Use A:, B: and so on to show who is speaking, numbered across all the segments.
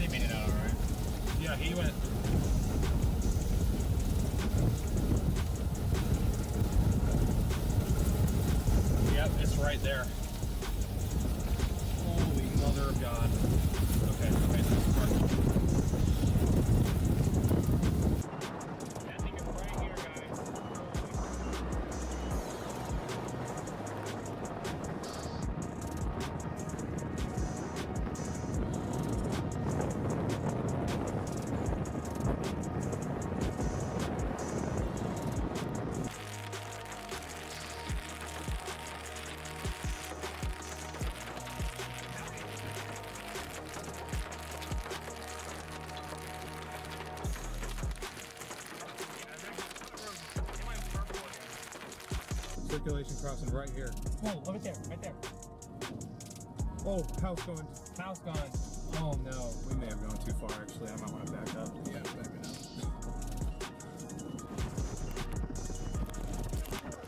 A: Freddie made it out all right. Yeah, he went. Yep, it's right there. Holy mother of God. Okay, okay, that's perfect. I think it's right here, guys. Circulation crossing right here.
B: Whoa, look at there, right there.
A: Oh, house going.
B: House gone. Oh no.
A: We may have gone too far actually. I might want to back up. Yeah, back it up.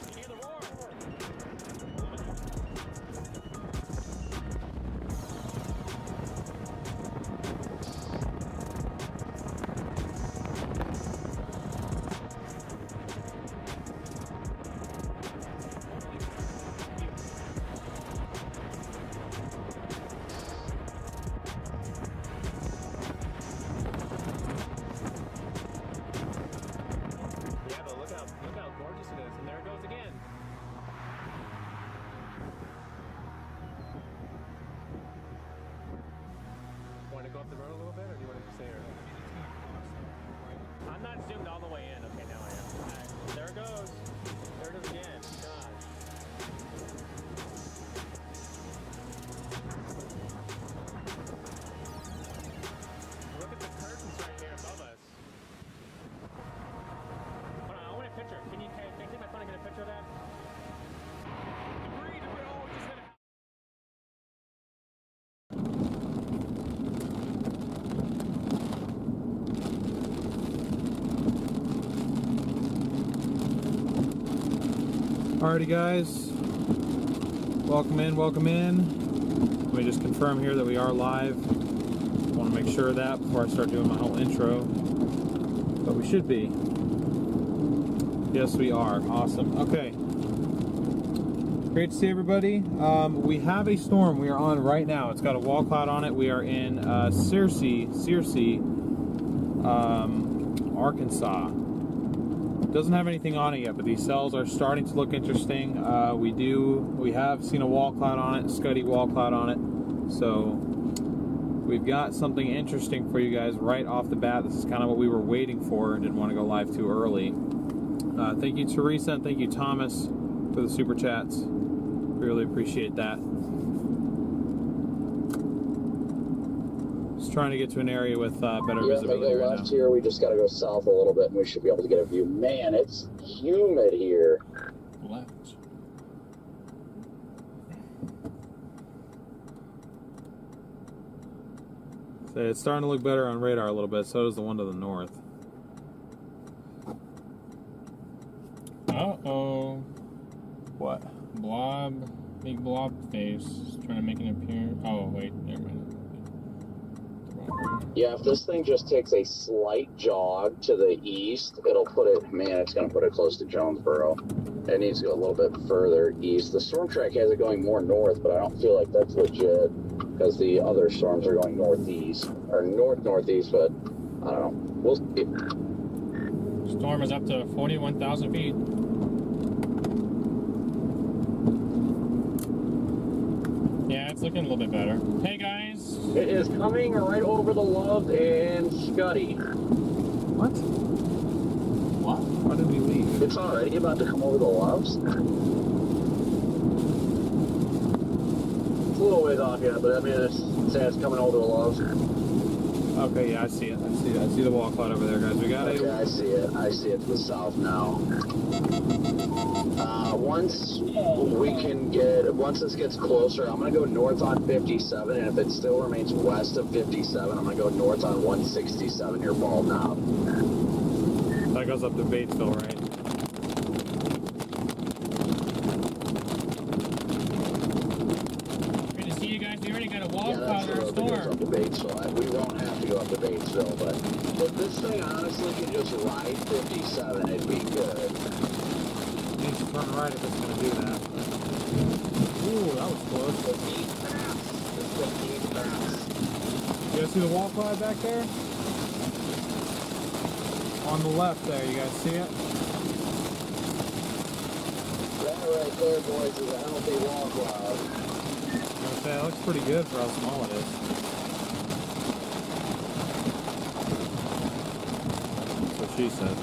B: You hear the roar?
C: Want to go up the road a little bit, or do you want to stay here? I'm not zoomed all the way in. Okay, now I am. Right, there it goes. There it is again. Gosh. Look at the curtains right here above us. Hold on, I want a picture. Can you take my phone and get a picture of that? Debris, debris. Oh, just hit it.
A: Alrighty guys, welcome in, welcome in. Let me just confirm here that we are live. I want to make sure of that before I start doing my whole intro. But we should be. Yes, we are. Awesome. Okay. Great to see everybody. We have a storm we are on right now. It's got a wall cloud on it. We are in Searcy, Arkansas. Doesn't have anything on it yet, but these cells are starting to look interesting. We have seen a wall cloud on it, scuddy wall cloud on it. So we've got something interesting for you guys right off the bat. This is kind of what we were waiting for and didn't want to go live too early. Thank you, Teresa, and thank you, Thomas, for the super chats. Really appreciate that. Just trying to get to an area with better visibility right
D: left
A: now.
D: here, we just got to go south a little bit and we should be able to get a view. Man, it's humid here.
A: Left. So it's starting to look better on radar a little bit, so does the one to the north.
B: Uh-oh.
A: What?
B: Blob. Big blob face. Trying to make an appearance. Oh, wait. Never mind.
D: Yeah, if this thing just takes a slight jog to the east, it'll put it, man, it's going to put it close to Jonesboro. It needs to go a little bit further east. The storm track has it going more north, but I don't feel like that's legit because the other storms are going northeast, or north-northeast, but I don't know. We'll see.
B: Storm is up to 41,000 feet. Yeah, it's looking a little bit better. Hey, guys.
D: It is coming right over the Love and Scuddy.
A: What? What? Why did we leave?
D: It's already about to come over the Loves. It's a little ways off yet, but I mean, it's coming over the Loves.
A: Okay, yeah, I see it. I see the wall cloud over there, guys. We got it.
D: Okay, I see it. I see it to the south now. Once this gets closer, I'm going to go north on 57, and if it still remains west of 57, I'm going to go north on 167 near Bald Knob.
A: That goes up to Batesville, right?
B: Great to see you guys. We already got a wall cloud in our
D: Up
B: storm.
D: to Batesville. We don't have to go up to Batesville, but if this thing honestly could just ride 57, it'd be good.
A: Needs to turn right if it's going to do that. Ooh, that was close.
C: 58 fast. It's 58 fast.
A: You guys see the wall cloud back there? On the left there, you guys see it?
D: That right there, boys, is a healthy wall cloud.
A: Okay, that looks pretty good for how small it is. That's what she said.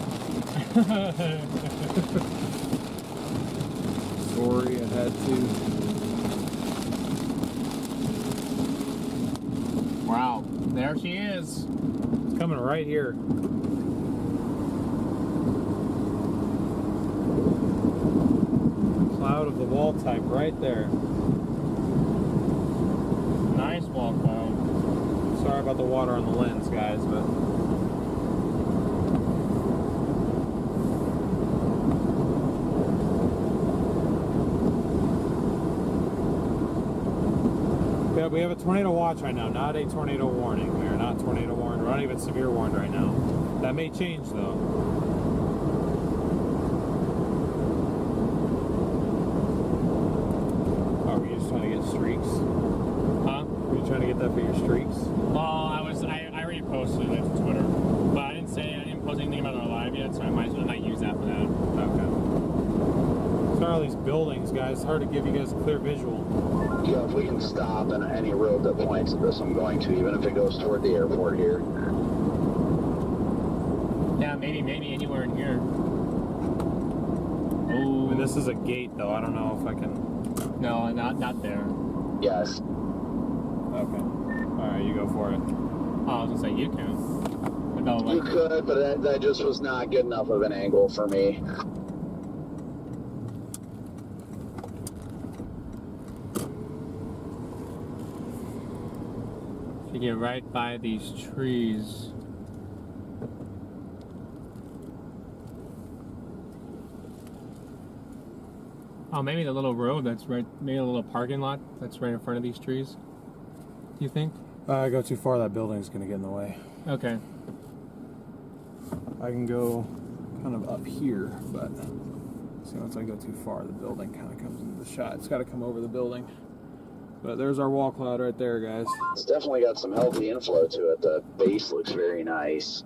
A: Sorry, I had to.
B: Wow, there she is.
A: It's coming right here. Cloud of the wall type right there.
B: Nice wall cloud.
A: Sorry about the water on the lens, guys, but we have a tornado watch right now, not a tornado warning. We are not tornado warned. We're not even severe warned right now. That may change though. Oh, were you just trying to get streaks?
B: Huh?
A: Were you trying to get that for your streaks?
B: Well, I already posted it to Twitter, but I didn't post anything about our live yet, so I might use that for that.
A: Okay. Sorry, all these buildings, guys. It's hard to give you guys a clear visual.
D: Yeah, if we can stop on any road that points at this, I'm going to, even if it goes toward the airport here.
B: Yeah, maybe anywhere in here.
A: I
B: Oh,
A: mean, this is a gate, though. I don't know if I can.
B: no, not there.
D: Yes.
A: Okay. All right, you go for it.
B: Oh, I was gonna say you can. But no,
D: You
B: like,
D: could, but that just was not good enough of an angle for me.
B: you get right by these trees. Oh, maybe the little road that's right, maybe a little parking lot that's right in front of these trees. Do you think?
A: I go too far, that building's going to get in the way.
B: Okay.
A: I can go kind of up here, but see, once I go too far, the building kind of comes into the shot. It's got to come over the building. But there's our wall cloud right there, guys.
D: It's definitely got some healthy inflow to it. The base looks very nice.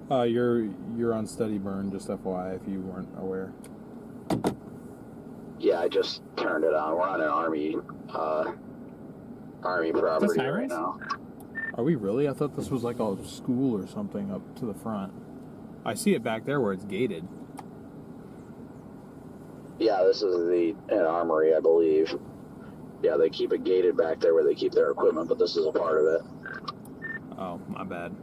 A: You're on steady burn, just FYI, if you weren't aware.
D: Yeah, I just turned it on. We're on an army property right
B: sirens?
D: now.
A: Are we really? I thought this was like a school or something up to the front. I see it back there where it's gated.
D: Yeah, this is an armory, I believe. Yeah, they keep it gated back there where they keep their equipment, but this is a part of it.
A: Oh, my bad.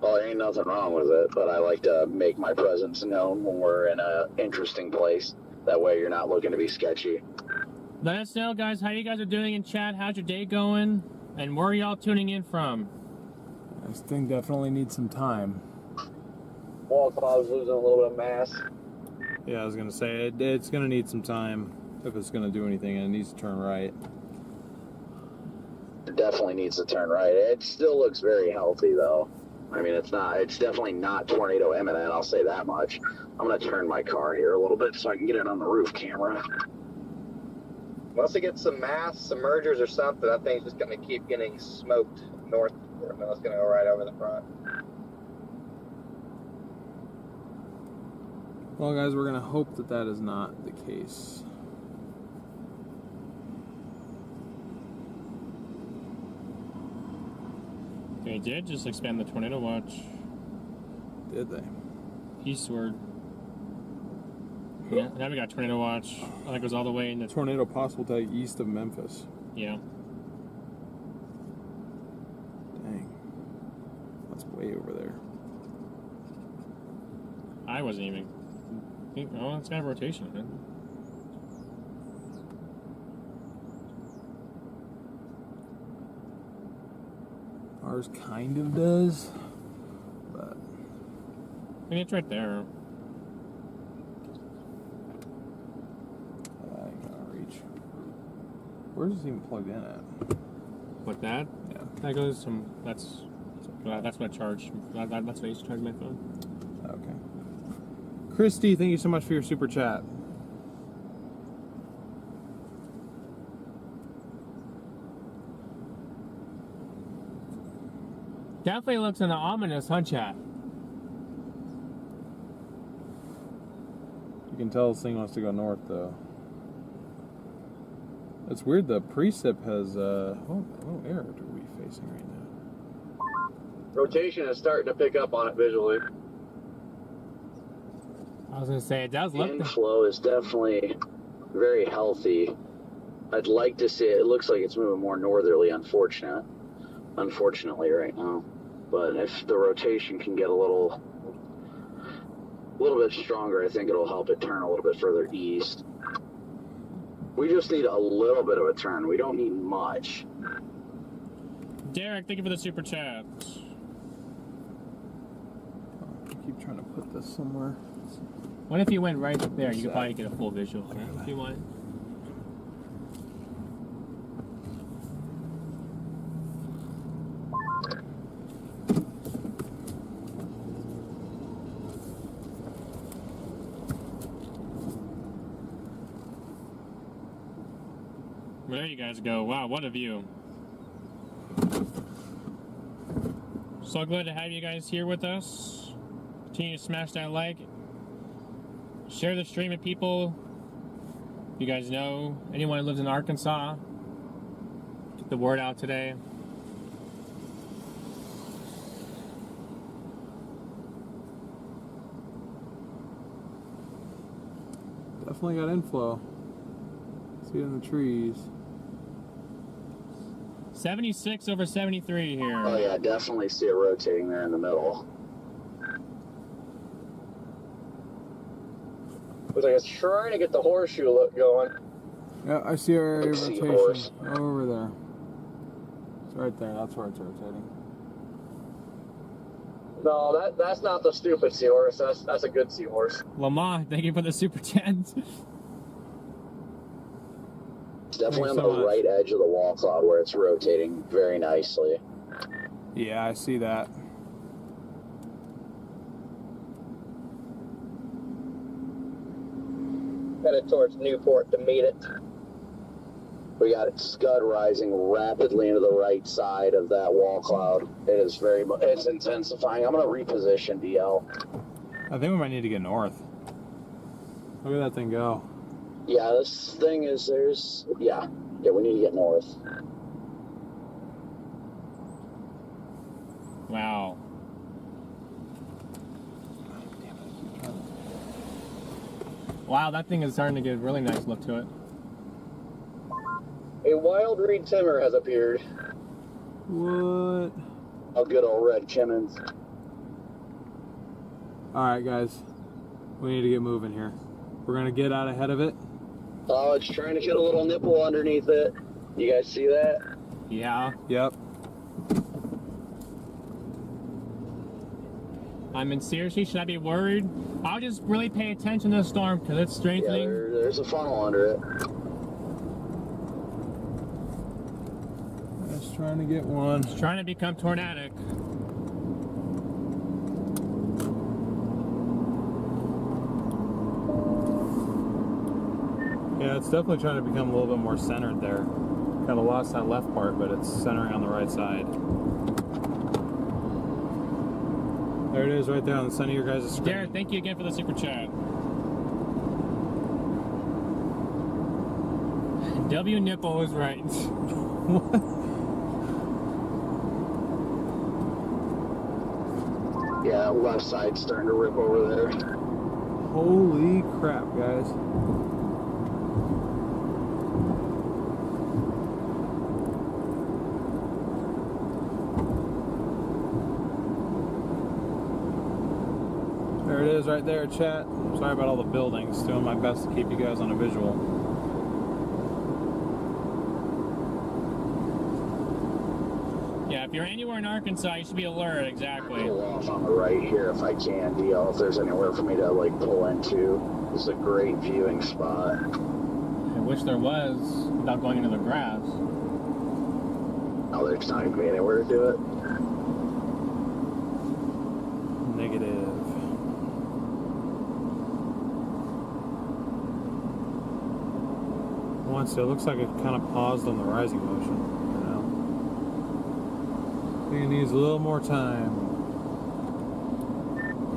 D: Well, there ain't nothing wrong with it, but I like to make my presence known when we're in an interesting place. That way you're not looking to be sketchy.
B: Let us know, guys, how you guys are doing in chat. How's your day going? And where are y'all tuning in from?
A: This thing definitely needs some time.
D: Wall cloud's losing a little bit of mass.
A: Yeah, I was going to say, it's going to need some time if it's going to do anything, and it needs to turn right.
D: It definitely needs to turn right. It still looks very healthy, though. I mean, it's definitely not tornado imminent, I'll say that much. I'm going to turn my car here a little bit so I can get it on the roof camera.
C: Once it gets some mass, some mergers or something, that thing's just going to keep getting smoked north. No, it's going to go right over the front.
A: Well, guys, we're going to hope that that is not the case.
B: They did just expand the tornado watch
A: Did they?
B: eastward. Yeah, now we got tornado watch. I think it goes all the way in the.
A: Tornado possible to east of Memphis.
B: Yeah.
A: Dang. That's way over there.
B: I wasn't even. Oh, it's got rotation, man.
A: Ours kind of does, but
B: I mean, it's right there.
A: I cannot reach. Where's this even plugged in at?
B: with that.
A: Yeah.
B: That goes some. That's what I charge. That's what I used to charge my phone.
A: Okay. Christy, thank you so much for your super chat.
B: Definitely looks an ominous, huh, chat?
A: You can tell this thing wants to go north, though. It's weird, the precip has, what air are we facing right now?
D: Rotation is starting to pick up on it visually.
B: I was gonna say, it does look.
D: Inflow is definitely very healthy. I'd like to see it. It looks like it's moving more northerly, unfortunately right now. But if the rotation can get a little bit stronger, I think it'll help it turn a little bit further east. We just need a little bit of a turn. We don't need much.
B: Derek, thank you for the super chat.
A: I keep trying to put this somewhere.
B: What if you went right there? You could probably get a full visual if you want. There you guys go. Wow, what a view. So glad to have you guys here with us. Continue to smash that like. Share the stream with people. You guys know anyone who lives in Arkansas. Get the word out today.
A: Definitely got inflow. See it in the trees.
B: 76 over 73 here.
D: Oh yeah, definitely see it rotating there in the middle. Looks like it's trying to get the horseshoe look going.
A: Yeah, I see our area of
D: Like
A: rotation
D: seahorse.
A: over there. It's right there. That's where it's rotating.
D: No, that's not the stupid seahorse. That's a good seahorse.
B: Lamar, thank you for the super chat.
D: It's definitely on
A: Thanks so
D: the
A: much.
D: right edge of the wall cloud where it's rotating very nicely.
A: Yeah, I see that.
C: Headed towards Newport to meet it.
D: We got it scud rising rapidly into the right side of that wall cloud. It is it's intensifying. I'm going to reposition DL.
A: I think we might need to get north. Look at that thing go.
D: Yeah, this thing is, yeah, we need to get north.
B: Wow. Wow, that thing is starting to get a really nice look to it.
D: A wild reed timber has appeared.
A: What?
D: A good old red Kimmins.
A: Alright, guys. We need to get moving here. We're going to get out ahead of it.
D: Oh, it's trying to get a little nipple underneath it. You guys see that?
B: Yeah.
A: Yep.
B: I mean, seriously, should I be worried? I'll just really pay attention to the storm because it's
D: Yeah,
B: strengthening.
D: there's a funnel under it.
A: Just trying to get one.
B: It's trying to become tornadic.
A: Yeah, it's definitely trying to become a little bit more centered there. Kind of lost that left part, but it's centering on the right side. There it is right there on the center of your guys' screen.
B: Garrett, thank you again for the super chat. W Nipple was right.
D: Yeah, left side starting to rip over there.
A: Holy crap, guys. There it is right there, chat. Sorry about all the buildings. Doing my best to keep you guys on a visual.
B: Yeah, if you're anywhere in Arkansas, you should be alert, exactly.
D: Pull off on the right here if I can, DL, if there's anywhere for me to like pull into. This is a great viewing spot.
B: I wish there was, without going into the grass.
D: Oh, there's not going to be anywhere to do it.
A: Negative. Once it looks like it kind of paused on the rising motion. You know, I think it needs a little more time.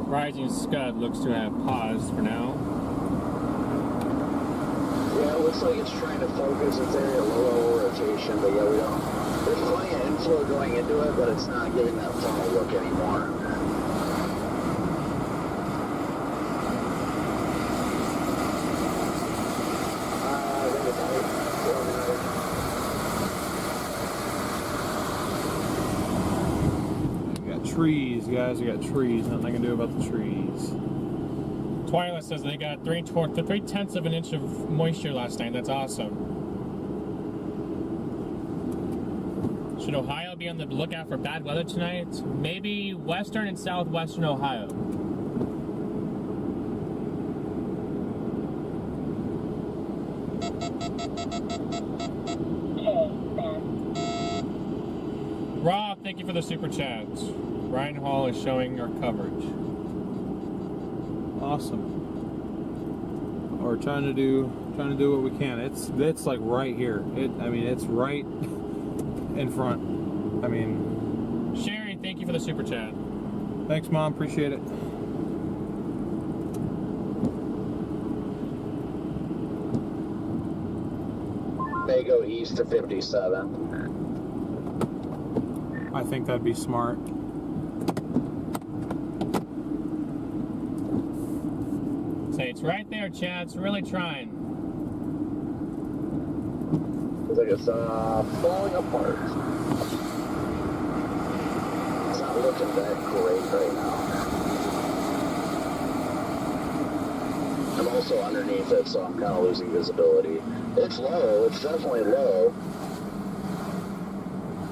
B: Rising Scud looks to have paused for now.
D: Yeah, it looks like it's trying to focus its area low rotation, but yeah, we don't. There's plenty of inflow going into it, but it's not giving that funnel look anymore.
A: Trees, guys, we got trees. Nothing I can do about the trees.
B: Twilight says they got 3/10 of an inch of moisture last night. That's awesome. Should Ohio be on the lookout for bad weather tonight? Maybe western and southwestern Ohio. Rob, thank you for the super chat. Ryan Hall is showing our coverage.
A: Awesome. We're trying to do what we can. It's like right here. I mean, it's right in front. I mean,
B: Sherry, thank you for the super chat.
A: Thanks, Mom. Appreciate it.
D: They go east to 57.
A: I think that'd be smart.
B: Say it's right there, Chad. It's really trying.
D: Looks like it's falling apart. It's not looking that great right now. I'm also underneath it, so I'm kind of losing visibility. It's low. It's definitely low.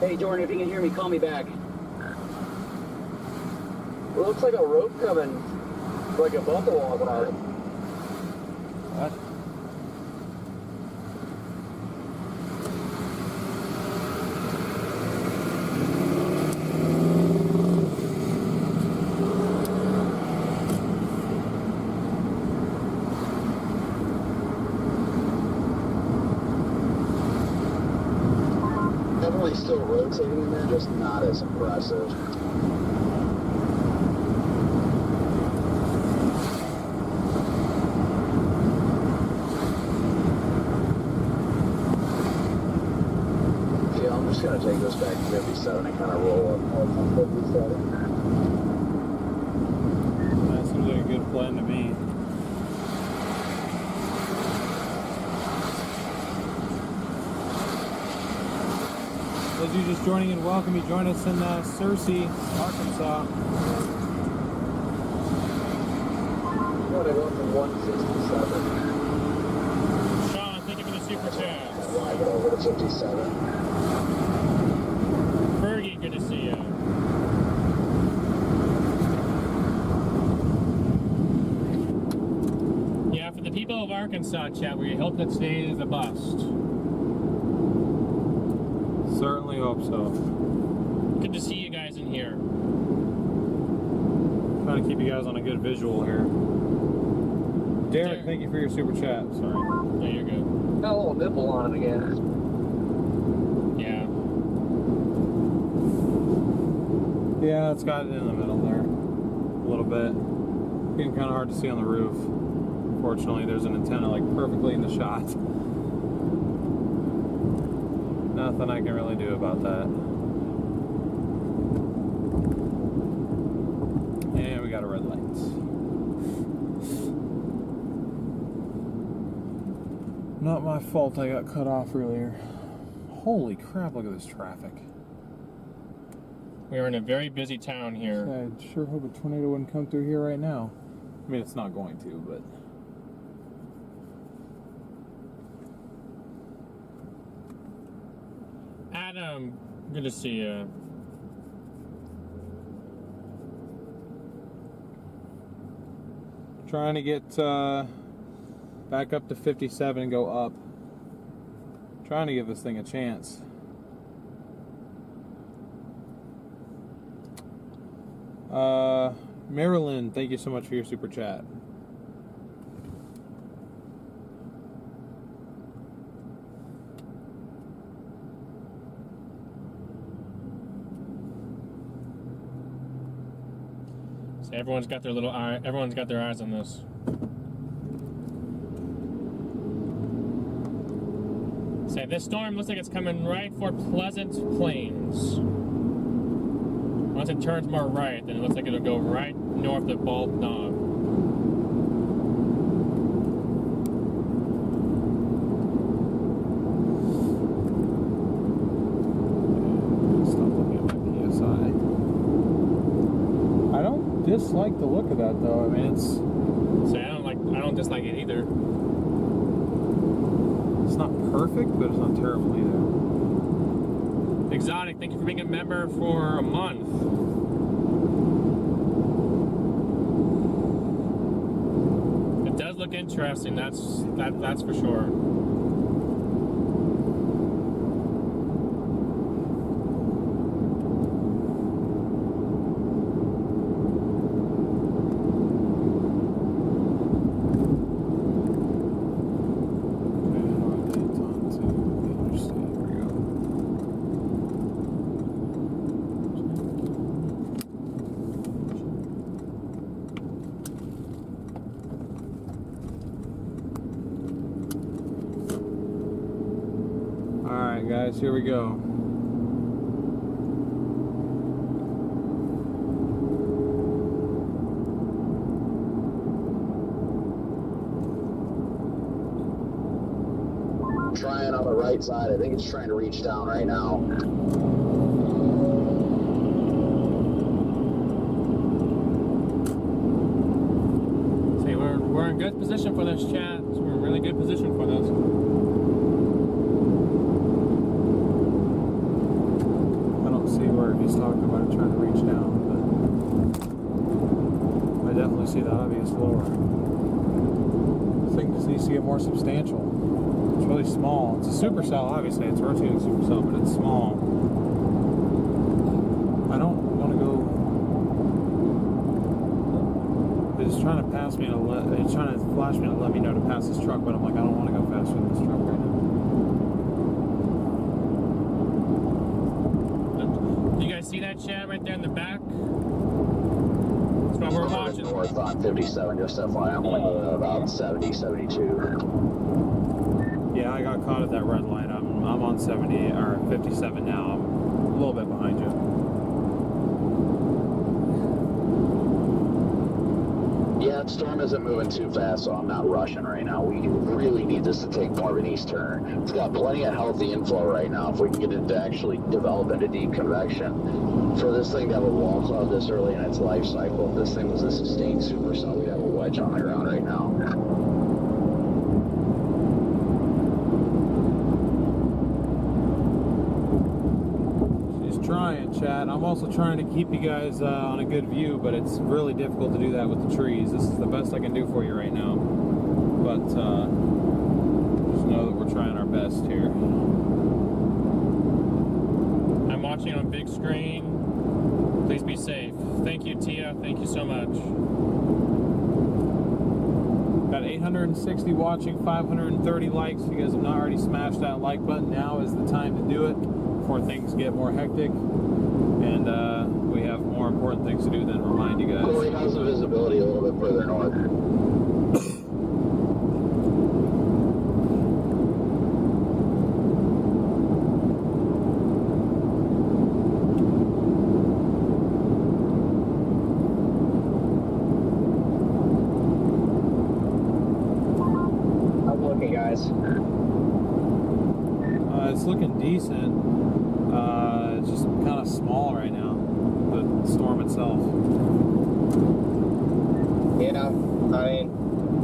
D: Hey, Jordan, if you can hear me, call me back. It looks like a rope coming, like a buffalo walking on it.
A: What?
D: Definitely still rotating in there, just not as impressive. Yeah, I'm just gonna take this back to 57 and kind of roll up north on 57.
A: That seems like a good plan to me. Those of you just joining in, welcome. You join us in Searcy, Arkansas.
D: What, I go from 167.
B: Sean, thank you for the super chat.
D: I get over to 57.
B: Fergie, good to see you. Yeah, for the people of Arkansas, Chad, we hope that today is a bust.
A: Certainly hope so.
B: Good to see you guys in here.
A: Trying to keep you guys on a good visual here. Derek, thank you for your super chat. Sorry.
B: There you go.
E: Got a little nipple on it again.
B: Yeah.
A: Yeah, it's got it in the middle there. A little bit. Getting kind of hard to see on the roof. Unfortunately, there's an antenna like perfectly in the shot. Nothing I can really do about that. And we got a red light. Not my fault I got cut off earlier. Holy crap, look at this traffic.
B: We are in a very busy town here.
A: I sure hope a tornado wouldn't come through here right now. I mean, it's not going to, but...
B: Adam, good to see you.
A: Trying to get back up to 57 and go up. Trying to give this thing a chance. Marilyn, thank you so much for your super chat.
B: So everyone's got their little eye. Everyone's got their eyes on this. Say this storm looks like it's coming right for Pleasant Plains. Once it turns more right, then it looks like it'll go right north of Bald Knob.
A: Stop looking at my PSI. I don't dislike the look of that though. I mean, it's.
B: So I don't dislike it either.
A: It's not perfect, but it's not terrible either.
B: Exotic, thank you for being a member for a month. It does look interesting, that's for sure.
A: Guys, here we go.
D: Trying on the right side. I think it's trying to reach down right now.
B: See, we're in good position for this, chat. We're in really good position for this.
A: He's talking about it trying to reach down, but I definitely see the obvious lower. This thing just needs to get more substantial. It's really small. It's a supercell, obviously. It's a rotating supercell, but it's small. I don't want to go. It's trying to pass me to it's trying to flash me to let me know to pass this truck, but I'm like, I don't want to go faster than this truck right now.
B: See that, chat, right there in the back? That's what we're watching.
D: North on 57, just FYI. I'm only about 70, 72.
A: Yeah, I got caught at that red light. I'm on 70 or 57 now. I'm a little bit behind you.
D: Yeah, the storm isn't moving too fast, so I'm not rushing right now. We really need this to take more of an east turn. It's got plenty of healthy inflow right now. If we can get it to actually develop into deep convection, for this thing to have a wall cloud this early in its life cycle, if this thing was a sustained supercell, we'd have a wedge on the ground right now.
A: Trying, chat. I'm also trying to keep you guys on a good view, but it's really difficult to do that with the trees. This is the best I can do for you right now. But just know that we're trying our best here.
B: I'm watching on big screen. Please be safe. Thank you, Tia. Thank you so much.
A: Got 860 watching, 530 likes. If you guys have not already smashed that like button, now is the time to do it before things get more hectic and we have more important things to do than remind you guys.
D: Corey, how's the visibility a little bit further north?
C: I'm looking, guys.
A: It's looking decent. It's just kind of small right now, the storm itself.
C: Yeah, I mean,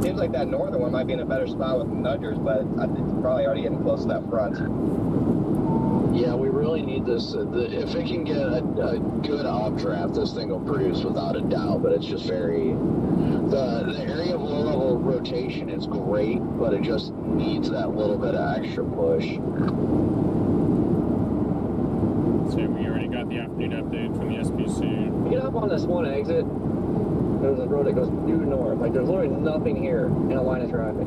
C: seems like that northern one might be in a better spot with nudgers, but it's probably already getting close to that front.
D: Yeah, we really need this. If it can get a good updraft, this thing will produce without a doubt, but it's just very... The area of low-level rotation is great, but it just needs that little bit of extra push.
B: So we already got the afternoon update from the SPC.
E: Get up on this one exit. There's a road that goes due north. Like, there's literally nothing here in a line of traffic.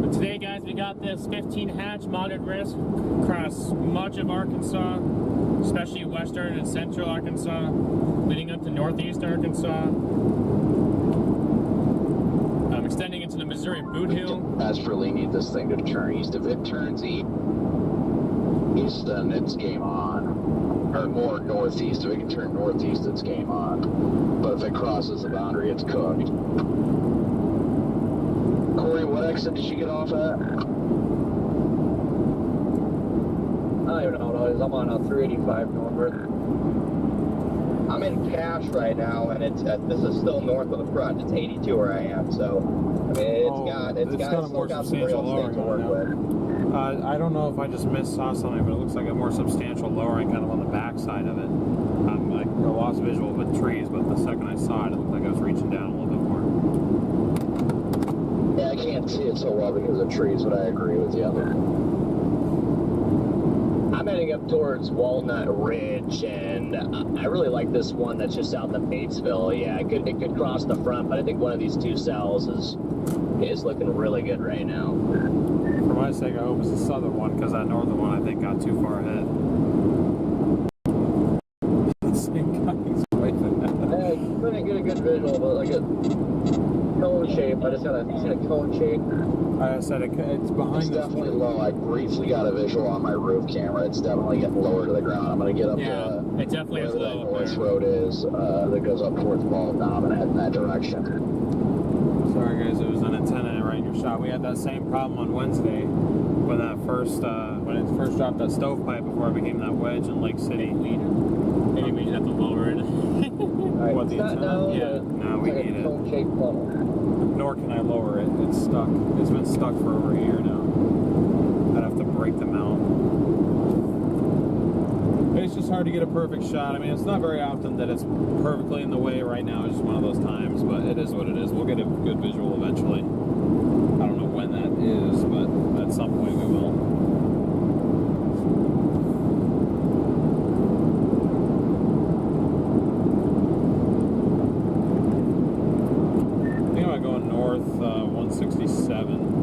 B: But today, guys, we got this 15 hatch moderate risk across much of Arkansas, especially western and central Arkansas, leading up to northeast Arkansas. Extending into the Missouri Boot Hill.
D: Desperately need this thing to turn east. If it turns east, then it's game on. Or more northeast. If it can turn northeast, it's game on. But if it crosses the boundary, it's cooked. Corey, what exit did she get off at?
E: I don't even know what it is. I'm on a 385 northward.
C: I'm in Cache right now, and it's this is still north of the front. It's 82 where I am, so I mean it's got
A: a more
C: some
A: substantial
C: real
A: lowering
C: things to work
A: right now.
C: with.
A: I don't know if I just saw something, but it looks like a more substantial lowering kind of on the back side of it. I lost visual with trees, but the second I saw it, it looked like I was reaching down a little bit more.
D: Yeah, I can't see it so well because of trees, but I agree with you.
E: I'm heading up towards Walnut Ridge, and I really like this one that's just south of Batesville. Yeah, it could cross the front, but I think one of these two cells is looking really good right now.
A: For my sake, I hope it's the southern one, because that northern one I think got too far ahead.
E: I couldn't get a good visual, but like a cone shape. I just got a cone shape.
A: I said it's behind.
D: It's definitely low. I briefly got a visual on my roof camera. It's definitely getting lower to the ground. I'm going to get up to
B: it definitely is
D: wherever that
B: low up
D: North
B: there.
D: Road is that goes up towards Bald Knob and head in that direction.
A: Sorry guys, it was an antenna right in your shot. We had that same problem on Wednesday when that first when it first dropped that stovepipe before it became that wedge in Lake City.
B: Maybe we just have to lower it.
A: What, the antenna?
B: Yeah.
A: No, we need it.
E: Cone shaped funnel.
A: Nor can I lower it. It's stuck. It's been stuck for over a year now. I'd have to break them out. It's just hard to get a perfect shot. I mean, it's not very often that it's perfectly in the way. Right now it's just one of those times, but it is what it is. We'll get a good visual eventually. I don't know when that is, but at some point we will. I think I'm going north 167.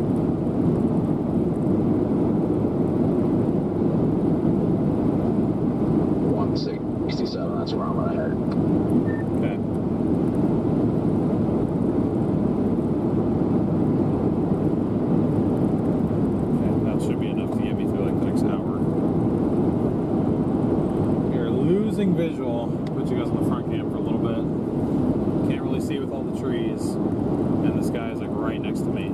D: 167, that's where I'm gonna head.
A: Okay. Okay, that should be enough to get me through like the next hour. We are losing visual. Put you guys on the front cam for a little bit. Can't really see with all the trees, and this guy is like right next to me.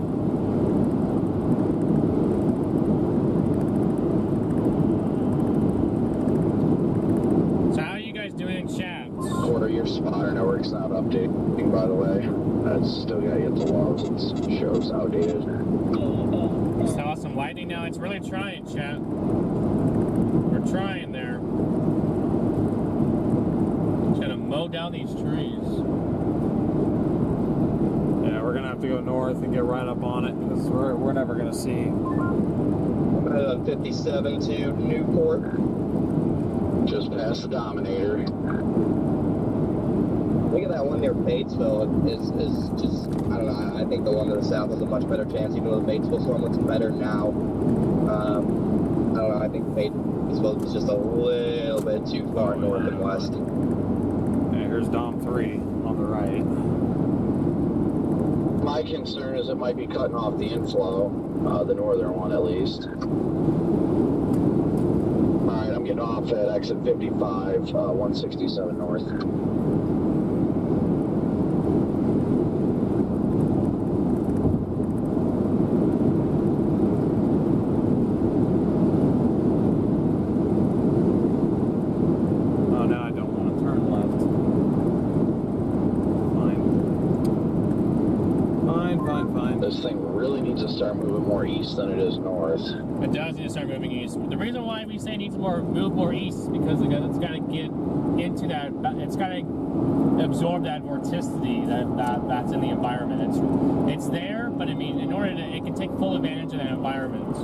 D: Quarter, your spotter network's not updating, by the way. That's still gotta get the logs. It shows outdated.
B: We saw some lightning now. It's really trying, chat. We're trying there. Just gonna mow down these trees.
A: Yeah, we're gonna have to go north and get right up on it because we're never gonna see.
C: 57 to Newport.
D: Just past the Dominator.
C: Look at that one near Batesville. Is just, I don't know, I think the one to the south has a much better chance, even though the Batesville storm looks better now. I don't know, I think Batesville is just a little bit too far north and west.
A: Yeah, here's Dom 3 on the right.
D: My concern is it might be cutting off the inflow, the northern one at least. Alright, I'm getting off at exit 55, 167 north. This thing really needs to start moving more east than it is north.
B: It does need to start moving east. The reason why we say it needs to move more east is because it's got to get into to that. It's got to absorb that vorticity that's in the environment. It's there, but I mean, in order to, it can take full advantage of that environment.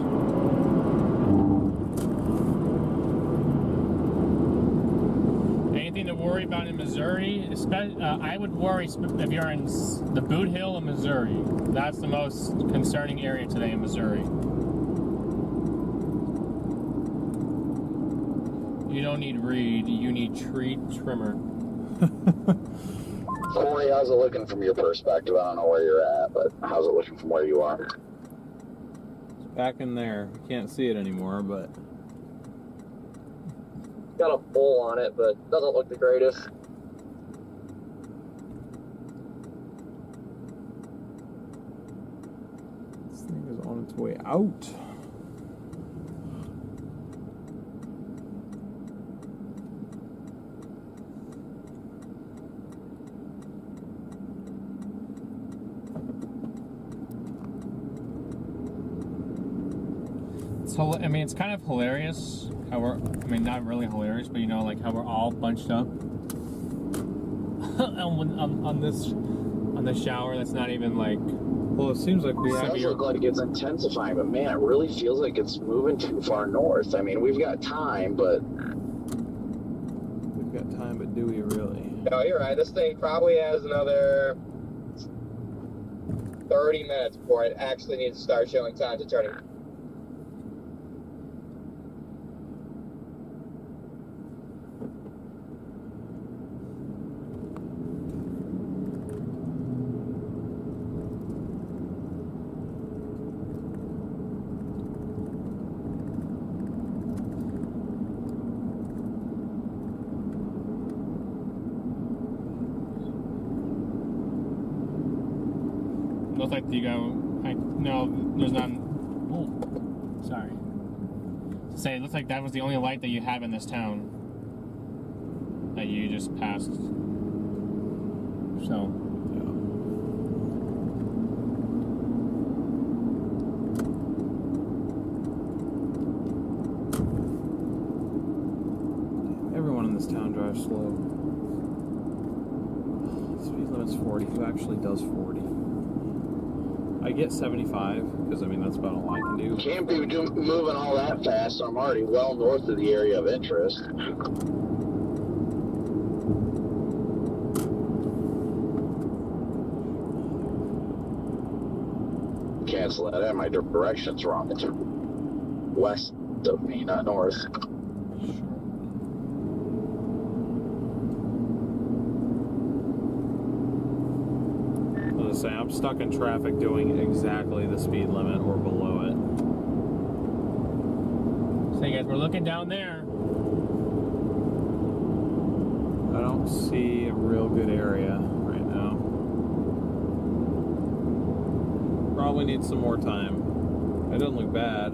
B: Anything to worry about in Missouri? I would worry if you're in the Boot Hill of Missouri. That's the most concerning area today in Missouri. You don't need reed, you need tree trimmer.
D: Corey, how's it looking from your perspective? I don't know where you're at, but how's it looking from where you are?
A: It's back in there. You can't see it anymore, but
C: Got a bull on it, but doesn't look the greatest.
A: this thing is on its way out.
B: I mean, it's kind of hilarious how we're, I mean, not really hilarious, but you know, like how we're all bunched up on this shower that's not even like,
A: Well, it seems like we
D: It
A: have
D: does look like it's intensifying, but man, it really feels like it's moving too far north. I mean, we've got time, but
A: we've got time, but do we really?
C: No, you're right. This thing probably has another 30 minutes before it actually needs to start showing signs of turning.
B: looks like you go, no, there's not, oh, sorry. To say, it looks like that was the only light that you have in this town that you just passed. So.
A: Everyone in this town drives slow. Speed limit's 40. Who actually does 40? I get 75 because I mean that's about all I can do.
D: can't be moving all that fast. I'm already well north of the area of interest. Cancel that out. My direction's wrong. It's west of me, not north.
A: Say I'm stuck in traffic doing exactly the speed limit or below it.
B: So guys, we're looking down there.
A: I don't see a real good area right now. Probably need some more time. It doesn't look bad.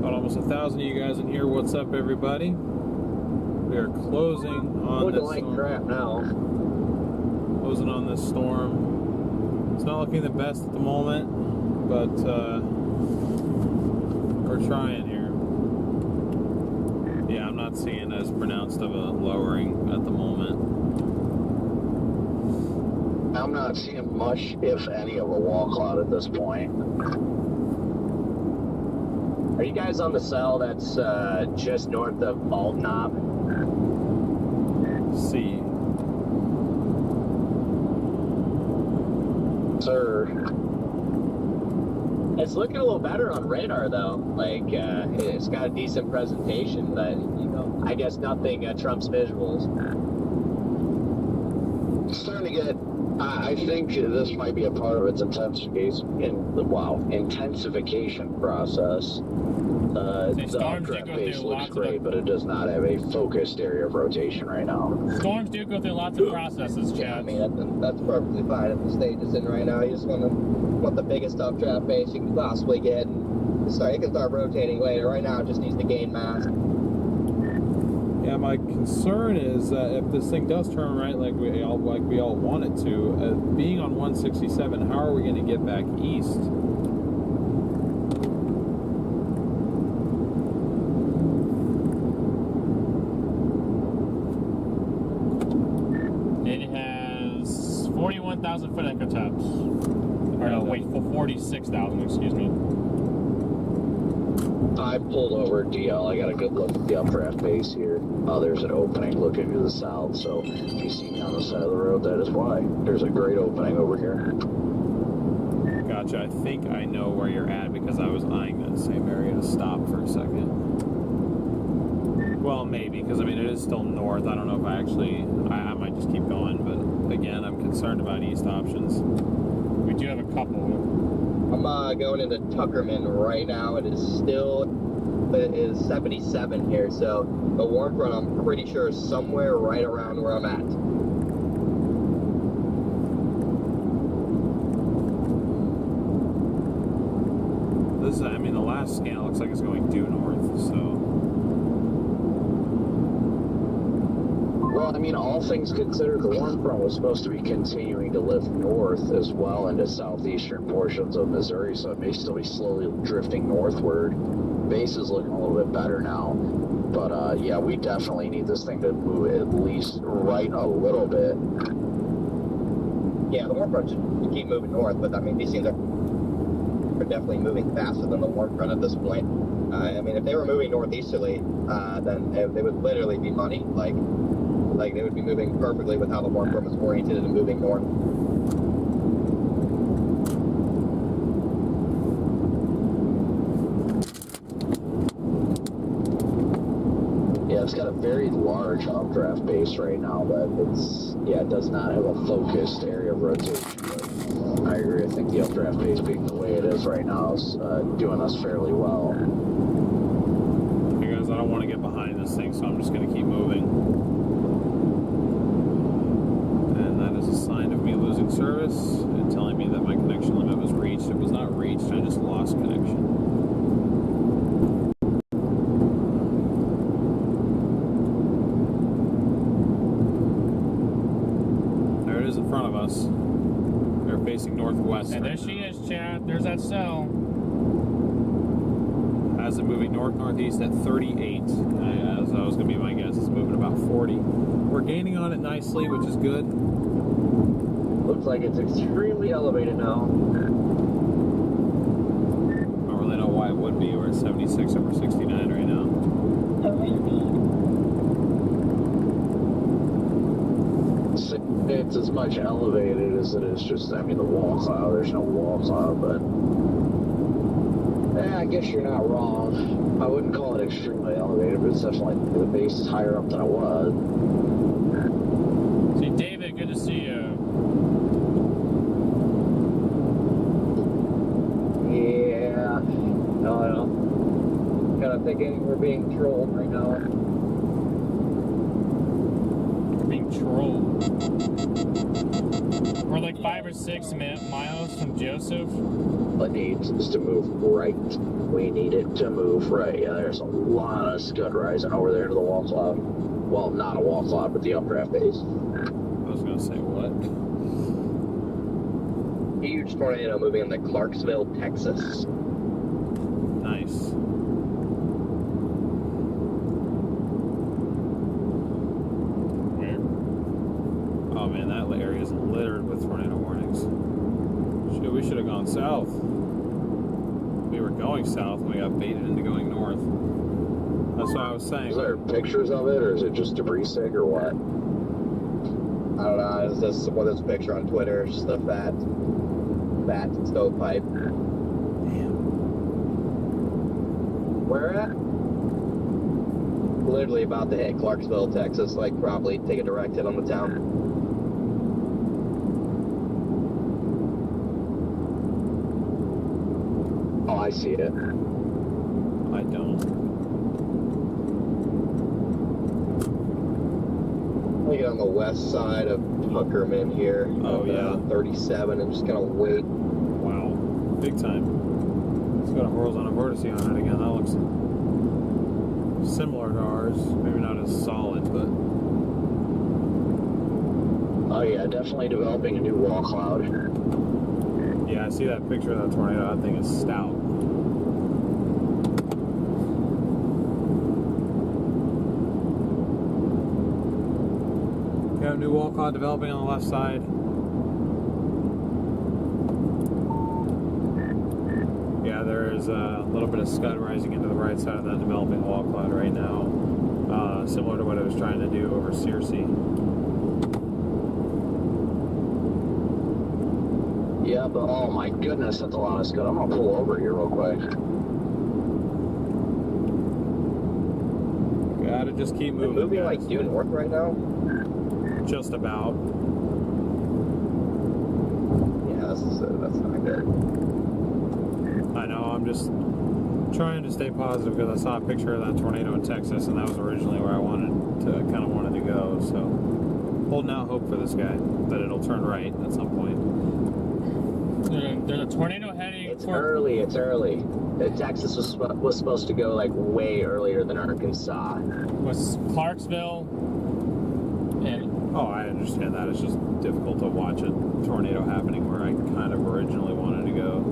A: Almost 1,000 of you guys in here. What's up, everybody? We are closing on
C: Looking
A: this
C: like
A: storm.
C: crap now.
A: Closing on this storm. It's not looking the best at the moment, but we're trying here. Yeah, I'm not seeing as pronounced of a lowering at the moment.
D: I'm not seeing much, if any, of a wall cloud at this point.
E: Are you guys on the cell that's just north of Bald Knob?
A: See.
D: Sir.
E: It's looking a little better on radar though. Like it's got a decent presentation, but you know, I guess nothing trumps visuals.
D: It's starting to get. I think this might be a part of its intensification process.
B: Say,
D: The
B: storms do
D: updraft
B: go
D: base
B: through
D: looks
B: lots
D: great,
B: of
D: but it does not have a focused area of rotation right now.
B: storms do go through lots of processes,
C: Yeah, I
B: Chad.
C: mean, that's perfectly fine at the stage it's in right now. You just want the biggest updraft base you can possibly get. It can start rotating later. Right now, it just needs to gain mass.
A: Yeah, my concern is if this thing does turn right, like we all want it to, being on 167, how are we going to get back east?
B: It has 41,000 foot echo tops. Or no, wait, 46,000, excuse me.
D: I pulled over DL. I got a good look at the updraft base here. There's an opening looking to the south, so if you see me on the side of the road, that is why. There's a great opening over here.
A: Gotcha. I think I know where you're at because I was eyeing that same area to stop for a second. Well, maybe, because I mean, it is still north. I don't know if I might just keep going, but again, I'm concerned about east options.
B: We do have a couple.
C: I'm going into Tuckerman right now. It is 77 here, so the warm front I'm pretty sure is somewhere right around where I'm at.
A: This, I mean, the last scan looks like it's going due north, so.
D: Well, I mean, all things considered, the warm front was supposed to be continuing to lift north as well into southeastern portions of Missouri, so it may still be slowly drifting northward. Base is looking a little bit better now, but yeah, we definitely need this thing to move at least right a little bit.
C: Yeah, the warm front should keep moving north, but I mean, these things are definitely moving faster than the warm front at this point. I mean, if they were moving northeasterly, then they would literally be money. Like they would be moving perfectly with how the warm front is oriented and moving north.
D: Yeah, it's got a very large updraft base right now, but it does not have a focused area of rotation. But I agree. I think the updraft base being the way it is right now is doing us fairly well.
A: Hey guys, I don't want to get behind this thing, so I'm just going to keep moving. And that is a sign of me losing service and telling me that my connection limit was reached. It was not reached, I just lost connection. There it is in front of us. They're facing northwest.
B: And there she is, Chad. There's that cell.
A: As it moving north-northeast at 38. As that was going to be my guess, it's moving about 40. We're gaining on it nicely, which is good.
E: Looks like it's extremely elevated now.
A: I don't really know why it would be. We're at 76 over 69 right now.
D: It's as much elevated as it is just, I mean, the wall cloud. There's no wall cloud, but I guess you're not wrong. I wouldn't call it extremely elevated, but it's definitely, the base is higher up than it was.
B: See, David, good to see you.
E: Yeah. No, I don't. Kind of thinking we're being trolled right now.
B: We're being trolled. We're like 5 or 6 miles from Joseph.
D: It needs to move right. We need it to move right. Yeah, there's a lot of scud rising over there to the wall cloud. Well, not a wall cloud, but the updraft base.
A: I was going to say, what?
C: Huge tornado moving into Clarksville, Texas.
A: Nice.
B: Where?
A: Oh man, that area is littered with tornado warnings. Shit, we should have gone south. We were going south and we got baited into going north. That's what I was saying.
D: Is there pictures of it, or is it just debris sig, or what?
C: I don't know, it's just one of those picture on Twitter, it's just a fat stovepipe.
A: Damn.
C: Where at? Literally about to hit Clarksville, Texas, like probably take a direct hit on the town.
D: Oh, I see it.
A: I don't.
C: We get on the west side of Tuckerman here.
A: Oh, yeah.
C: 37 and just gonna wait.
A: Wow. Big time. It's got a horizontal vortice on it again. That looks similar to ours. Maybe not as solid, but...
D: Oh yeah, definitely developing a new wall cloud.
A: Yeah, I see that picture of that tornado. That thing is stout. We have a new wall cloud developing on the left side. Yeah, there is a little bit of scud rising into the right side of that developing wall cloud right now. Similar to what I was trying to do over Searcy.
D: Yeah, but oh my goodness, that's a lot of scud. I'm gonna pull over here real quick.
A: Gotta just keep
C: We're
A: moving.
C: moving
A: guys.
C: like due north right now.
A: Just about.
C: Yeah, that's not good.
A: I know, I'm just trying to stay positive because I saw a picture of that tornado in Texas and that was originally where I wanted to go, so holding out hope for this guy that it'll turn right at some point.
B: There's a tornado heading.
E: It's early. Texas was supposed to go like way earlier than Arkansas.
B: Was Clarksville. And
A: Oh, I understand that. It's just difficult to watch a tornado happening where I kind of originally wanted to go.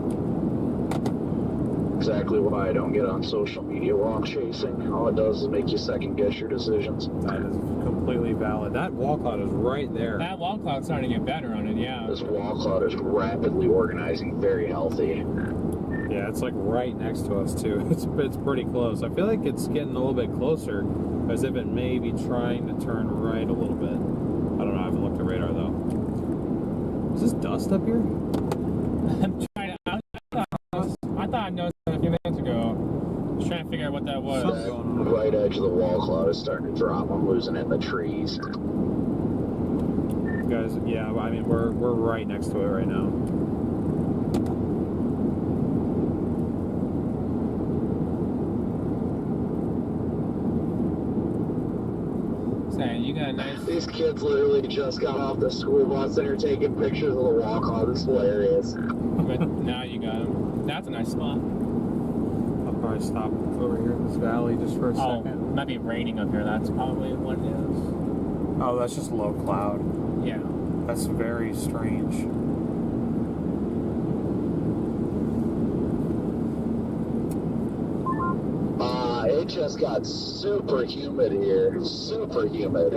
D: Exactly why I don't get on social media while I'm chasing. All it does is make you second guess your decisions.
A: That is completely valid. That wall cloud is right there.
B: that wall cloud's starting to get better on it, yeah.
D: This wall cloud is rapidly organizing, very healthy.
A: Yeah, it's like right next to us too. It's pretty close. I feel like it's getting a little bit closer, as if it may be trying to turn right a little bit. I don't know. I haven't looked at radar though. Is this dust up here?
B: I'm trying to. I thought I noticed it a few minutes ago. I was trying to figure out what that was.
A: Something going on.
D: The right edge of the wall cloud is starting to drop. I'm losing it in the trees.
A: Guys, yeah, I mean we're right next to it right now.
B: Saying you got a nice.
D: These kids literally just got off the school bus and are taking pictures of the wall cloud. It's hilarious.
B: But now you got him. That's a nice spot.
A: I'll probably stop over here in this valley just for a
B: Oh, it
A: second.
B: might be raining up here. That's probably what it
A: Oh, that's just low cloud.
B: is. Yeah.
A: That's very strange.
D: It just got super humid here. Super humid.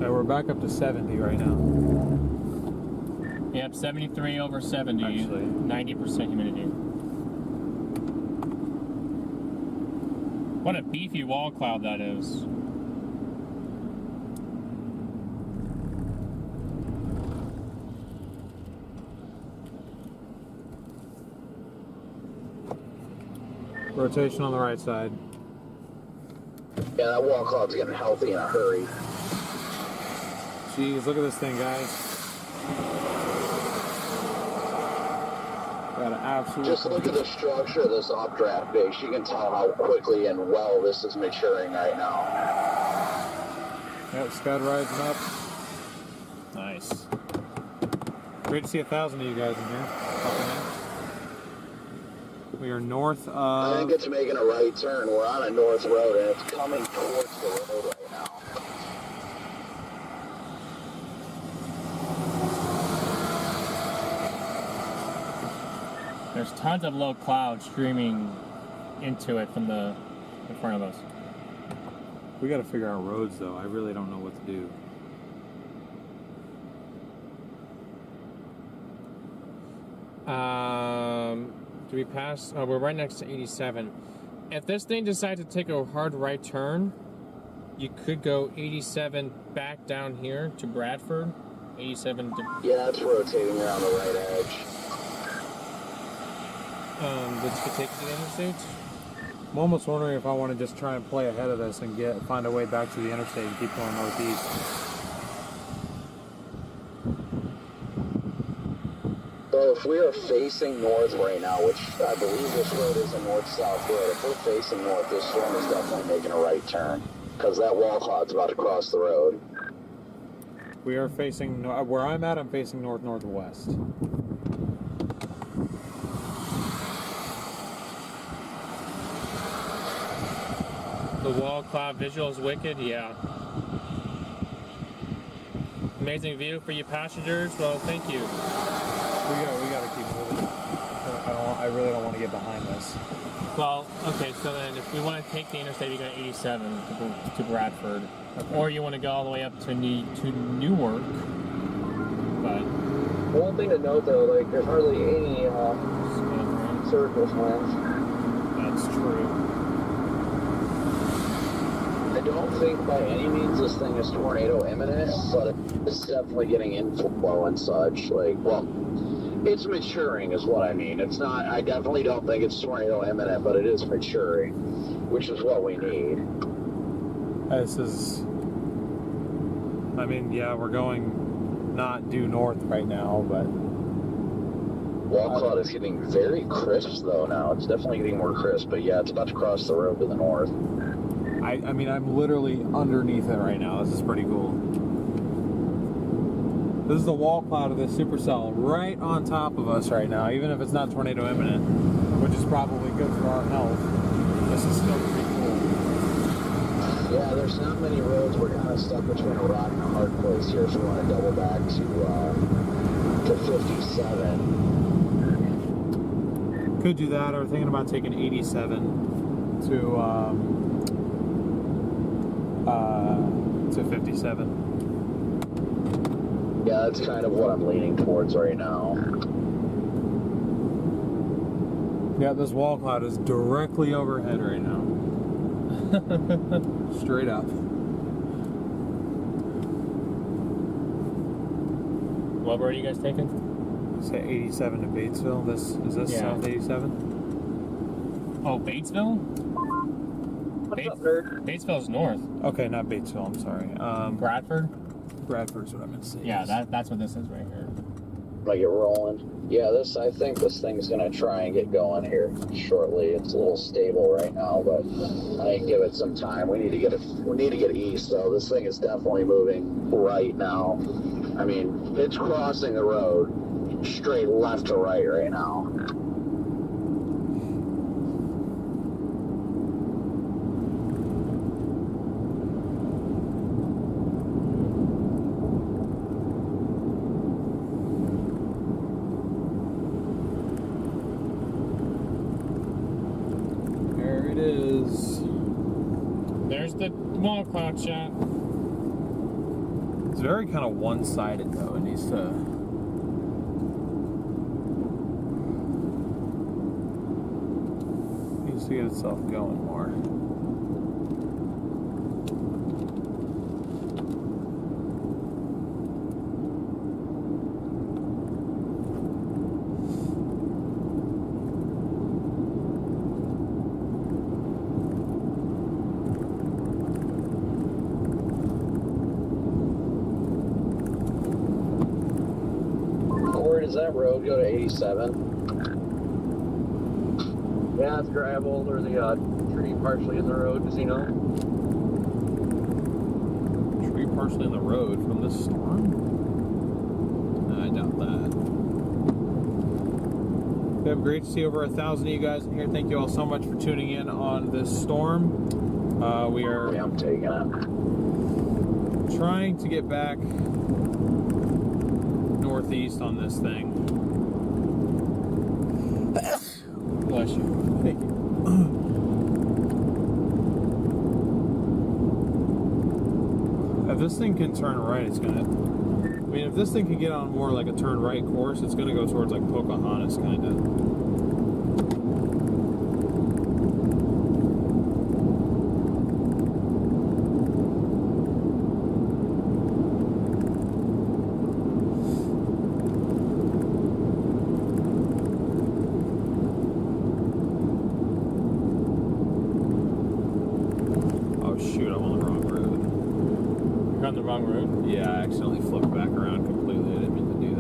A: Yeah, we're back up to 70 right now.
B: Yep, 73 over 70.
A: Actually.
B: 90% humidity. What a beefy wall cloud that is.
A: Rotation on the right side.
D: Yeah, that wall cloud's getting healthy in a hurry.
A: Jeez, look at this thing, guys. Got an absolute...
D: Just look at the structure of this updraft base. You can tell how quickly and well this is maturing right now.
A: Yep, scud rising up.
B: Nice.
A: Great to see 1,000 of you guys in here. Popping in. We are north
D: I think
A: of...
D: it's making a right turn. We're on a north road and it's coming towards the road right now.
B: There's tons of low cloud streaming into it from the in front of us.
A: We got to figure out roads, though. I really don't know what to do.
B: Do we pass? Oh, we're right next to 87. If this thing decides to take a hard right turn, you could go 87 back down here to Bradford. 87 to...
D: Yeah, it's rotating around the right edge.
B: This could take you to the interstate.
A: I'm almost wondering if I want to just try and play ahead of this and find a way back to the interstate and keep going northeast.
D: Oh if we are facing north right now, which I believe this road is a north-south road, if we're facing north, this storm is definitely making a right turn because that wall cloud's about to cross the road.
A: We are facing, where I'm at, I'm facing north-northwest.
B: The wall cloud visual is wicked, yeah. Amazing view for you passengers. Well, thank you.
A: We gotta keep moving. I really don't want to get behind this.
B: Well, okay, so then if we want to take the interstate, we go 87 to Bradford. Or you want to go all the way up to Newark. But
C: One thing to note though, like there's hardly any surface winds.
A: That's true.
D: I don't think by any means this thing is tornado imminent, but it's definitely getting inflow and such. Like, well, it's maturing is what I mean. It's not, I definitely don't think it's tornado imminent, but it is maturing, which is what we need.
A: This is, I mean, yeah, we're going not due north right now, but...
D: Wall cloud is getting very crisp though now. It's definitely getting more crisp, but yeah, it's about to cross the road to the north.
A: I mean, I'm literally underneath it right now. This is pretty cool. This is the wall cloud of the Supercell right on top of us right now, even if it's not tornado imminent, which is probably good for our health. This is still pretty cool.
D: Yeah, there's not many roads. We're kind of stuck between a rock and a hard place here, so we want to double back to 57.
A: Could do that, or thinking about taking 87 to 57.
D: Yeah, that's kind of what I'm leaning towards right now.
A: Yeah, this wall cloud is directly overhead right now. Straight up.
B: what road are you guys taking?
A: Say 87 to Batesville. Is this
B: Yeah.
A: South 87?
B: Oh, Batesville?
C: What's up, nerd?
B: Batesville's north.
A: Okay, not Batesville, I'm sorry.
B: Bradford?
A: Bradford's what I meant to say.
B: Yeah, that's what this is right here.
D: Like it rolling. Yeah, I think this thing's gonna try and get going here shortly. It's a little stable right now, but I give it some time. We need to get east though. This thing is definitely moving right now. I mean, it's crossing the road straight left to right now.
B: There's the wall cloud shot.
A: It's very kind of one-sided though. It needs to get itself going more.
D: Does that road go to 87?
C: Yeah, it's gravel. There's a tree partially in the road, as you know.
A: Tree partially in the road from this storm? I doubt that. We have great to see over 1,000 of you guys in here. Thank you all so much for tuning in on this storm. We are
D: Yeah, I'm taking it.
A: trying to get back northeast on this thing.
B: Bless you.
A: Thank you. If this thing can turn right, it's gonna... I mean, if this thing can get on more like a turn right course, it's gonna go towards like Pocahontas, kind of.
B: On the wrong road?
A: Yeah, I accidentally flipped back around completely. I didn't mean to do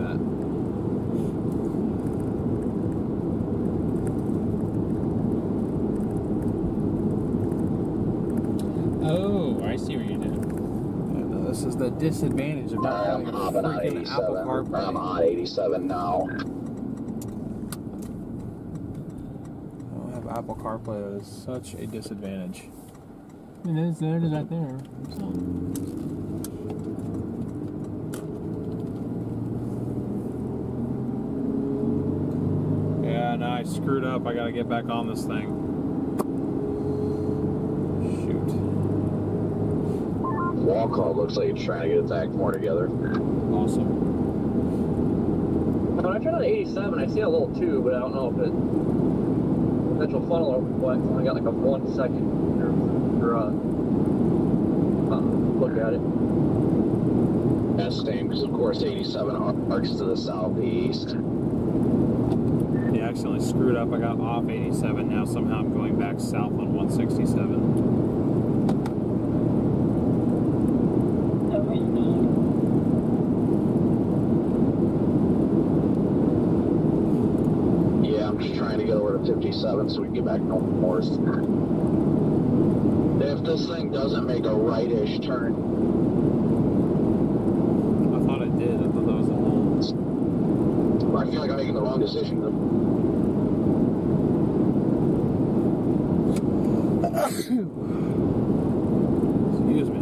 B: see what you did.
A: And this is the disadvantage of not having
D: I'm
A: a
D: hopping on
A: freaking Apple
D: 87.
A: CarPlay.
D: I'm on 87 now.
A: I don't have Apple CarPlay. That is such a disadvantage.
B: It is there, it is right there.
A: Yeah, no, I screwed up. I gotta get back on this thing. Shoot.
D: Wall call looks like it's trying to get its act more together.
A: Awesome.
E: When I turn on 87, I see a little tube, but I don't know if it ventral funnel or what. I got like a 1 second look at it.
D: That's same because of course 87 arcs to the southeast.
A: Yeah, I accidentally screwed up. I got off 87. Now somehow I'm going back south on 167.
D: Yeah, I'm just trying to get over to 57 so we can get back north. If this thing doesn't make a right-ish turn,
A: I thought it did. I thought that was a hole.
D: I feel like I'm making the wrong decision.
A: Excuse me.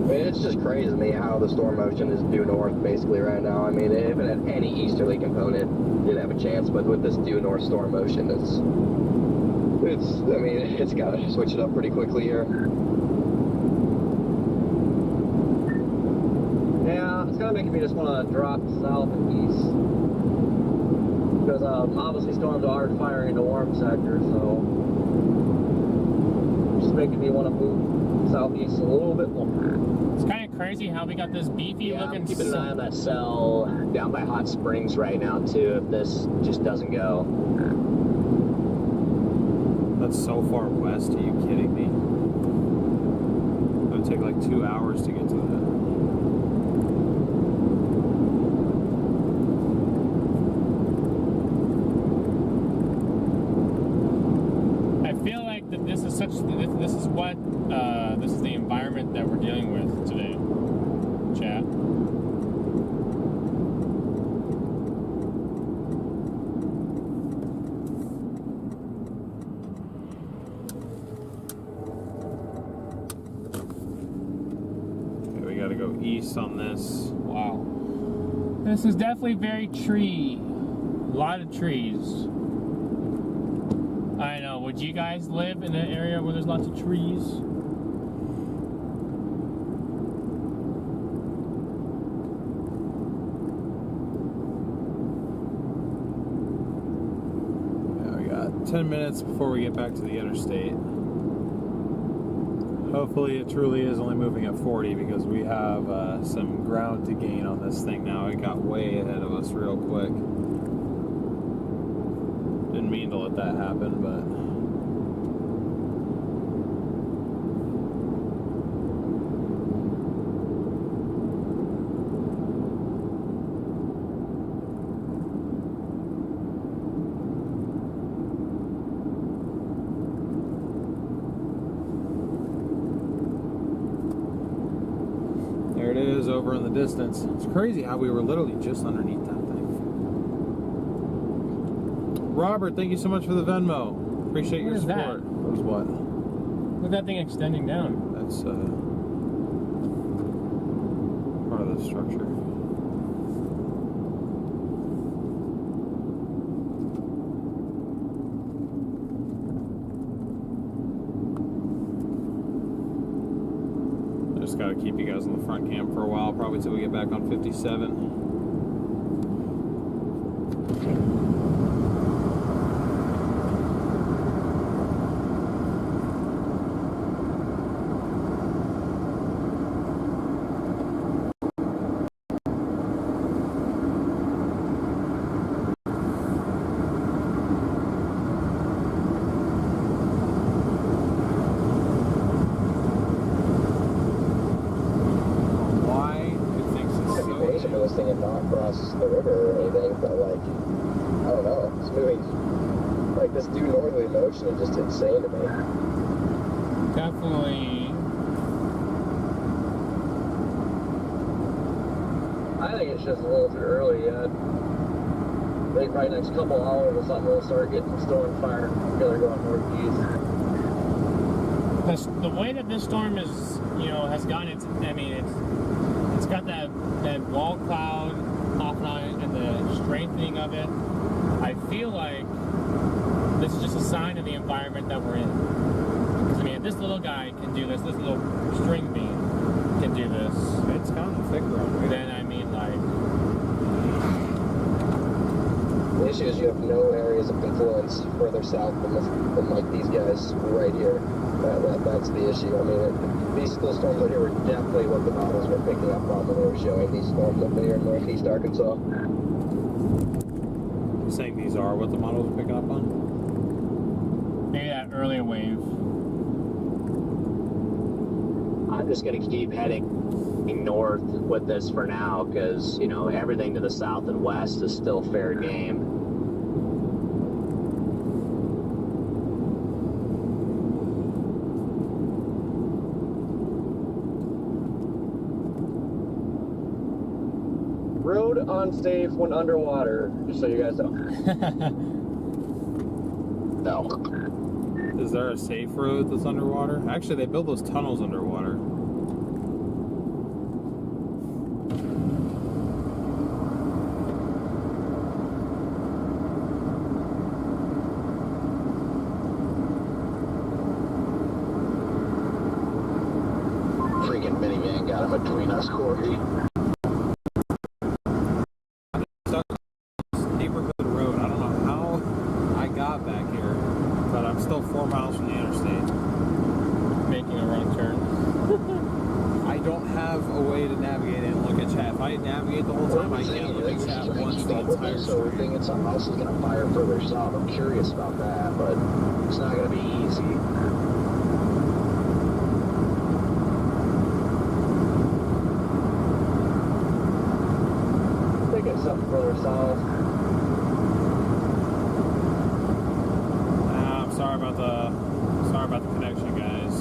C: I mean, it's just crazy to me how the storm motion is due north basically right now. I mean, if it had any easterly component, you'd have a chance, but with this due north storm motion, I mean, it's got to switch it up pretty quickly here. Yeah, it's kind of making me just want to drop south and east. Because obviously storms are firing into warm sector, so just making me want to move southeast a little bit more.
B: It's kind of crazy how we got this beefy
E: Yeah,
B: looking.
E: I'm keeping an eye on that cell down by Hot Springs right now too. If this just doesn't go.
A: That's so far west. Are you kidding me? It would take like 2 hours to get to that.
B: I feel like that this is such. This is what. This is the environment that we're dealing with today. Chat.
A: Okay, we gotta go east on this.
B: Wow. This is definitely very tree. A lot of trees. I know. Would you guys live in an area where there's lots of trees?
A: Yeah, we got 10 minutes before we get back to the interstate. Hopefully it truly is only moving at 40 because we have some ground to gain on this thing now. It got way ahead of us real quick. Didn't mean to let that happen, but there it is over in the distance. It's crazy how we were literally just underneath that thing. Robert, thank you so much for the Venmo. Appreciate your
B: What is that?
A: support. That was what?
B: Look at that thing extending down.
A: That's part of the structure. I just gotta keep you guys on the front cam for a while, probably till we get back on 57.
C: This thing had not crossed the river or anything, but like, I don't know, it's moving Like, this due northerly motion is just insane to me.
B: Definitely.
E: I think it's just a little too early yet. I think probably next couple hours or something we'll start getting storm fire together going northeast.
B: The way that this storm is, has gone, it's got that wall cloud off and on and the strengthening of it. I feel like this is just a sign of the environment that we're in. Because if this little guy can do this little string bean can do this.
A: It's kind of thick around here.
B: Then
C: The issue is you have no areas of influence further south than like these guys right here. That's the issue. I mean, these storms out here were definitely what the models were picking up on when they were showing these storms up here in northeast Arkansas.
A: You're saying these are what the models are picking up on?
B: maybe that earlier wave.
E: I'm just going to keep heading north with this for now because, everything to the south and west is still fair game. Road unsafe when underwater, just so you guys know. No.
A: Is there a safe road that's underwater? Actually, they build those tunnels underwater.
D: Freaking minivan got him between us, Corey.
A: Neighborhood road. I don't know how I got back here, but I'm still 4 miles from the interstate.
B: Making a wrong turn.
A: I don't have a way to navigate and look at chat. If I navigate the whole time, I can't look at chat once the entire
D: So we're thinking something else is going to fire further south. I'm curious about that, but it's not going to be easy.
E: I think it's something further south.
A: I'm sorry about the connection, guys.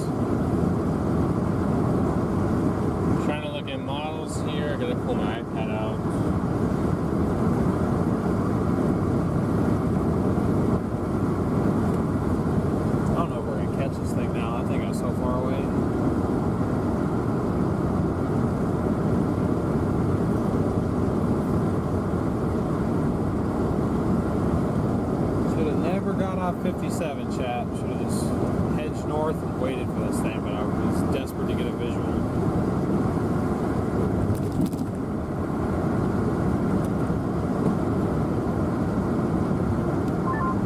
B: Trying to look at models here. Gotta pull my iPad out.
A: I don't know if we're gonna catch this thing now. That thing got so far away. Should have never got off 57, chat. Should have just hedged north and waited for this thing, but I was desperate to get a visual.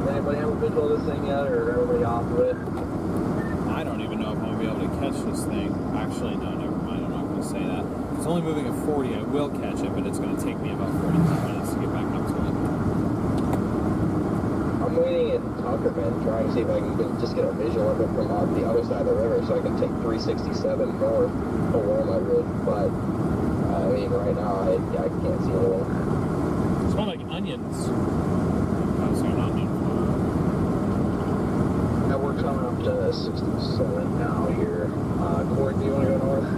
E: Anybody have a visual of this thing yet, or everybody off of it?
A: I don't even know if I'm gonna be able to catch this thing. Actually, no, never mind. I'm not gonna say that. If it's only moving at 40, I will catch it, but it's gonna take me about 45 minutes to get back up to it.
C: I'm waiting in Tuckerman, trying to see if I can just get a visual of it from off the other side of the river so I can take 367 north along my route. But, right now, I can't see anything.
B: It smells like onions.
A: How's it not need
E: Now we're coming up to 67 now here. Corey, do you want to go north?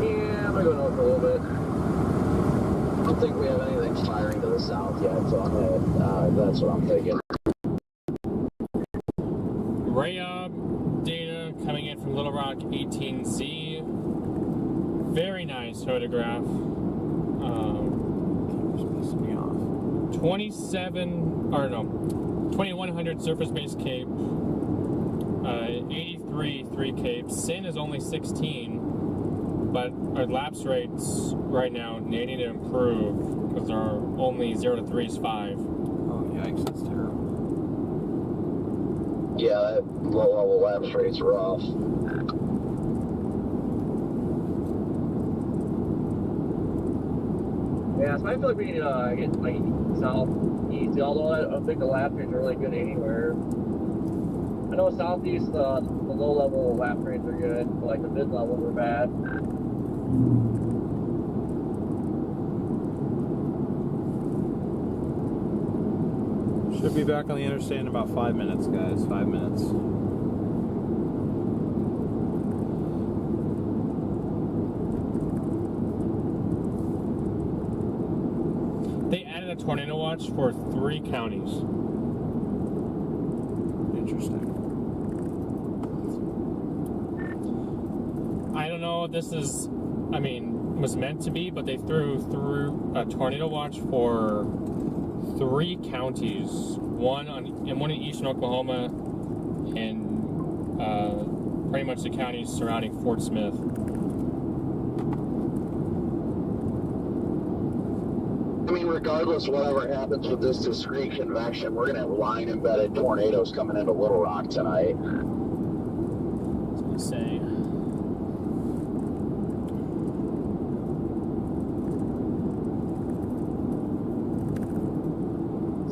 E: Yeah, I'm going to go north for a little bit. I don't think we have anything firing to the south yet, so I'm gonna, that's what I'm thinking.
B: Rayob data coming in from Little Rock 18Z. Very nice photograph.
A: Keeps pissing me off.
B: 2100 surface-based cape. 83 3 cape. Sin is only 16, but our lapse rates right now needing to improve because our only 0 to 3 is 5.
A: Oh, yikes, that's terrible.
D: Yeah, that low level lapse rate's rough.
E: Yeah, so I feel like we need to get southeast, although I don't think the lap rates are really good anywhere. I know southeast, the low level lap rates are good, but like the mid levels are bad.
A: Should be back on the interstate in about 5 minutes, guys. 5 minutes.
B: They added a tornado watch for 3 counties.
A: Interesting.
B: I don't know if this is, I mean, was meant to be, but they threw a tornado watch for 3 counties, one in eastern Oklahoma, and pretty much the counties surrounding Fort Smith.
D: I mean, regardless, whatever happens with this discrete convection, we're going to have line-embedded tornadoes coming into Little Rock tonight.
B: I was gonna say.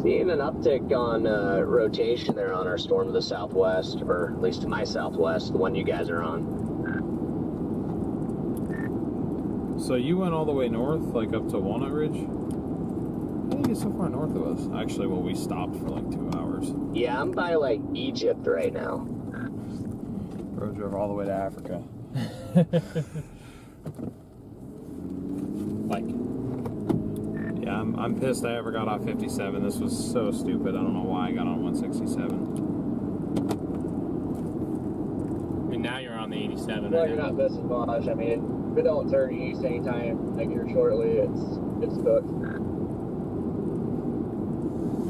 E: Seeing an uptick on rotation there on our storm to the southwest, or at least to my southwest, the one you guys are on.
A: So you went all the way north, like up to Walnut Ridge? How did you get so far north of us? Actually, well, we stopped for like 2 hours.
E: Yeah, I'm by like Egypt right now.
A: Road drove all the way to Africa.
B: Like,
A: Yeah, I'm pissed I ever got off 57. This was so stupid. I don't know why I got on 167.
B: I mean, now you're on the 87.
C: No, you're not missing much. I mean, if it don't turn east anytime like here shortly, it's cooked.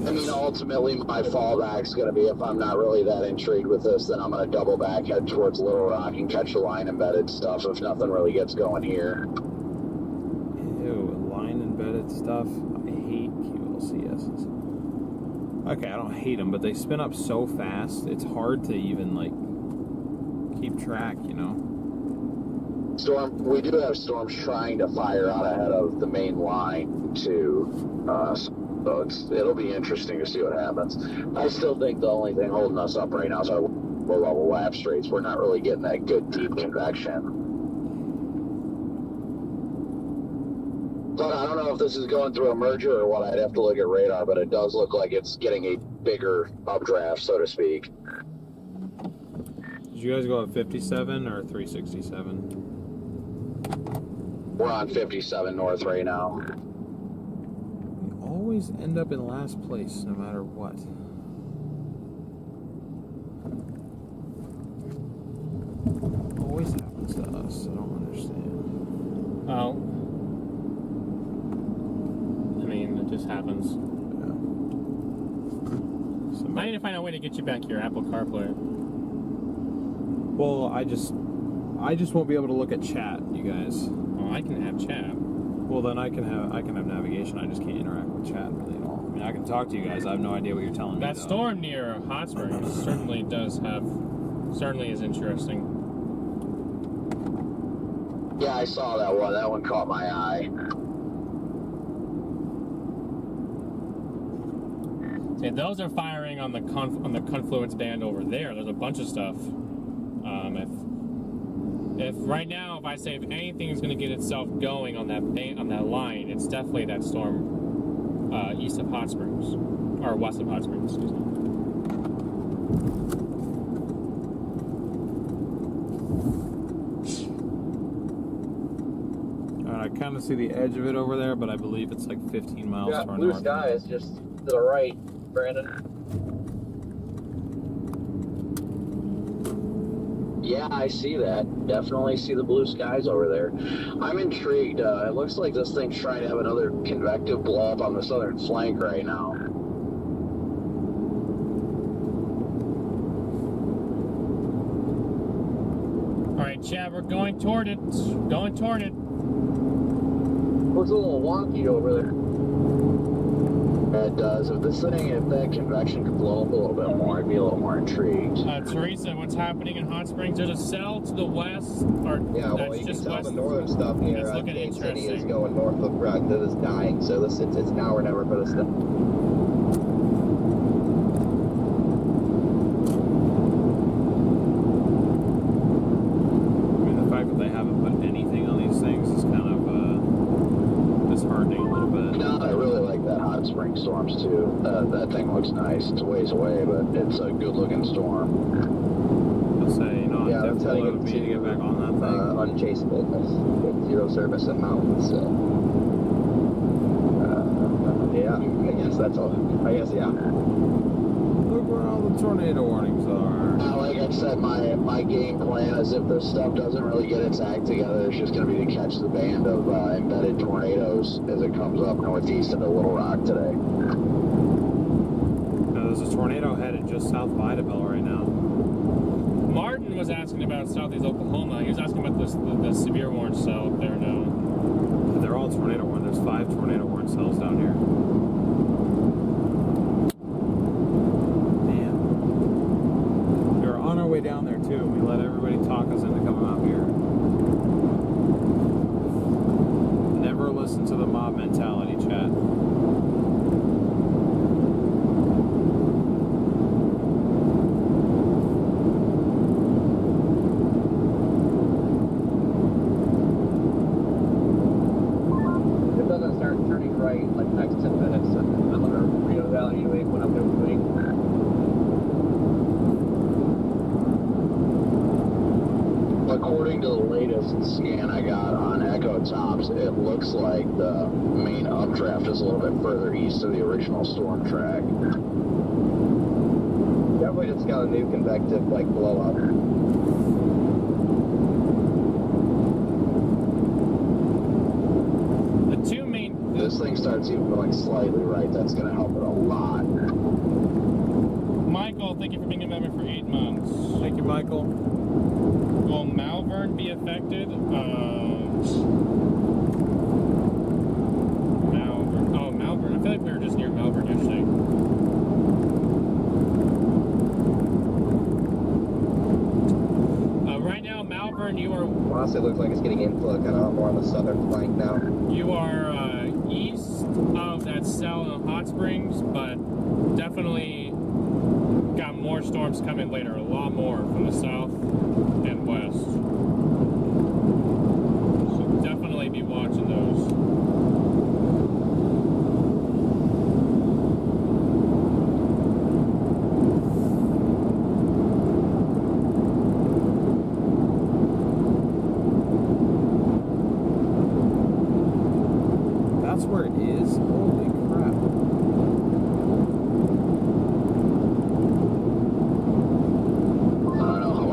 D: I mean, ultimately, my fallback's going to be, if I'm not really that intrigued with this, then I'm going to double back, head towards Little Rock, and catch the line-embedded stuff if nothing really gets going here.
A: Ew, line-embedded stuff. I hate QLCSs. Okay, I don't hate them, but they spin up so fast, it's hard to even, like, keep track, you know?
D: We do have storms trying to fire out ahead of the main line, too. So it'll be interesting to see what happens. I still think the only thing holding us up right now is our low-level lapse rates. We're not really getting that good deep convection. But I don't know if this is going through a merger or what. I'd have to look at radar, but it does look like it's getting a bigger updraft, so to speak.
A: Did you guys go at 57 or 367?
D: We're on 57 north right now.
A: Always end up in last place no matter what. Always happens to us. I don't understand.
B: Oh. I mean, it just happens.
A: Yeah.
B: I need to find a way to get you back your Apple CarPlay.
A: Well, I just won't be able to look at chat, you guys.
B: Well, I can have chat.
A: Well, then I can have navigation. I just can't interact with chat really at all. I mean, I can talk to you guys. I have no idea what you're telling me.
B: That
A: though.
B: storm near Hot Springs certainly is interesting.
D: Yeah, I saw that one. That one caught my eye.
B: See, those are firing on the confluence band over there. There's a bunch of stuff. If right now, if I say if anything is going to get itself going on that line, it's definitely that storm east of Hot Springs, or west of Hot Springs. Excuse me.
A: All right, I kind of see the edge of it over there, but I believe it's like 15 miles
C: Yeah,
A: far
C: blue
A: north.
C: sky is just to the right, Brandon.
D: Yeah, I see that. Definitely see the blue skies over there. I'm intrigued. It looks like this thing's trying to have another convective blow up on the southern flank right now.
B: All right, Chad, we're going toward it. Going toward it.
C: Looks a little wonky over there.
D: It does. If that convection could blow up a little bit more, I'd be a little more intrigued.
B: Teresa, what's happening in Hot Springs? There's a cell to the west, or
C: Yeah, well,
B: that's
C: you can
B: just
C: tell
B: west.
C: the northern stuff here.
B: It's looking
C: Kansas City is
B: interesting.
C: going north of Bragg that is dying, so it's now or never for this stuff.
A: I mean, the fact that they haven't put anything on these things is kind of disheartening a little bit.
D: No, I really like that hot Hot Spring storms too. That thing looks nice. It's a ways away, but it's a good looking storm.
A: I'll say, you know,
C: Yeah,
A: I'm
C: that's
A: definitely
C: heading
A: would be to get back on that thing.
C: unchaseable with 0 service in mountains. So, yeah, I guess that's all. I guess, yeah.
A: Look where all the tornado warnings are.
D: Like I said, my game plan is if this stuff doesn't really get its act together, it's just going to be to catch the band of embedded tornadoes as it comes up northeast into Little Rock today.
A: Now, there's a tornado headed just south of Idabel right now.
B: Martin was asking about southeast Oklahoma. He was asking about the severe warning cell there now.
A: They're all tornado warned. There's 5 tornado warned cells down here. Damn. We were on our way down there too. We let everybody talk us into coming out here. Never listen to the mob mentality, chat.
D: According to the latest scan I got on Echo Tops, it looks like the main updraft is a little bit further east of the original storm track.
C: Definitely just got a new convective like blow up.
B: The two main.
D: This thing starts even going slightly right. That's going to help it a lot.
B: Michael, thank you for being a member for 8 months.
A: Thank you, Michael.
B: Will Malvern be affected? Malvern. Oh, Malvern. I feel like we were just near Malvern yesterday. Right now, Malvern, you are.
C: Honestly, it looks like it's getting inflow kind of more on the southern flank now.
B: You are east of that cell in Hot Springs, but definitely got more storms coming later. A lot more from the south and west. So definitely be watching those.
A: That's where it is? Holy crap.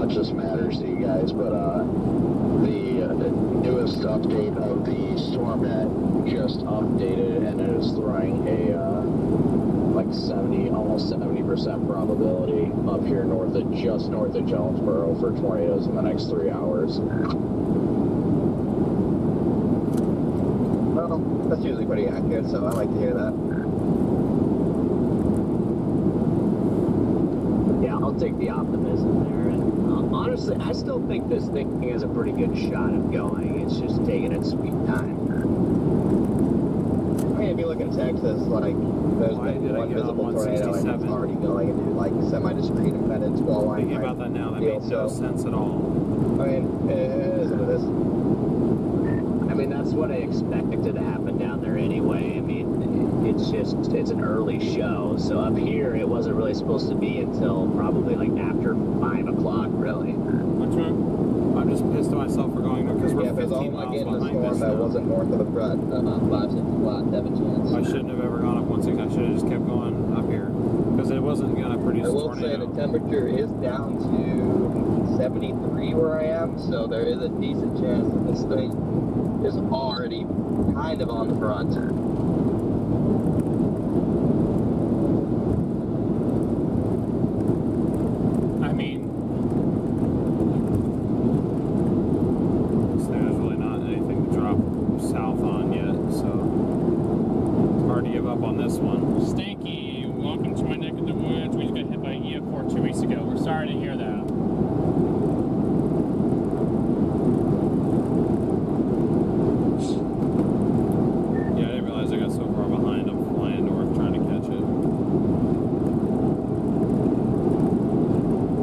D: This matters to you guys, but the newest update of the storm net just updated, and it is throwing a like 70, almost 70% probability up here just north of Jonesboro for tornadoes in the next 3 hours.
C: Well, that's usually pretty accurate, so I like to hear that.
E: Yeah, I'll take the optimism there. And honestly, I still think this thing has a pretty good shot of going. It's just taking its sweet time.
C: I mean, if you look in Texas, like, there's
A: Why
C: been
A: did I
C: one
A: get on
C: visible tornado and it's
A: 167?
C: already going into, like, semi-discrete embedded squall line.
A: Thinking about that now, that
C: deal,
A: made no
C: so,
A: sense at all.
C: I mean, it is what it is.
E: I mean, that's what I expected to happen down there anyway. I mean, it's an early show. So up here, it wasn't really supposed to be until probably like after 5 o'clock, really.
B: What's wrong?
A: I'm just pissed at myself for going there because we're
C: Yeah, because
A: 15
C: all I
A: miles
C: get in the
A: behind
C: storm
A: this
C: that
A: now.
C: wasn't north of the front, 5, 6 o'clock, have a chance.
A: I shouldn't have ever gone up 160. I should have just kept going up here because it wasn't going to produce
C: I
A: a
C: will say
A: tornado.
C: the temperature is down to 73 where I am, so there is a decent chance that this thing is already kind of on the front.
B: I mean,
A: There's really not anything to drop south on yet, so it's hard to give up on this one.
B: Stanky, welcome to my neck of the woods. We just got hit by EF4 2 weeks ago. We're sorry to hear that.
A: Yeah, I didn't realize I got so far behind. I'm flying north trying to catch it.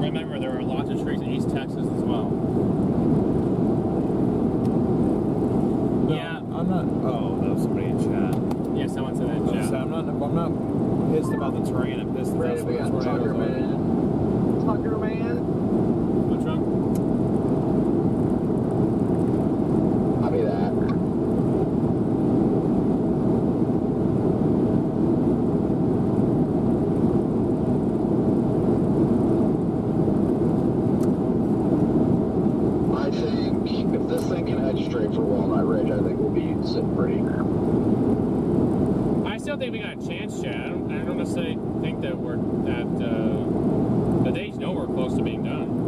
B: Remember, there are lots of trees in East Texas as well.
A: No,
B: Yeah.
A: I'm not. Oh, that was somebody in chat.
B: Yeah, someone said that in
A: I was
B: chat.
A: gonna say, I'm not I'm not pissed about the terrain. I'm pissed
C: Right,
A: about
C: we got Tucker, man. Tucker, man.
B: What's wrong?
D: Copy that. I think if this thing can head straight for Walnut Ridge, I think we'll be sitting pretty.
B: I still think we got a chance, Chad. I don't necessarily think that the days know we're close to being done.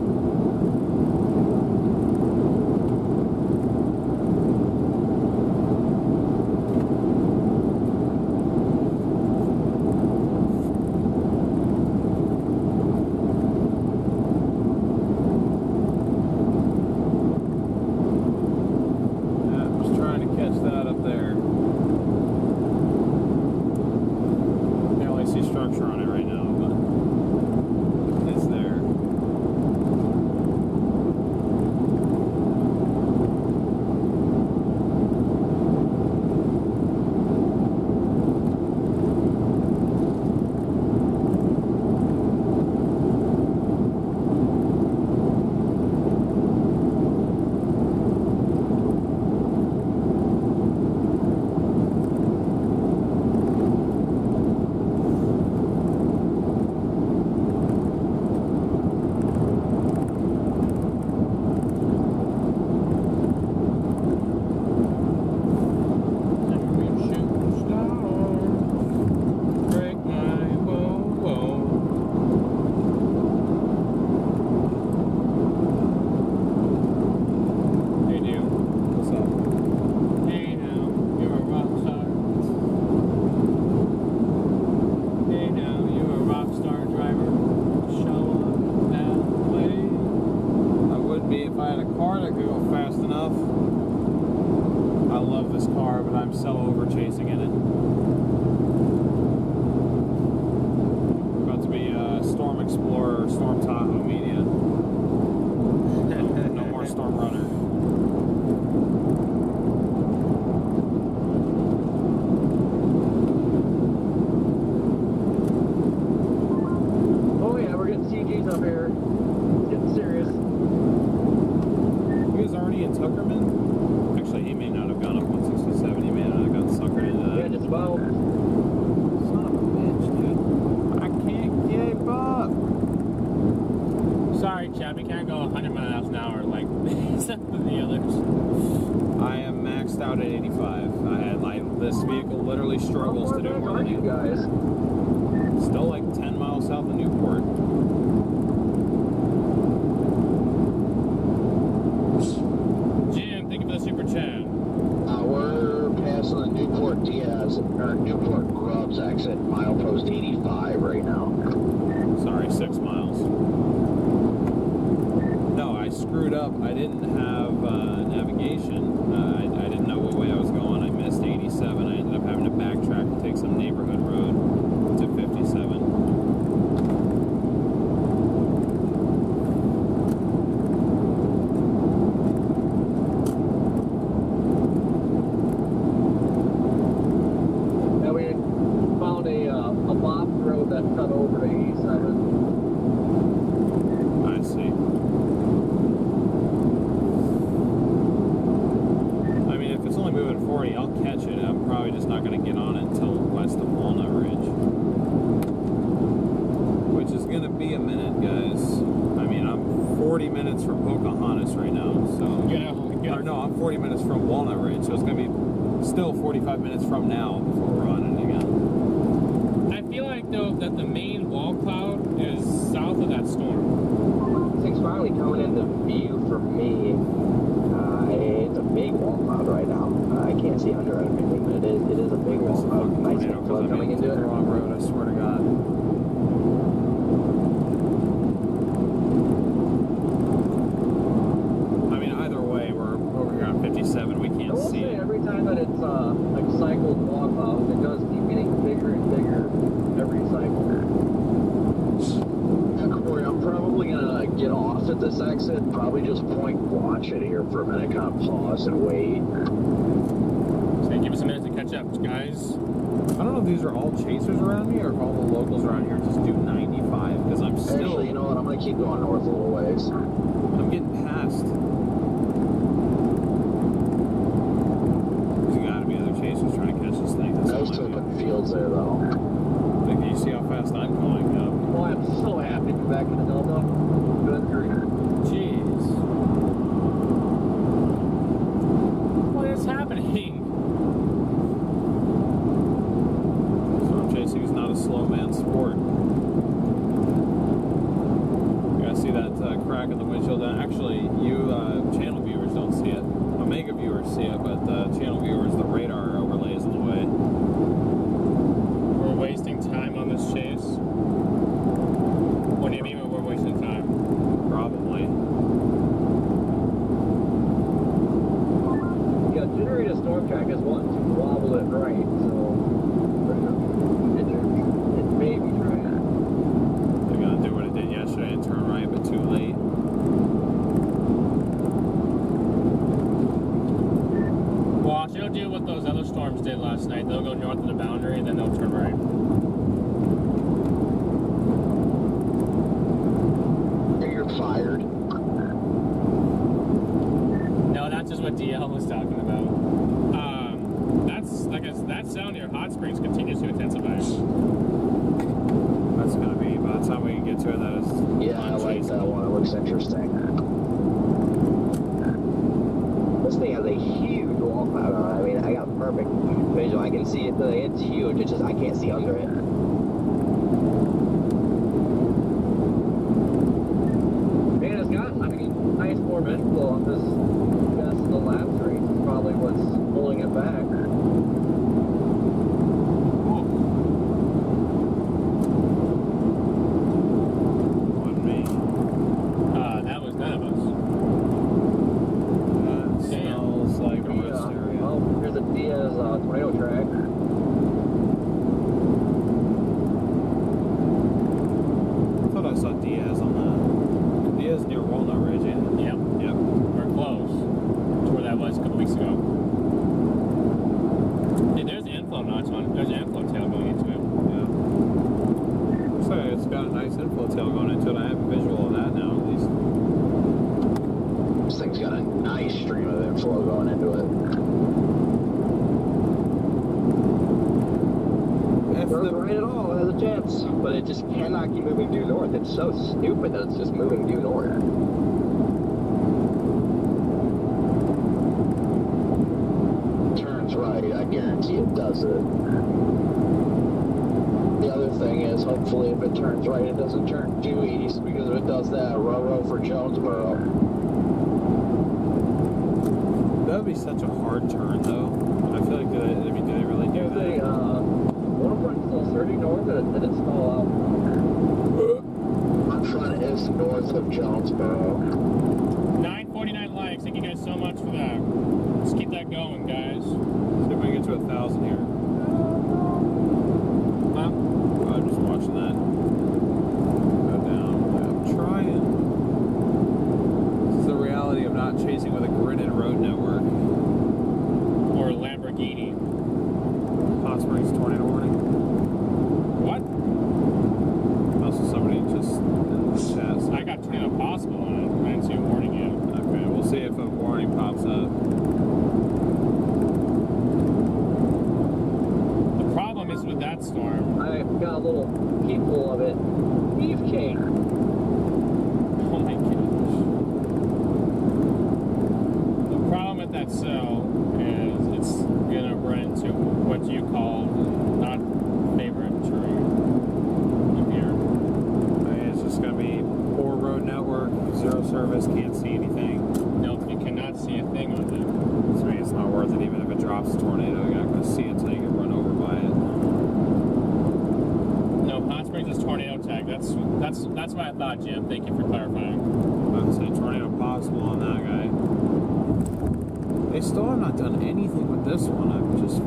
A: I'm just trying to catch that up there. I can only see structure on it right now, but it's there. I'm so over chasing in it. About to be Storm Explorer or Storm Tahoe Media. No more StormRunner.
C: Oh yeah, we're getting CGs up here. It's getting serious.
A: He was already in Tuckerman? Actually, he may not have gone up 167. He may not have gotten suckered into that.
C: Yeah, just about.
A: Son of a bitch, dude. I can't keep up.
B: Sorry, Chad, we can't go 100 miles an hour like some of the others.
A: I am maxed out at 85. This vehicle literally struggles to do more than
C: you guys.
A: Still like 10 miles south of Newport.
B: Jim, thank you for the super chat.
D: We're passing the Newport Diaz, or Newport Grubbs exit, milepost 85 right now.
A: Sorry, 6 miles. No, I screwed up. I didn't have navigation. I didn't know what way I was going. I missed 87. I ended up having to backtrack and take some neighborhood road to 57.
C: Yeah, we found a block road that cut over to 87.
A: I see. I mean, if it's only moving 40, I'll catch it. I'm probably just not going to get on it until west of Walnut Ridge. Which is going to be a minute, guys. I mean, I'm 40 minutes from Pocahontas right now, so... Or no, I'm 40 minutes from Walnut Ridge, so it's going to be still 45 minutes from now before we're on it again.
B: I feel like, though, that the main wall cloud is south of that storm.
C: Things finally coming into view for me. It's a big wall cloud right now. I can't see under everything, but it is a big wall cloud. Nice flow coming into it.
A: The wrong road, I swear to God. I mean, either way, we're over here on 57. We
C: I
A: can't
C: will
A: see
C: say
A: it.
C: every time that it's like cycled wall clouds, it does keep getting bigger and bigger every cycle.
D: Corey, I'm probably gonna get off at this exit, probably just point watch it here for a minute, kind of pause and wait.
B: So give us a minute to catch up. much, guys.
A: I don't know if these are all chasers around me or if all the locals around here just do 95 because I'm still.
D: Actually, you know what? I'm gonna keep going north a little ways.
A: I'm getting past. There's gotta be other chasers trying to catch this thing. That's
D: Those
A: all
D: two
A: I do.
D: open fields there, though.
A: Like, you see how fast I'm going up.
E: Well, I'm so happy to be back in the Delta. Good grief.
A: Jeez.
B: What is happening?
A: Storm chasing is not a slow man sport. You guys see that crack in the windshield? Actually, you channel viewers don't see it. Omega viewers see it, but channel viewers, the radar overlays in the way.
B: We're wasting time on this chase. What do you mean we're wasting time?
A: Probably.
E: Yeah, generator storm track is wanting to wobble it right, so it may be trying.
A: They're gonna do what it did yesterday and turn right, but too late.
B: Watch, it'll do what those other storms did last night. They'll go north of the boundary and then they'll turn right.
D: You're fired.
B: No, that's just what DL was talking about. That sound near Hot Springs continues to intensify.
A: That's gonna be, by the time we can get to it, that is.
D: Yeah, I like that one. It looks interesting.
E: This thing has a huge wall cloud on it. I mean, I got perfect visual. I can see it. It's huge. It's just I can't see under it. Man, it's got, I mean, nice warm inflow on this gust of the lapse rate. It's probably what's pulling it back.
A: On me.
B: That was none of us.
A: That smells like a rest area.
E: Well, here's a Diaz tornado track.
A: I thought I saw Diaz on that. Diaz near Walnut Ridge, ain't it?
B: Yep.
A: Yep.
B: We're close to where that was a couple weeks ago. Hey, there's the inflow notch on it. There's an inflow tail going into it.
A: Yeah. So it's got a nice inflow tail going into it. I have a visual of that now, at least.
D: This thing's got a nice stream of inflow going into it.
A: If
E: Turns
A: the,
E: right at all, it has a chance. But it just cannot keep moving due north. It's so stupid that it's just moving due north.
D: Turns right, I guarantee it does it. The other thing is, hopefully, if it turns right, it doesn't turn due east, because if it does that, row for Jonesboro.
A: that would be such a hard turn, though. I feel like, do they really do
E: Here's
A: that?
E: a waterfront still 30 north and it didn't stall out.
D: Our front is north of Jonesboro.
B: 949 likes. Thank you guys so much for that. Let's keep that going, guys.
A: See if we get to 1,000 here.
B: Huh?
A: I'm just watching that. Go down. I'm trying. This is the reality of not chasing with a gridded road network.
B: Or Lamborghini.
A: Hot Springs tornado warning.
B: What?
A: Also, somebody just in the chat.
B: I got tornado possible on it. I didn't see a warning yet.
A: Okay, we'll see if a warning pops up.
B: The problem is with that storm.
E: I've got a little peepful of it. Beefcake.
B: Oh my gosh. The problem with that cell is it's gonna run into what you call not favorite terrain up here.
A: It's just gonna be poor road network, zero service, can't see anything.
B: Nope, you cannot see a thing on it.
A: So it's not worth it even if it drops a tornado. You're not gonna see it until you get run over by it.
B: No, Hot Springs is tornado tag. That's what I thought, Jim. Thank you for clarifying.
A: I would say tornado possible on that guy. They still have not done anything with this one. I'm just,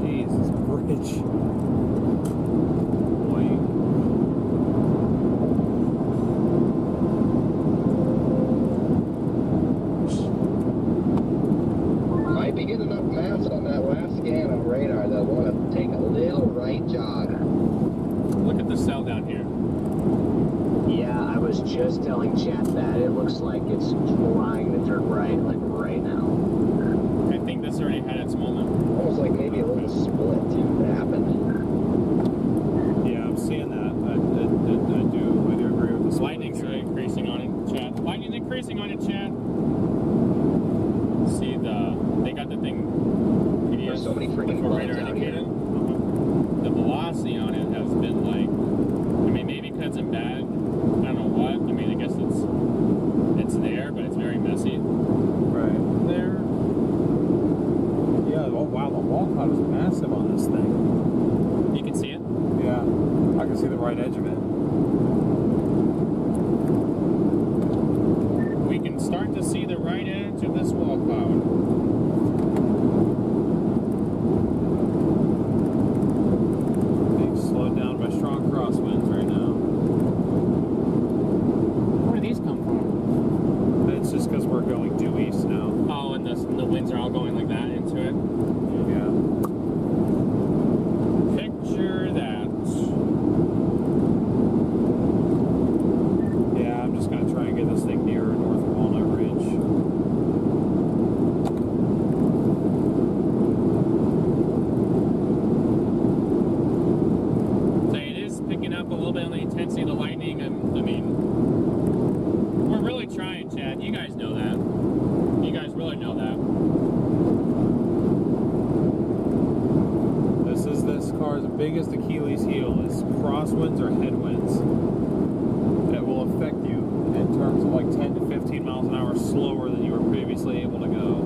A: jeez, this bridge. Boy.
D: Might be getting enough mass on that last
E: just telling chat that it looks like it's trying to turn right, like right now.
B: I think this already had its moment.
C: Almost like maybe a little split happened.
A: Yeah, I'm seeing that. I do agree with this.
B: Lightning's increasing on it, chat. Lightning's increasing on it, chat. See they got the thing. PDS
C: There's so many freaking
B: for
C: bugs
B: radar
C: out
B: indicated.
C: here.
B: The velocity on it has been like, I mean, maybe because it's bad. I don't know what. I mean, I guess it's there, but it's very messy.
A: Right there. Yeah. Oh wow, the wall cloud is massive on this thing.
B: You can see it.
A: Yeah, I can see the right edge of it.
B: We can start to see the right edge of this wall cloud.
A: Being slowed down by strong crosswinds right now.
B: Where do these come from?
A: It's just because we're going due east now.
B: Oh, and the winds are all going like that into it.
A: Yeah.
B: Picture that.
A: Yeah, I'm just gonna try and get this thing nearer North Walnut Ridge.
B: So it is picking up a little bit on the intensity of the lightning. I mean, we're really trying, Chad. You guys know that. You guys really know that.
A: This car's biggest Achilles heel is crosswinds or headwinds. That will affect you in terms of like 10 to 15 miles an hour slower than you were previously able to go.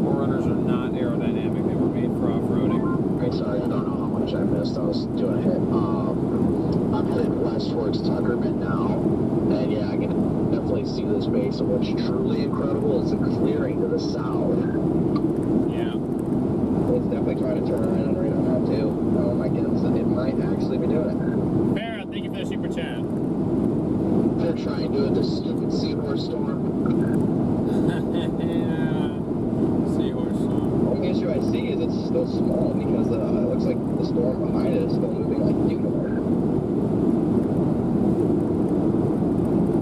A: Forerunners are not aerodynamic. They were made for off-roading.
D: Right, sorry, I don't know how much I missed. I was doing a hit. I'm headed west towards Tuckerman now. And yeah, I can definitely see this base. And what's truly incredible is the clearing to the south.
B: Yeah.
C: It's definitely trying to turn around right now too. Oh my goodness, it might actually be doing it.
B: Farrah, thank you for the super chat.
D: They're trying to do this stupid seahorse storm.
B: Yeah. Seahorse storm.
C: Only issue I see is it's still small because it looks like the storm behind it is still moving like unicorn.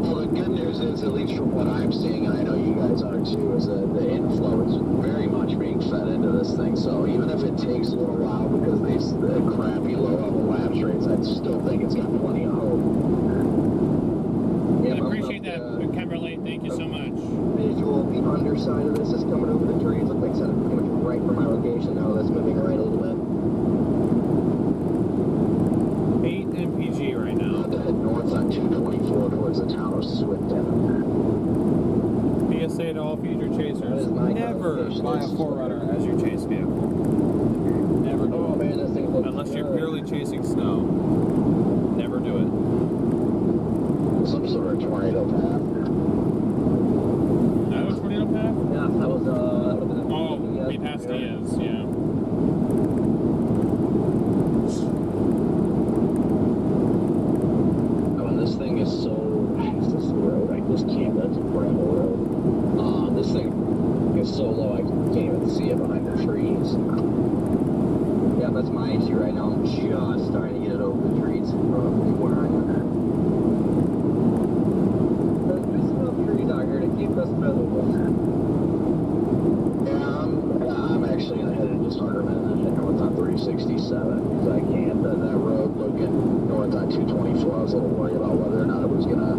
D: Well, the good news is, at least from what I'm seeing, and I know you guys are too, is that the inflow is very much being fed into this thing. So even if it takes a little while because the crappy low-level lapse rates, I still think it's got plenty of hope.
B: I appreciate that, Kimberly. Thank you so much.
C: Visual, the underside of this is coming over the trees. Looks like it's pretty much right from my location now. That's moving right a little bit.
A: 8 mpg right now.
D: To head north on 224 towards the town of Swifton.
A: PSA to all future
C: That
A: chasers:
C: is my
A: never
C: conversation.
A: buy a Forerunner as your chase vehicle. Never do
C: Oh
A: it.
C: man, this thing looks
A: Unless you're
C: good.
A: purely chasing snow. Never do it.
D: Some sort of tornado path.
B: That was tornado path?
C: Yeah, that was
B: Oh, we passed Diaz, yeah.
D: I mean, this thing is so... Is this the road? I just can't. That's a gravel road. This thing is so low I can't even see it behind the trees.
C: Yeah, that's my issue right now. I'm just starting to get it over the trees from where I am at. There's enough trees out here to keep us featherless.
D: Yeah, I'm actually going to head into Tuckerman and then head north on 367 because I can't. That road looking north on 224, I was a little worried about whether or not it was going to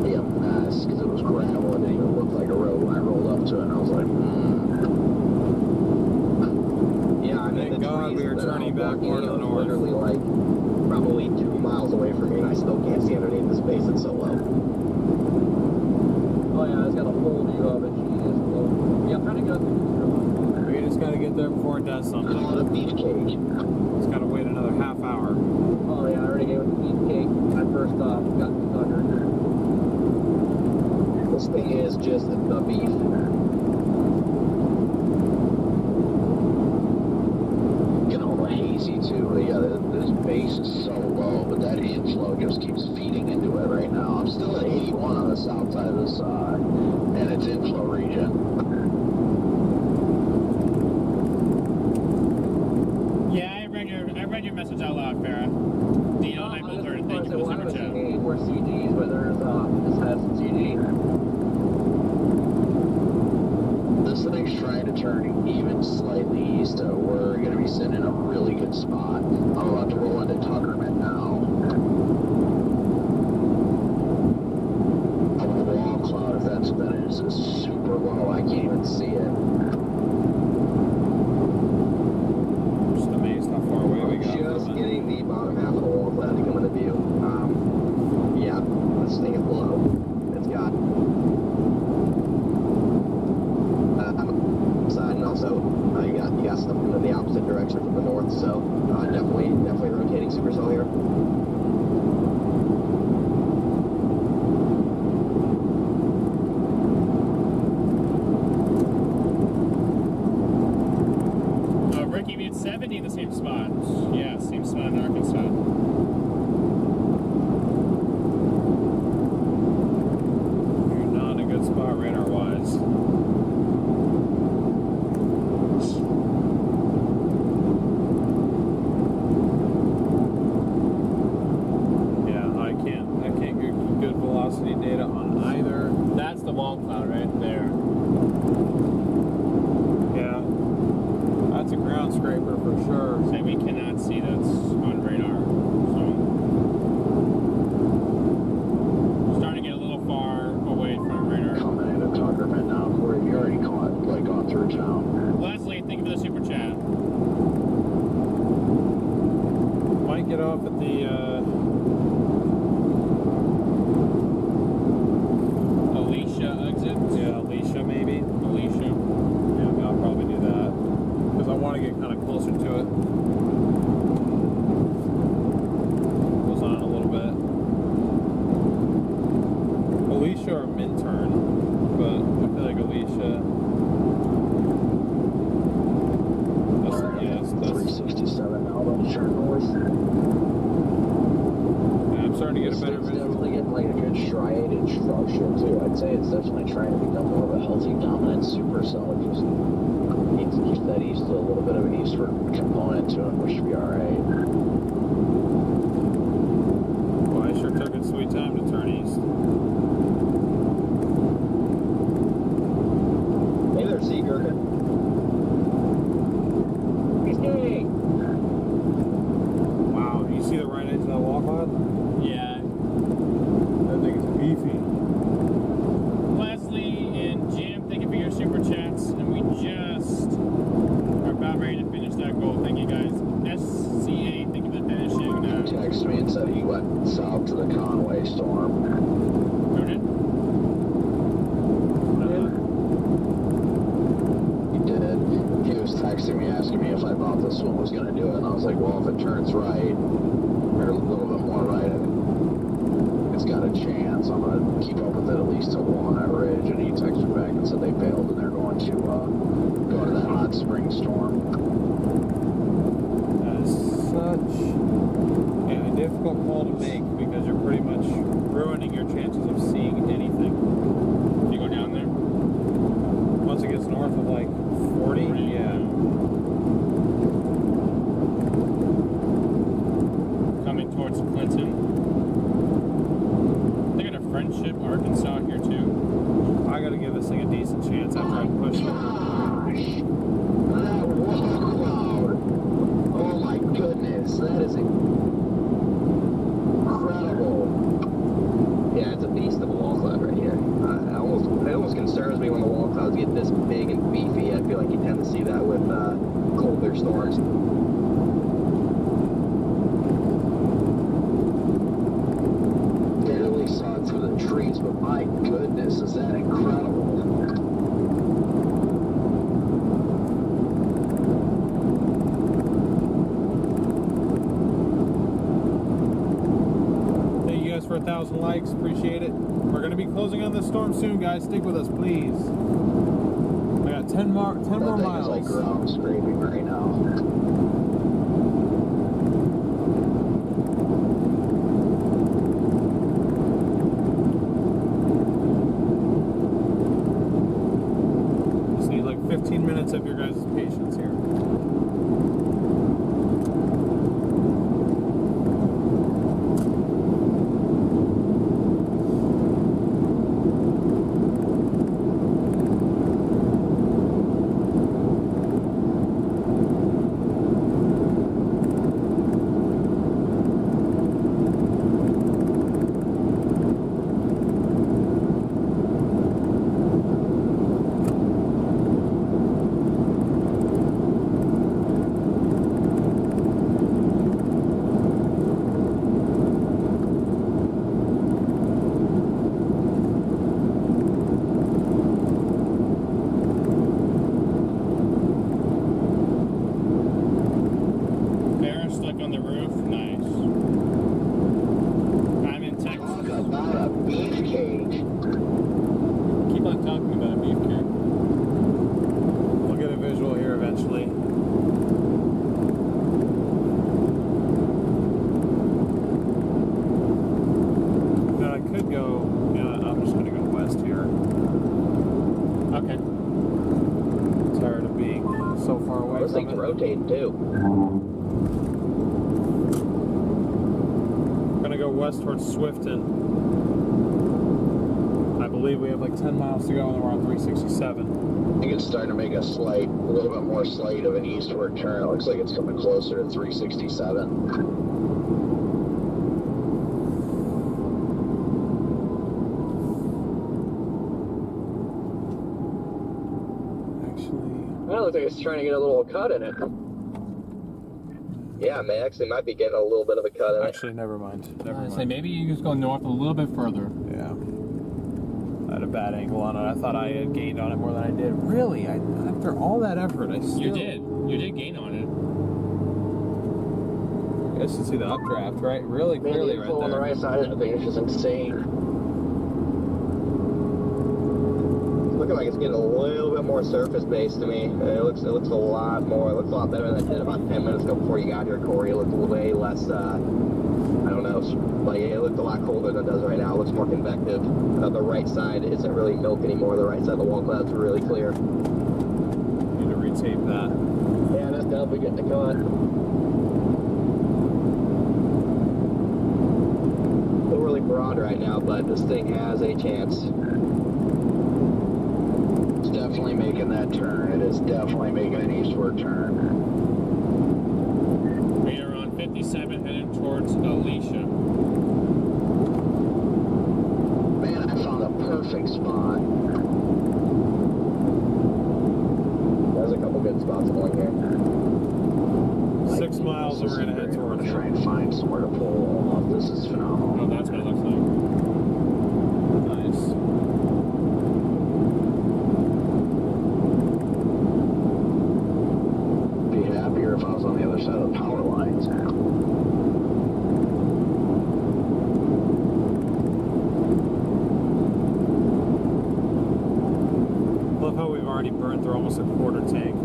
D: be a mess because it was gravel. It didn't even look like a road when I rolled up to it, and I was like,
C: Yeah, I mean,
A: Thank
C: the
A: God
C: trees
A: we were
C: that
A: turning
C: I'm
A: back
C: walking
A: more to
C: in
A: the
C: are
A: north.
C: Literally like probably 2 miles away from me, and I still can't see underneath the space. It's so low. Oh yeah, it's got a full view of it. Jeez. Yeah, I'm trying to get up to this.
A: We just gotta get there before it does something.
D: call it a beefcake.
A: It's gotta wait another half hour.
C: Oh yeah, I already gave it the beefcake. I first got Tucker. This thing is just the beef.
D: Getting a little hazy too. But yeah, this base is so low, but that inflow just keeps feeding into it right now. I'm still at 81 on the south side of this, and it's inflow region.
B: Yeah, I read your message out loud, Farrah. Do you know what I
D: to turn even slightly east, we're going to be sitting in a really good spot. I'm about to roll into Tuckerman now. The wall cloud, if that's what that is super low. I can't even see it.
A: Just amazed how far away we got.
C: Just getting the bottom half of the wall cloud to come into view. Yeah, this thing is below. It's got side, and also you got stuff in the opposite direction from the north. So definitely rotating supercell here.
B: Ricky, we had 70 in the same spot. Yeah, same spot in Arkansas.
A: You're not in a good spot radar-wise. Yeah, I can't get good velocity data on either.
B: That's the wall cloud right there.
A: Yeah, that's a ground scraper for sure.
B: Say we cannot see that's on radar. So starting to get a little far away from radar.
D: Coming into Tuckerman now. Corey, you already gone through town.
B: Leslie, thank you for the super chat.
A: Might get off at the
B: Alicia exit.
A: yeah, Alicia maybe.
B: Alicia.
A: Yeah, I'll probably do that because I want to get kind of closer to it. Goes on a little bit. Alicia or Minturn, but I feel like Alicia. That's
D: 367 now, don't turn north.
A: yeah, I'm starting to get a better
D: It's
A: visual.
D: definitely getting like a good striated structure too. I'd say it's definitely trying to become more of a healthy dominant supercell. It just needs to keep that east a little bit of an eastward component to it, which should be alright.
A: Well, I sure took its sweet time to turn east.
C: Hey there, Sea Gurkha. He's gay.
A: Wow, you see the right edge of that wall cloud?
B: Yeah.
A: That thing is beefy.
B: Leslie and Jim, thank you for your super chats. And we just are about ready to finish that goal. Thank you guys. SCA, thank you for finishing.
D: He texted me and said he went south to the Conway storm.
B: Who did?
D: He did. He was texting me asking me if I thought this one was going to do it. And I was like, well, if it turns right, or a little bit more right, it's got a chance. I'm going to keep up with it at least till Walnut Ridge. And he texted me back and said they failed and they're going to go to that hot spring storm.
A: That is such a difficult call to make because you're pretty much ruining your chances of seeing anything.
B: You go down there?
A: Once it gets north of like 40, yeah.
B: Coming towards Clinton. They got a Friendship, Arkansas here too.
A: I gotta give this thing a decent chance after I push it.
D: Gosh! That wall cloud! Oh my goodness, that is incredible.
C: Yeah, it's a beast of a wall cloud right here. It almost concerns me when the wall clouds get this big and beefy. I feel like you tend to see that with colder storms.
D: Barely saw it through the trees, but my goodness, is that incredible.
A: Thank you guys for 1,000 likes. Appreciate it. We're gonna be closing on this storm soon, guys. Stick with us, please. I got 10 more
D: That thing
A: miles.
D: is like ground scraping right now.
A: Just need like 15 minutes of your guys' patience here. so far away
C: Those
A: from
C: things
A: it.
C: rotating too.
A: Gonna go west towards Swifton. I believe we have like 10 miles to go and then we're on 367.
D: I think it's starting to make a little bit more slight of an eastward turn. It looks like it's coming closer to 367.
C: Well, it looks like it's trying to get a little cut in it. Yeah, man, actually might be getting a little bit of a cut in it.
A: Actually, never mind. Never mind.
B: Say maybe you just go north a little bit further.
A: Yeah. I had a bad angle on it. I thought I had gained on it more than I did. Really? After all that effort, I still...
B: You did. You did gain on it.
A: I guess you see the updraft, right? Really clearly right
C: on the
A: there.
C: right side of the thing, it's just insane. It's looking like it's getting a little bit more surface based to me. It looks a lot more. It looks a lot better than it did about 10 minutes ago before you got here, Corey. It looked way less, I don't know, but yeah, it looked a lot colder than it does right now. It looks more convective. The right side isn't really milk anymore. The right side of the wall cloud's really clear.
A: Need to retape that.
C: Yeah, that's definitely getting the cut. Still really broad right now, but this thing has a chance.
D: It's definitely making that turn. It is definitely making an eastward turn.
B: We are on 57 heading towards Alicia.
D: Man, I found a perfect spot.
C: There's a couple good spots along here.
A: 6 miles and we're going to head towards
D: I'm
A: it.
D: try and find somewhere to pull off. This is phenomenal.
B: Oh, that's what it looks like.
A: Nice.
D: Be happier if I was on the other side of the power lines.
A: Love how we've already burned through almost a quarter tank.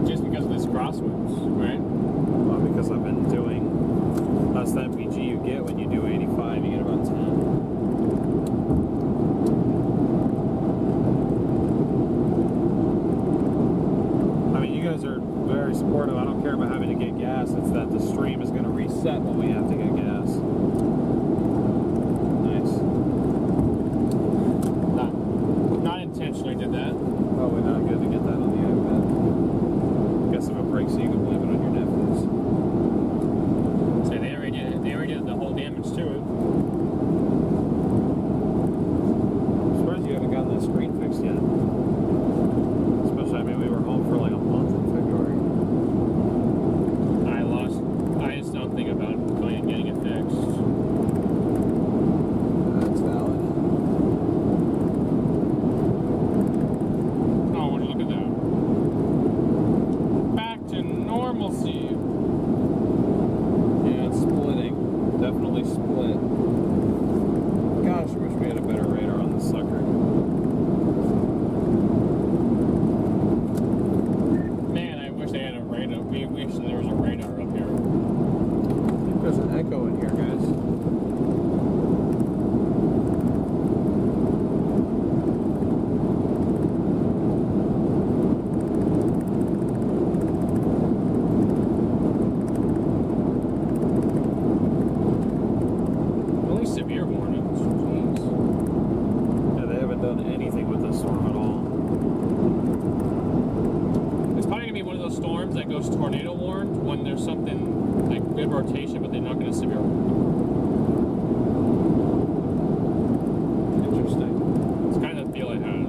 B: Just because of this crosswinds, right?
A: Well, because I've been doing, that's the MPG you get when you do 85, you get about 10. I mean, you guys are very supportive. I don't care about having to get gas. It's that the stream is going to reset when we have to get gas. Nice.
B: Not intentionally did that.
A: Probably not good to get that on the iPad. Guess if it breaks, you can blame it on your nephews.
B: Say they already did the whole damage to it.
A: I'm surprised you haven't gotten that screen fixed yet. Especially, I mean, we were home for like a month in February.
B: I just don't think about going and getting it fixed.
A: That's valid.
B: Oh, would you look at that? Back to normalcy.
A: Yeah, it's splitting. Definitely split. Gosh, I wish we had a better radar on this sucker.
B: Man, I wish they had a radar. We wish there was a radar up here.
A: I think there's an echo in here, guys.
B: Really severe warnings. Jeez.
A: Yeah, they haven't done anything with this storm at all.
B: It's probably gonna be one of those storms that goes tornado warned when there's something like good rotation, but they're not gonna severe warn.
A: Interesting.
B: It's kind of the feel it has.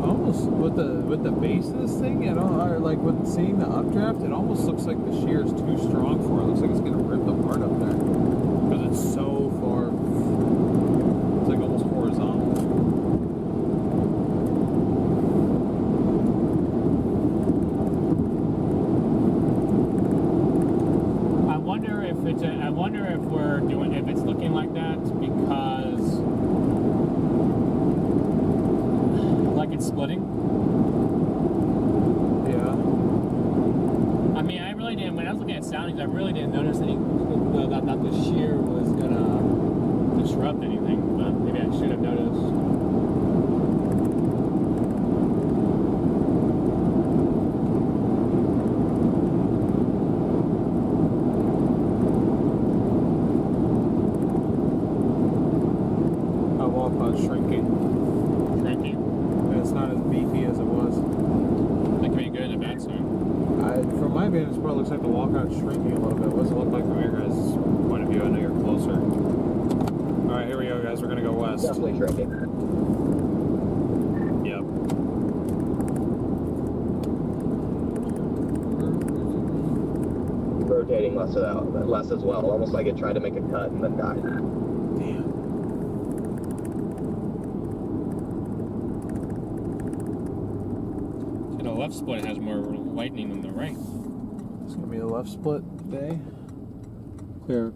A: Almost with the base of this thing, or like with seeing the updraft, it almost looks like the shear is too strong for it. It looks like it's gonna rip apart up there because it's so far. It's like almost horizontal.
B: I wonder if it's looking like that because splitting.
A: Yeah.
B: I mean, I really didn't, when I was looking at soundings, I really didn't notice that the shear was gonna disrupt anything, but maybe I should have noticed.
A: Shrinking.
B: Shrinking?
A: It's not as beefy as it was.
B: That could be good and a bad sign.
A: From my vantage point, it looks like the walkout's shrinking a little bit. What does it look like from your guys' point of view? I know you're closer. Alright, here we go, guys. We're going to go west.
C: Definitely shrinking.
A: Yep.
C: Rotating less as well. Almost like it tried to make a cut and then died.
A: Damn.
B: The left split has more lightning than the right.
A: It's going to be a left split day. Clear.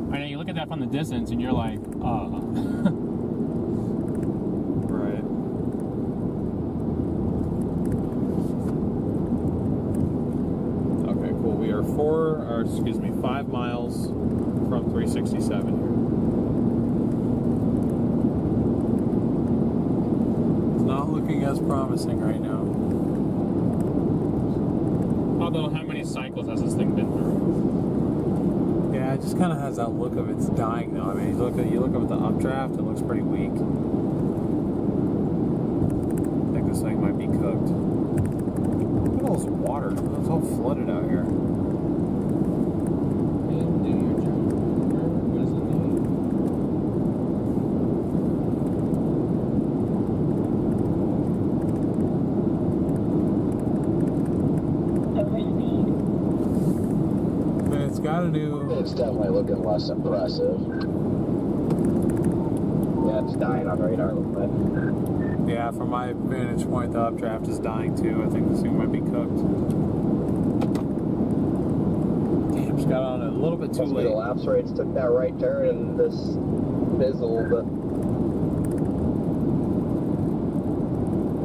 B: I know you look at that from the distance and you're like,
A: Right. Okay, cool. We are 5 miles from 367 here. It's not looking as promising right now.
B: although how many cycles has this thing been through?
A: Yeah, it just kind of has that look of it's dying though. I mean, you look up at the updraft, it looks pretty weak. I think this thing might be cooked. Look at all this water. It's all flooded out here. It's got to do.
D: It's definitely looking less impressive.
C: Yeah, it's dying on radar a little bit.
A: Yeah, from my vantage point, the updraft is dying too. I think this thing might be cooked. Damn, just got on it a little bit too
C: Must be
A: late.
C: the lapse rates took that right turn and this fizzled.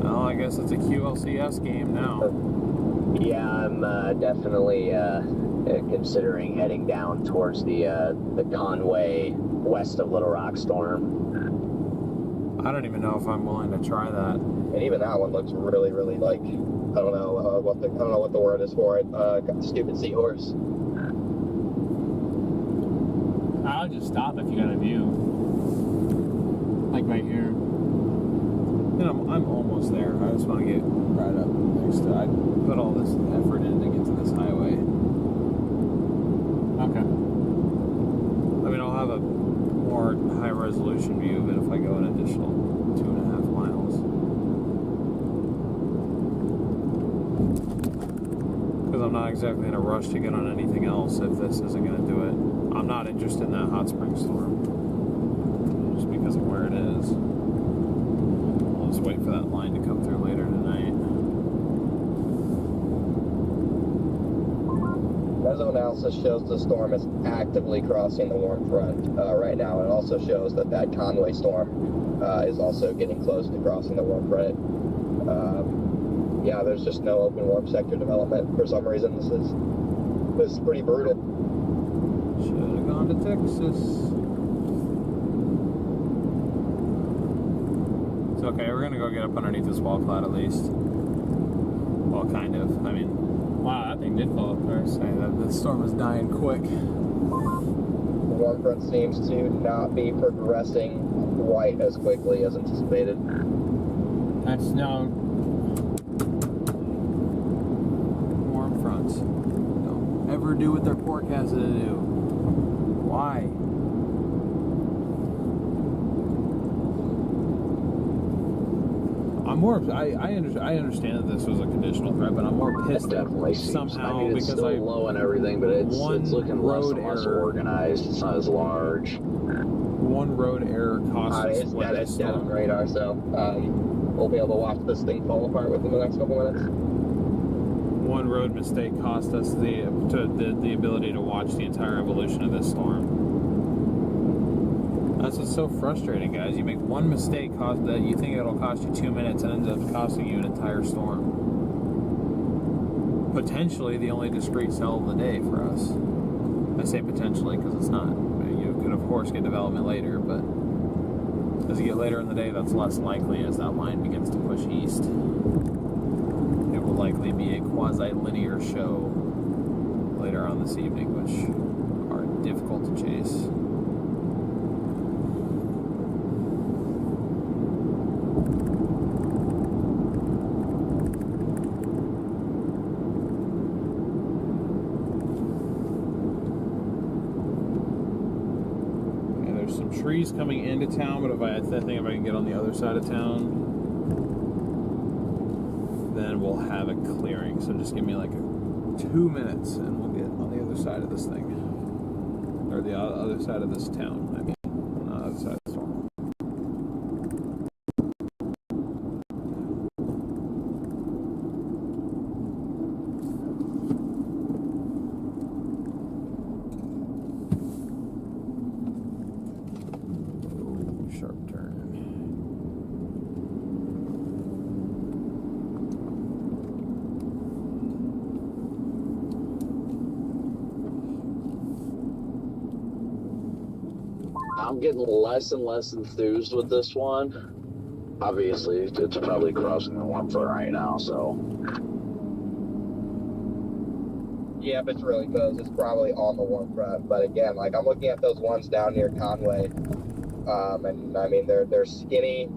A: Well, I guess it's a QLCS game now.
E: Yeah, I'm definitely considering heading down towards the Conway west of Little Rock Storm.
A: I don't even know if I'm willing to try that.
C: And even that one looks really, really like, I don't know what the word is for it. Stupid seahorse.
B: I'll just stop if you got a view. Like right here.
A: And I'm almost there. I just want to get right up next to. I put all this effort in to get to this highway.
B: Okay.
A: I mean, I'll have a more high resolution view of it if I go an additional 2.5 miles. Because I'm not exactly in a rush to get on anything else if this isn't going to do it. I'm not interested in that hot spring storm. Just because of where it is. I'll just wait for that line to come through later tonight.
C: Reso analysis shows the storm is actively crossing the warm front right now. It also shows that Conway storm is also getting close to crossing the warm front. Yeah, there's just no open warm sector development for some reason. This is pretty brutal.
A: Should have gone to Texas. It's okay, we're gonna go get up underneath this wall cloud at least. Well, kind of. I mean,
B: Wow, that thing did fall apart.
A: say that the storm is dying quick.
C: The warm front seems to not be progressing quite as quickly as anticipated.
B: That's no.
A: Warm fronts don't ever do what they're forecasted to do. Why? I'm more. I understand that this was a conditional threat, but I'm more
D: It
A: pissed that
D: definitely seems.
A: somehow
D: I mean, it's
A: because
D: still low and everything, but it's
A: one
D: looking less
A: road
D: and less
A: error.
D: organized. It's not as large.
A: one road error cost us
C: It's
A: when
C: dead,
A: this
C: it's dead on
A: storm.
C: radar, so we'll be able to watch this thing fall apart within the next couple minutes.
A: One road mistake cost us the ability to watch the entire evolution of this storm. That's what's so frustrating, guys. You make one mistake that you think it'll cost you 2 minutes and ends up costing you an entire storm. Potentially the only discrete cell of the day for us. I say potentially because it's not. You could, of course, get development later, but as you get later in the day, that's less likely as that line begins to push east. It will likely be a quasi-linear show later on this evening, which are difficult to chase. Trees coming into town, but I think if I can get on the other side of town, then we'll have a clearing. So just give me like 2 minutes and we'll get on the other side of this thing. Or the other side of this town, I mean, on the other side of the storm. Sharp turn.
D: I'm getting less and less enthused with this one. Obviously, it's probably crossing the warm front right now, so.
C: Yeah, if it's really close, it's probably on the warm front. But again, like I'm looking at those ones down near Conway, and I mean they're skinny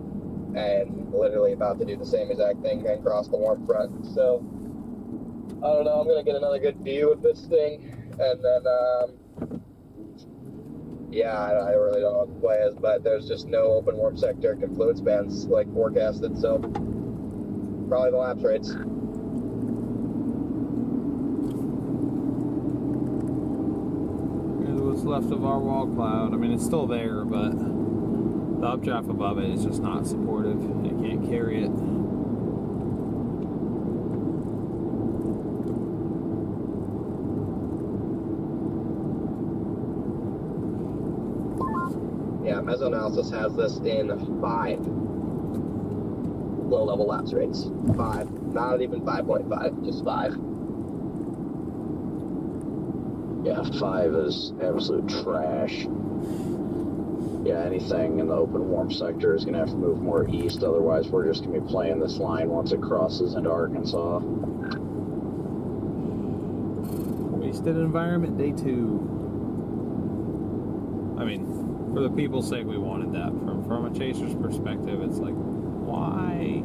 C: and literally about to do the same exact thing and cross the warm front. So I don't know. I'm gonna get another good view of this thing, and then yeah, I really don't know what the play is, but there's just no open warp sector confluence bands like forecasted. So probably the lapse rates.
A: What's left of our wall cloud. I mean, it's still there, but the updraft above it is just not supportive. It can't carry it.
C: Yeah, mesoanalysis has this in 5 low-level lapse rates. 5, not even 5.5, just 5.
D: Yeah, 5 is absolute trash. Yeah, anything in the open warm sector is going to have to move more east, otherwise we're just going to be playing this line once it crosses into Arkansas.
A: Wasted environment day 2. I mean, for the people's sake, we wanted that. From a chaser's perspective, it's like, why?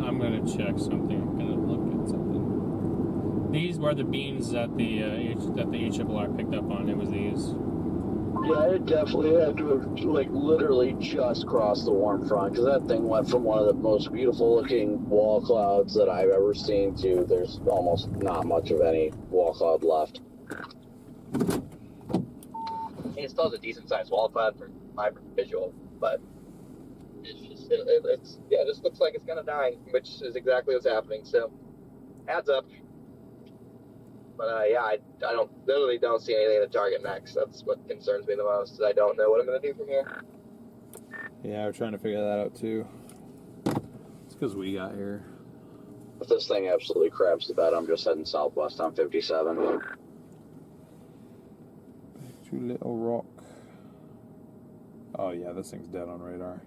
B: I'm gonna check something. I'm gonna look at something. These were the beans that the ERRR picked up on. It was these.
D: Yeah, it definitely had to have, like, literally just crossed the warm front, because that thing went from one of the most beautiful looking wall clouds that I've ever seen to there's almost not much of any wall cloud left.
C: It still has a decent sized wall cloud from my visual, but it's just it just looks like it's gonna die, which is exactly what's happening. So adds up. But yeah, I literally don't see anything to target next. That's what concerns me the most. Is I don't know what I'm gonna do from here.
A: Yeah, we're trying to figure that out too. It's because we got here.
D: If this thing absolutely craps the bed, I'm just heading southwest on 57.
A: Too Little Rock. Oh yeah, this thing's dead on radar.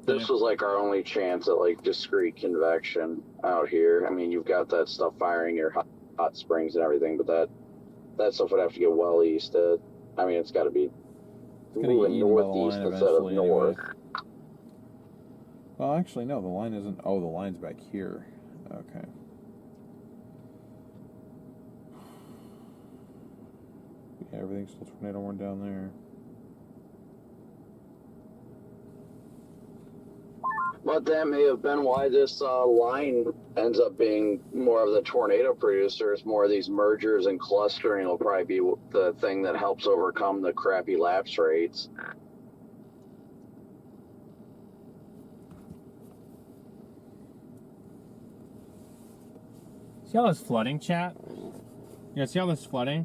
D: This was like our only chance at like discrete convection out here. I mean, you've got that stuff firing your hot springs and everything, but that stuff would have to get well east. I mean, it's got to be moving northeast instead of north.
A: Anyway. Well, actually, no, the line isn't. Oh, the line's back here. Okay. Yeah, everything's still tornado warned down there.
D: But that may have been why this line ends up being more of the tornado producers. More of these mergers and clustering will probably be the thing that helps overcome the crappy lapse rates.
B: See all this flooding, chat? Yeah, see all this flooding?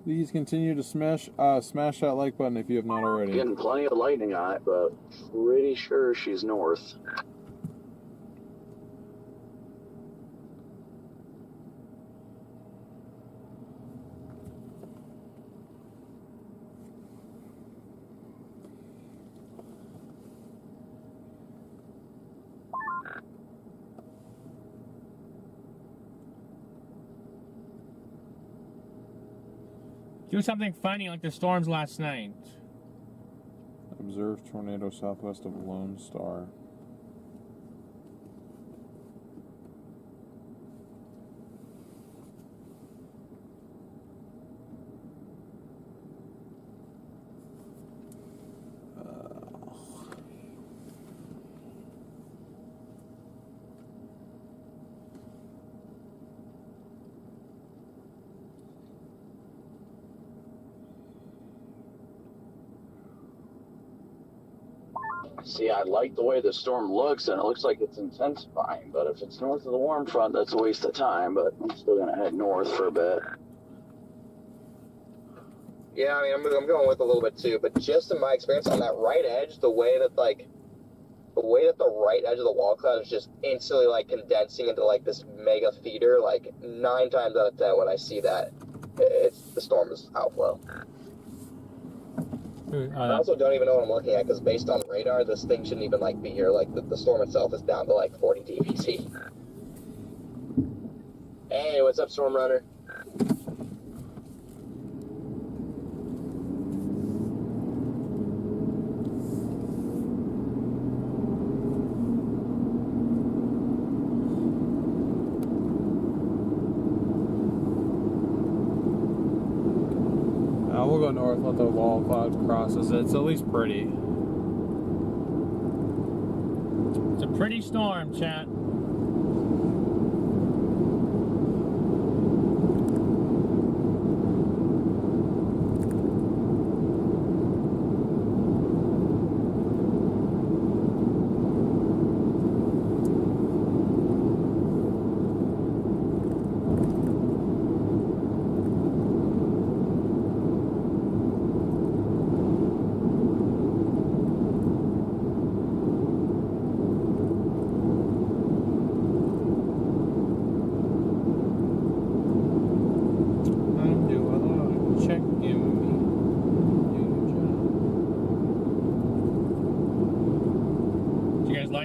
A: Please continue to smash that like button if you have not already.
D: Getting plenty of lightning on it, but pretty sure she's north.
B: Do something funny like the storms last night.
A: Observe tornado southwest of Lone Star.
D: See, I like the way the storm looks, and it looks like it's intensifying, but if it's north of the warm front, that's a waste of time, but I'm still going to head north for a bit.
C: Yeah, I mean, I'm going with a little bit too, but just in my experience on that right edge, the way that the right edge of the wall cloud is just instantly like condensing into like this mega feeder, like 9 times out of 10 when I see that, the storm is outflow. I also don't even know what I'm looking at, because based on radar, this thing shouldn't even like be here. Like the storm itself is down to like 40 dBc. Hey, what's up, StormRunner?
A: We'll go north, let the wall cloud crosses it. It's at least pretty.
B: It's a pretty storm, chat.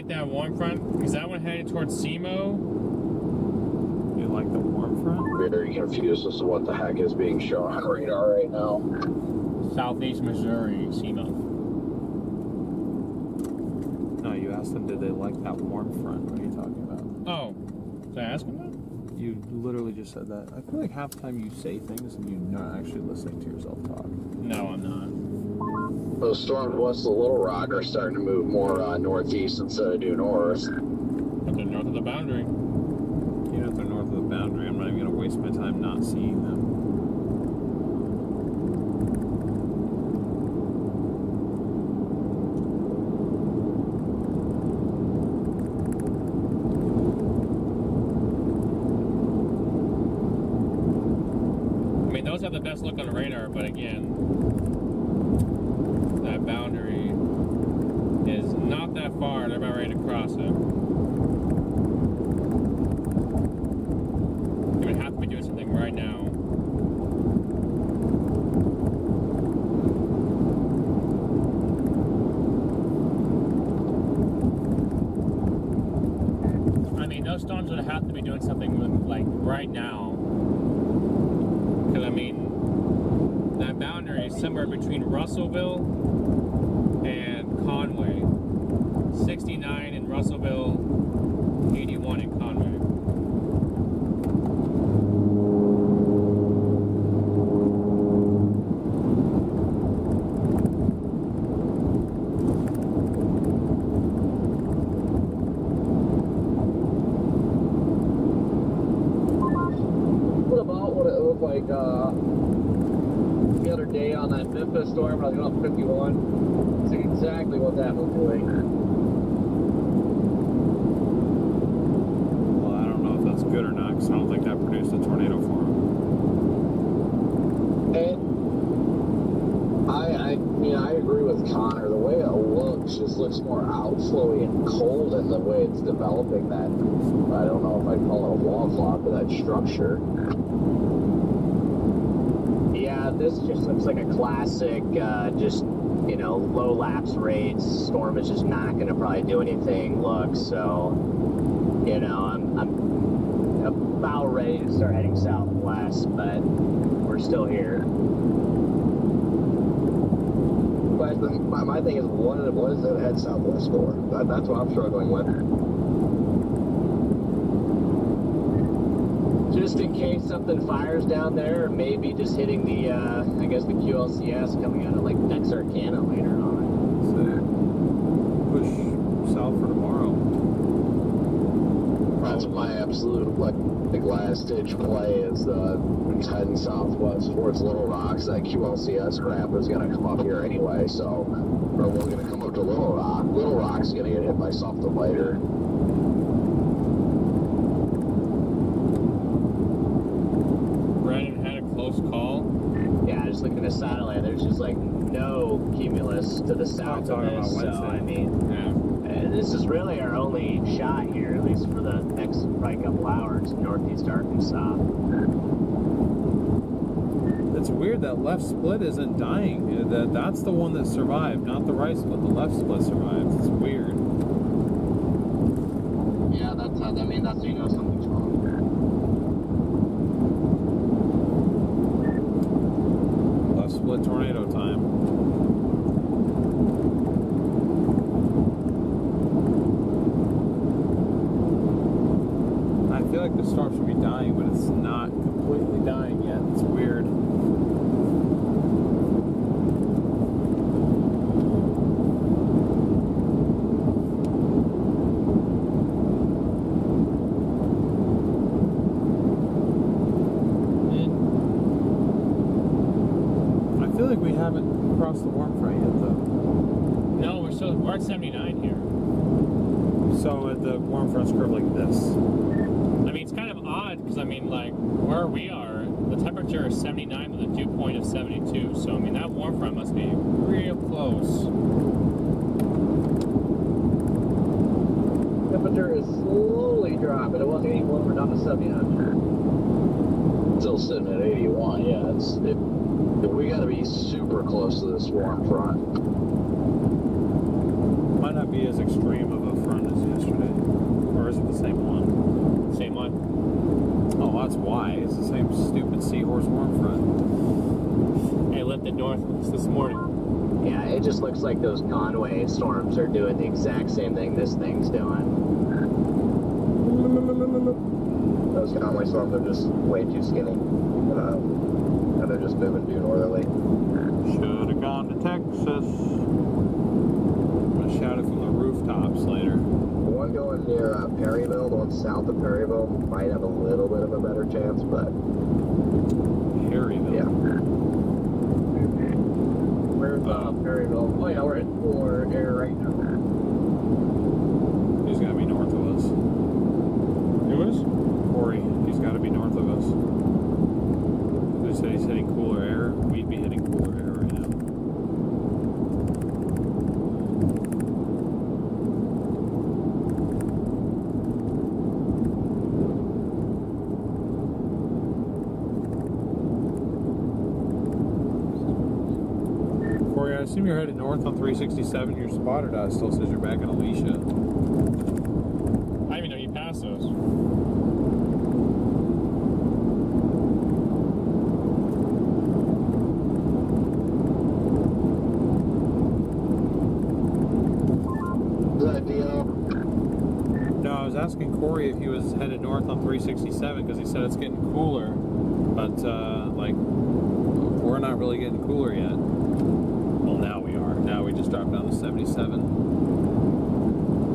B: That warm front, is that one headed towards SEMO?
A: You like the warm front?
D: Very confused as to what the heck is being shown on radar right now.
B: Southeast Missouri, SEMO.
A: No, you asked them, did they like that warm front? What are you talking about?
B: Oh, did I ask them that?
A: You literally just said that. I feel like half the time you say things and you're not actually listening to yourself talk.
B: No, I'm not.
D: Those storms west of Little Rock are starting to move more northeast instead of due north.
B: But they're north of the boundary.
A: Even if they're north of the boundary, I'm not even going to waste my time not seeing them.
B: I mean, those have the best look on the radar, but again, that boundary is not that far. They're about ready to cross it. They would have to be doing something right now. I mean, those storms would have to be doing something like right now. Because I mean, that boundary is somewhere between Russellville and Conway. 69 in Russellville, 81 in Conway.
E: into a storm when I was going up 51. It's exactly what that was doing.
A: Well, I don't know if that's good or not, because I don't think that produced a tornado for him.
D: And I mean, I agree with Connor. The way it looks just looks more outflowy and cold in the way it's developing that, I don't know if I'd call it a wall clock, but that structure.
E: Yeah, this just looks like a classic, just, you know, low lapse rates. Storm is just not going to probably do anything. Look, so, you know, I'm about ready to start heading southwest, but we're still here.
C: But my thing is, what is it head southwest for? That's what I'm struggling with.
E: Just in case something fires down there, or maybe just hitting the, I guess the QLCS coming out of like Texarkana later on.
A: So, push south for tomorrow.
D: That's my absolute, like, the last ditch play is heading southwest towards Little Rocks. That QLCS crap is going to come up here anyway, so we're going to come up to Little Rock. Little Rock's going to get hit by something later.
B: Brandon had a close call.
E: Yeah, just looking at satellite, there's just like no cumulus to the south of
A: talking
E: this,
A: about
E: so I
A: Wednesday.
E: mean,
B: Yeah.
E: this is really our only shot here, at least for the next probably couple hours in northeast Arkansas.
A: It's weird that left split isn't dying. That's the one that survived, not the right split. The left split survived. It's weird.
C: Yeah, that's you know something's wrong.
A: Left split tornado time. I feel like the storm should be dying, but it's not completely dying yet. It's weird. I feel like we haven't crossed the warm front yet, though.
B: No, we're at 79 here.
A: So the warm front's curved like this.
B: I mean, it's kind of odd because I mean, like where we are, the temperature is 79 with a dew point of 72. So I mean, that warm front must be real close.
E: Temperature is slowly dropping. It wasn't any warmer down to 79.
D: Still sitting at 81, yeah. We got to be super close to this warm front.
A: Might not be as extreme of a front as yesterday. Or is it the same one?
B: Same one.
A: Oh, that's why. It's the same stupid seahorse warm front.
B: It lifted north this morning.
E: Yeah, it just looks like those Conway storms are doing the exact same thing this thing's doing.
C: Those Conway storms are just way too skinny. And they're just moving due northerly.
A: Should have gone to Texas. I'm going to shout it from the rooftops later.
C: The one going near Perryville, the one south of Perryville, might have a little bit of a better chance, but
A: Perryville.
C: yeah.
E: Where's Perryville? Oh yeah, we're heading for air right now.
A: He's got to be north of us.
B: Who is?
A: Corey, he's got to be north of us. They said he's hitting cooler air. We'd be hitting cooler air right now. Corey, I assume you're headed north on 367. Your spotter dot still says you're back in Alicia.
B: I didn't even know you passed those.
A: No, I was asking Corey if he was headed north on 367 because he said it's getting cooler, but like we're not really getting cooler yet. Well, now we are. Now we just dropped down to 77.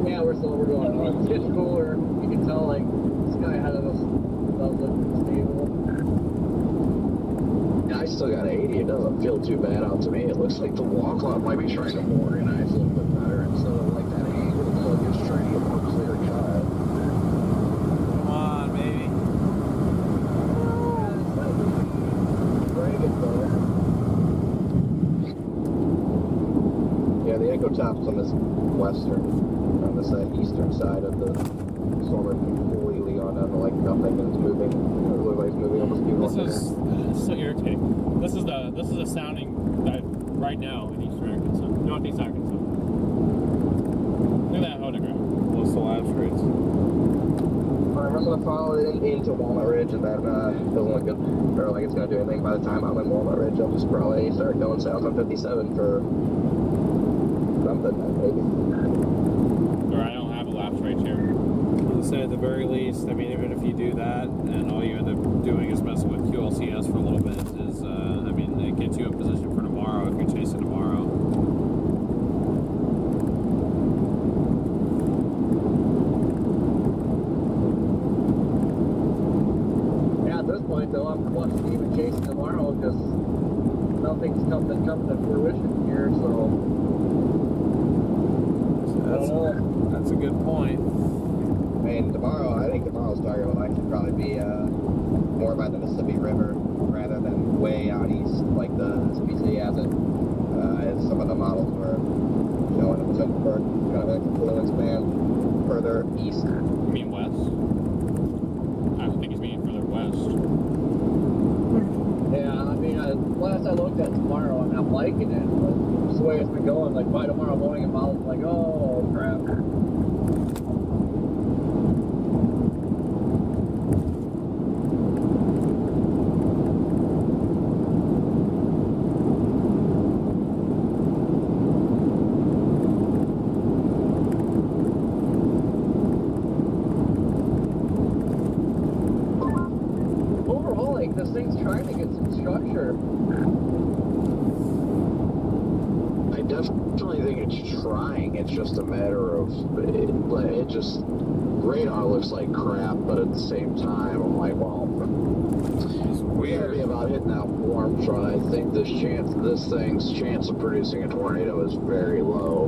E: Yeah, we're going north. It's getting cooler. You can tell like the sky ahead of us does look stable.
D: I still got 80. It doesn't feel too bad out to me. It looks like the wall cloud might be trying to organize a little bit better, and so like that angle look is trying to get more clear cut.
A: Come on, baby.
C: Very good though. Yeah, the Echo Thompson is western, on this eastern side of the storm, completely on the like nothing is moving. Everybody's moving almost
B: This is so irritating. This is the sounding that right now in eastern Arkansas, northeast Arkansas. Look at that photograph.
A: What's the lapse rates?
C: Alright, I'm gonna follow it into Walnut Ridge, and that doesn't look good. Or like it's gonna do anything by the time I'm in Walnut Ridge. I'll just probably start going south on 57 for something, maybe.
B: Or I don't have a lapse rate here.
A: I would say at the very least, I mean, even if you do that, and all you end up doing is messing with QLCS for a little bit, is, I mean, it gets you in position for tomorrow if you're chasing tomorrow.
C: Yeah, at this point though, I'm watching even chasing tomorrow because nothing's coming to fruition here, so
A: That's a good point.
C: I mean, I think tomorrow's target will actually probably be more by the Mississippi River rather than way out east like the SPC has it. As some of the models were showing it was looking for kind of an influence band further east.
B: You mean west? I think he's meaning further west.
C: Yeah, I mean, last I looked at tomorrow, I mean, I'm liking it, but just the way it's been going, like by tomorrow morning, and models like, oh crap. This thing's trying to get some structure.
D: I definitely think it's trying. It's just a matter of it just radar looks like crap, but at the same time, I'm like, well, we gotta be about hitting that warm front. I think this thing's chance of producing a tornado is very low.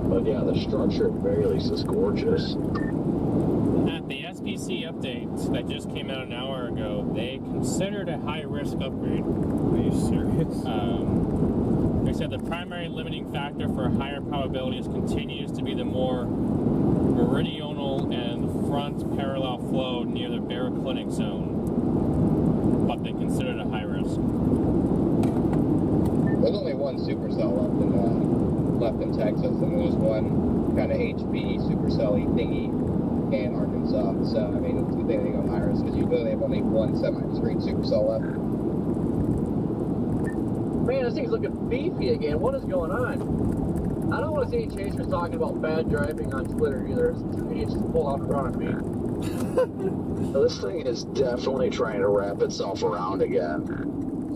D: But yeah, the structure at the very least is gorgeous.
B: At the SPC update that just came out an hour ago, they considered a high-risk upgrade.
A: Are you serious?
B: They said the primary limiting factor for higher probabilities continues to be the more meridional and front parallel flow near the baroclinic zone, but they considered a high risk.
C: There's only one supercell left in Texas, and there's one kind of HB supercell-y thingy in Arkansas. So I mean, it's a good thing they go high risk because you literally have only one semi-discrete supercell left. Man, this thing's looking beefy again. What is going on? I don't want to see any chasers talking about bad driving on Twitter either. Two idiots just pull out in front of me.
D: This thing is definitely trying to wrap itself around again.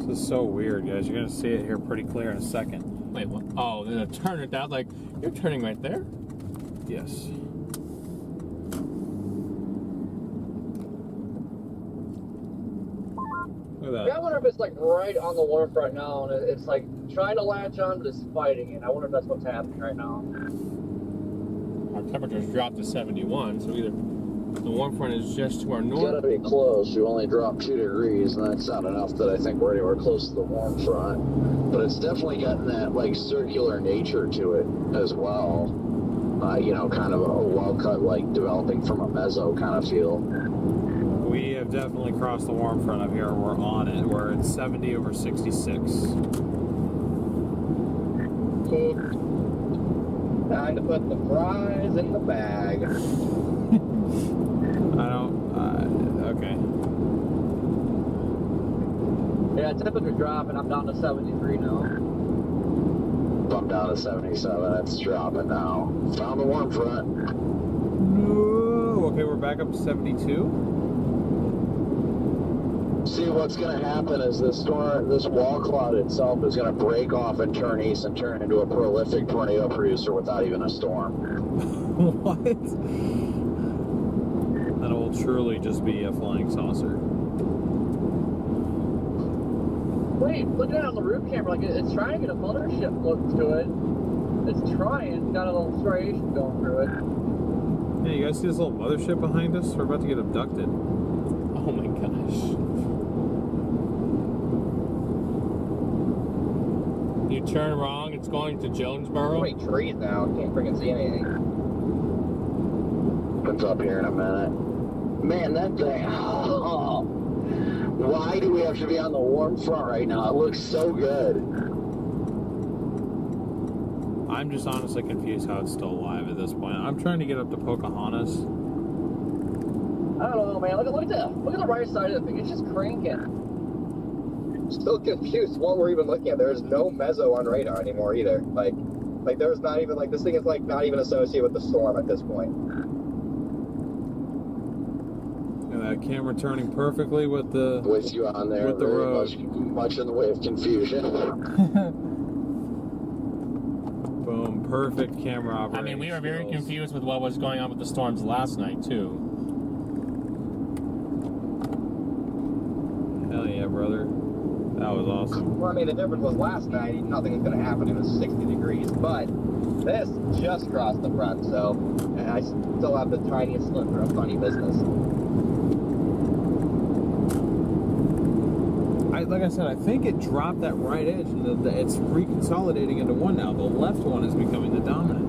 A: This is so weird, guys. You're going to see it here pretty clear in a second.
B: Wait, what? Oh, there's a turn. That like you're turning right there.
A: Yes. Look at
C: Yeah, I
A: that.
C: wonder if it's like right on the warm front now, and it's like trying to latch on, but it's fighting it. I wonder if that's what's happening right now.
B: Our temperatures dropped to 71, so either the warm front is just to our
D: It's
B: north.
D: gotta be close. You only dropped 2 degrees, and that's not enough that I think we're anywhere close to the warm front. But it's definitely gotten that like circular nature to it as well. You know, kind of a well cut, like developing from a mezzo kind of feel.
A: We have definitely crossed the warm front up here. We're on it. We're at 70 over 66.
C: Time to put the fries in the bag.
A: Okay.
C: Yeah, temperature dropping. I'm down to 73 now.
D: I'm down to 77. It's dropping now. Found the warm front.
A: No. Okay, we're back up to 72.
D: See, what's going to happen is this wall cloud itself is going to break off and turn east and turn into a prolific tornado producer without even a storm.
A: What? That will truly just be a flying saucer.
E: Wait, looking at it on the roof camera, like it's trying to get a mothership look to it. It's trying. It's got a little striation going through it.
A: Yeah, you guys see this little mothership behind us? We're about to get abducted.
B: Oh my gosh. You turn wrong, it's going to Jonesboro.
C: So many trees now. Can't freaking see anything.
D: Comes up here in a minute. Man, that thing. Oh, why do we have to be on the warm front right now? It looks so good.
A: I'm just honestly confused how it's still alive at this point. I'm trying to get up to Pocahontas.
C: I don't know, man. Look at the right side of the thing. It's just cranking. Still confused what we're even looking at. There's no mezzo on radar anymore either. Like there's not even like this thing is like not even associated with the storm at this point.
A: And that camera turning perfectly with the
D: You on there.
A: with the
D: very
A: road.
D: much in the way of confusion.
A: Boom, perfect camera
B: I
A: operating
B: mean, we were very
A: skills.
B: confused with what was going on with the storms last night, too.
A: Hell yeah, brother. That was awesome.
C: Well, I mean, the difference was last night, nothing was going to happen. It was 60 degrees, but this just crossed the front, so and I still have the tiniest sliver of funny business.
A: Like I said, I think it dropped that right edge, and it's reconsolidating into one now. The left one is becoming the dominant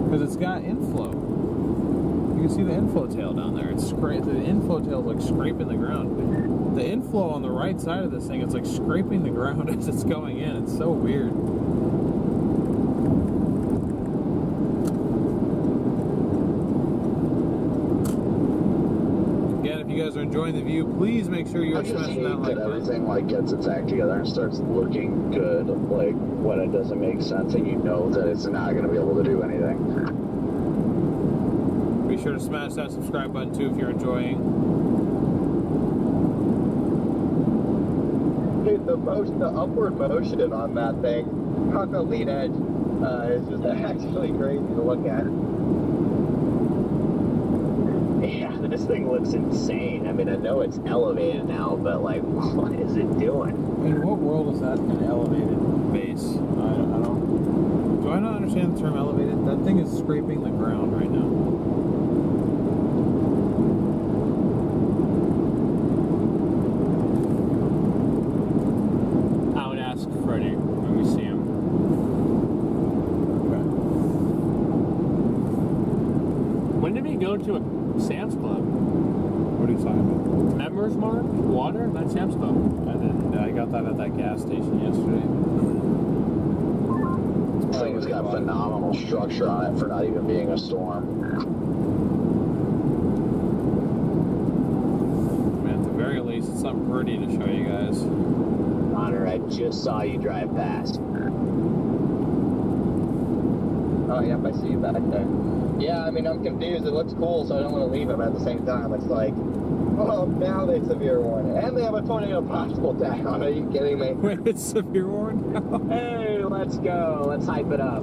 A: because it's got inflow. You can see the inflow tail down there. The inflow tail is like scraping the ground. The inflow on the right side of this thing, it's like scraping the ground as it's going in. It's so weird. Again, if you guys are enjoying the view, please make sure you're
D: I just
A: smashing
D: hate
A: that like
D: that
A: button.
D: everything like gets its act together and starts looking good, like when it doesn't make sense and you know that it's not going to be able to do anything.
A: Be sure to smash that subscribe button too if you're enjoying.
C: Dude, the upward motion on that thing, on the lead edge, is just actually crazy to look at.
E: Yeah, this thing looks insane. I mean, I know it's elevated now, but like, what is it doing?
A: In what world is that an elevated base? I don't. Do I not understand the term elevated? That thing is scraping the ground right now.
B: I would ask Freddie when we see him.
A: Okay.
B: When did we go to a Sam's Club?
A: What are you talking about?
B: Members Mark? Water? Not Sam's Club.
A: I didn't. I got that at that gas station yesterday.
D: This thing has got phenomenal structure on it for not even being a storm.
A: Man, at the very least, it's something pretty to show you guys.
E: Connor, I just saw you drive past.
C: Oh, yep, I see you back there. Yeah, I mean, I'm confused. It looks cool, so I don't want to leave them at the same time. It's like, oh, now they severe warning. And they have a tornado possible tag on. Are you kidding me?
A: Wait, it's severe warning?
E: Hey, let's go. Let's hype it up.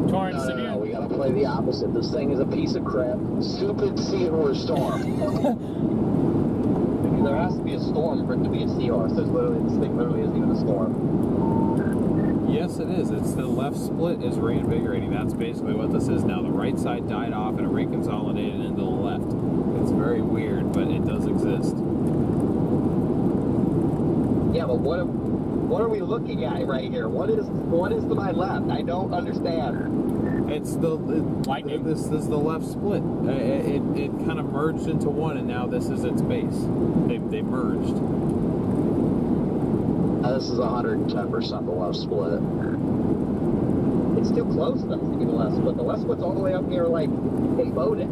B: Torrance
D: No,
B: severe.
D: we gotta play the opposite. This thing is a piece of crap. Stupid sea-horse storm.
C: There has to be a storm for it to be a seahorse. This thing literally isn't even a storm.
A: Yes, it is. It's the left split is reinvigorating. That's basically what this is now. The right side died off and it reconsolidated into the left. It's very weird, but it does exist.
C: Yeah, but what are we looking at right here? What is to my left? I don't understand.
A: It's
B: Lightning.
A: This is the left split. It kind of merged into one, and now this is its base. They merged.
D: This is 110% the left split.
C: It's too close enough to be the left split. The left split's all the way up near like in Bowden.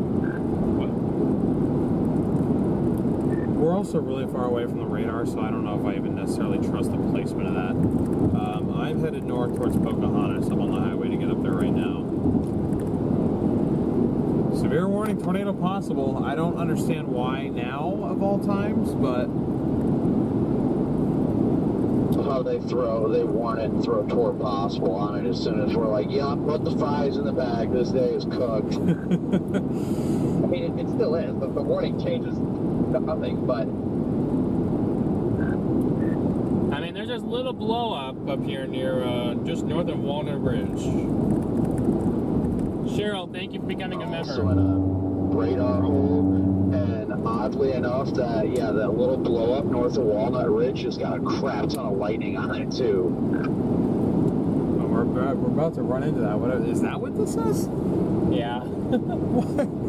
A: We're also really far away from the radar, so I don't know if I even necessarily trust the placement of that. I'm headed north towards Pocahontas. I'm on the highway to get up there right now. Severe warning, tornado possible. I don't understand why now of all times, but
D: How they warn it and throw toward possible on it as soon as we're like, yeah, put the fives in the bag. This day is cooked.
C: I mean, it still is. The warning changes nothing, but
B: I mean, there's this little blow up here near just north of Walnut Ridge. Cheryl, thank you for becoming a member.
D: Also in a radar hole, and oddly enough, that little blow up north of Walnut Ridge has got a crap ton of lightning on it too.
A: We're about to run into that. What is that? What this is?
B: Yeah.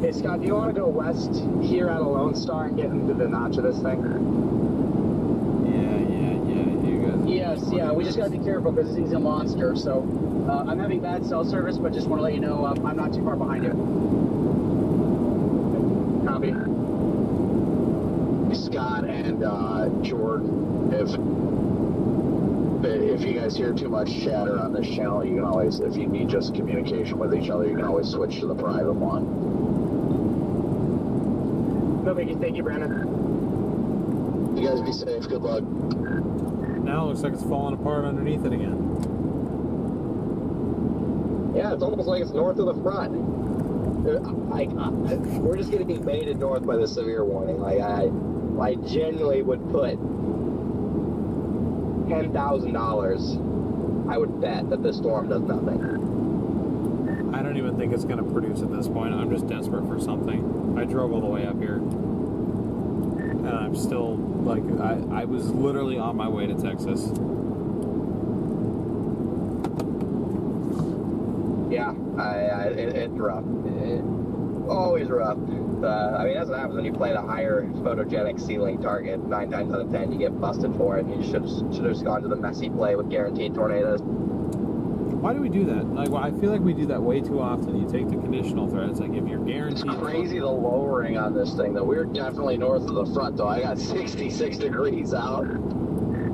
F: Hey Scott, do you want to go west here out of Lone Star and get into the notch of this thing?
A: Yeah. You guys.
F: Yes, yeah. We just gotta be careful because he's a monster. So I'm having bad cell service, but just want to let you know I'm not too far behind you. Copy.
D: Scott and Jordan, if you guys hear too much chatter on this channel, you can always, if you need just communication with each other, you can always switch to the private one.
F: No biggie. Thank you, Brandon.
D: You guys be safe. Good luck.
A: Now it looks like it's falling apart underneath it again.
C: Yeah, it's almost like it's north of the front. We're just getting baited north by the severe warning. I genuinely would put $10,000. I would bet that this storm does nothing.
A: I don't even think it's going to produce at this point. I'm just desperate for something. I drove all the way up here. And I'm still, like, I was literally on my way to Texas.
C: Yeah, it's rough. Always rough. I mean, that's what happens when you play the higher photogenic ceiling target. 9 times out of 10, you get busted for it. And you should have just gone to the messy play with guaranteed tornadoes.
A: Why do we do that? Like, well, I feel like we do that way too often. You take the conditional threats, like if you're guaranteed.
D: It's crazy the lowering on this thing, though. We're definitely north of the front, though. I got 66 degrees out.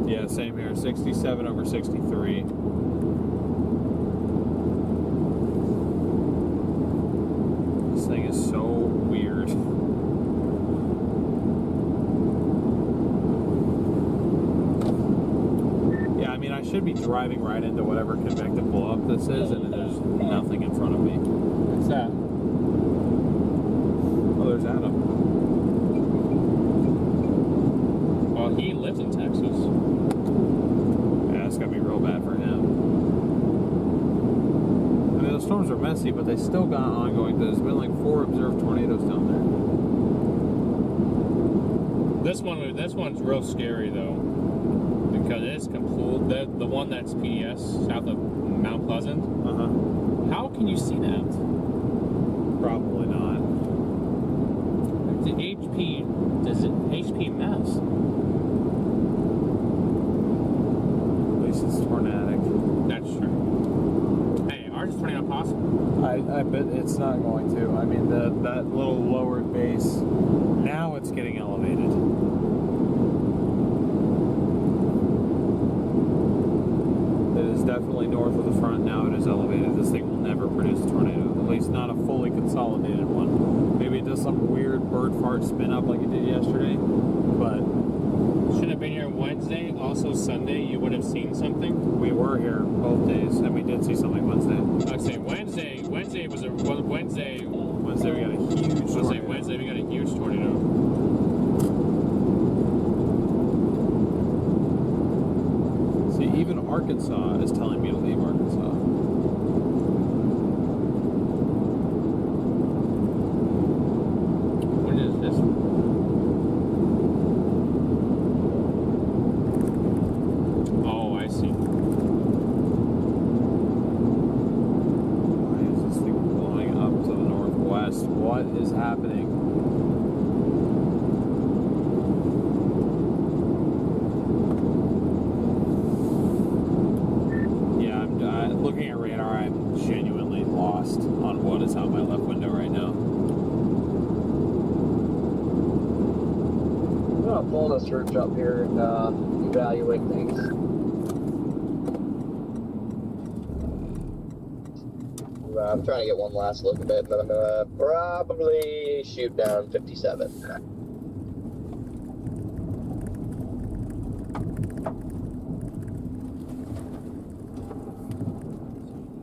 A: Yeah, same here. 67 over 63. This thing is so weird. Yeah, I mean, I should be driving right into whatever convective blow-up this is, and there's nothing in front of me.
B: What's that?
A: Oh, there's Adam.
B: Well, he lives in Texas.
A: Yeah, it's gotta be real bad for him. I mean, the storms are messy, but they still got ongoing. There's been like 4 observed tornadoes down there.
B: This one's real scary though, because it's complete. The one that's PDS south of Mount Pleasant. How can you see that?
A: Probably not.
B: The HP mess.
A: At least it's tornadic.
B: That's true. Hey, ours is turning out possible.
A: I bet it's not going to. I mean, that little lowered base, now it's getting elevated. It is definitely north of the front. Now it is elevated. This thing will never produce a tornado. At least not a fully consolidated one. Maybe it does some weird bird fart spin up like it did yesterday, but
B: Should have been here Wednesday. Also Sunday, you would have seen something.
A: we were here both days, and we did see something Wednesday.
B: I'd say Wednesday was a Wednesday.
A: Wednesday we got a huge
B: I'd say
A: tornado.
B: Wednesday we got a huge tornado.
A: See, even Arkansas is telling me to leave Arkansas.
B: What is this? Oh, I see.
A: Why is this thing blowing up to the northwest? What is happening? Yeah, I'm looking at radar. I'm genuinely lost on what is out my left window right now.
C: I'm gonna pull the search up here and evaluate things. I'm trying to get one last look at it, but I'm gonna probably shoot down 57.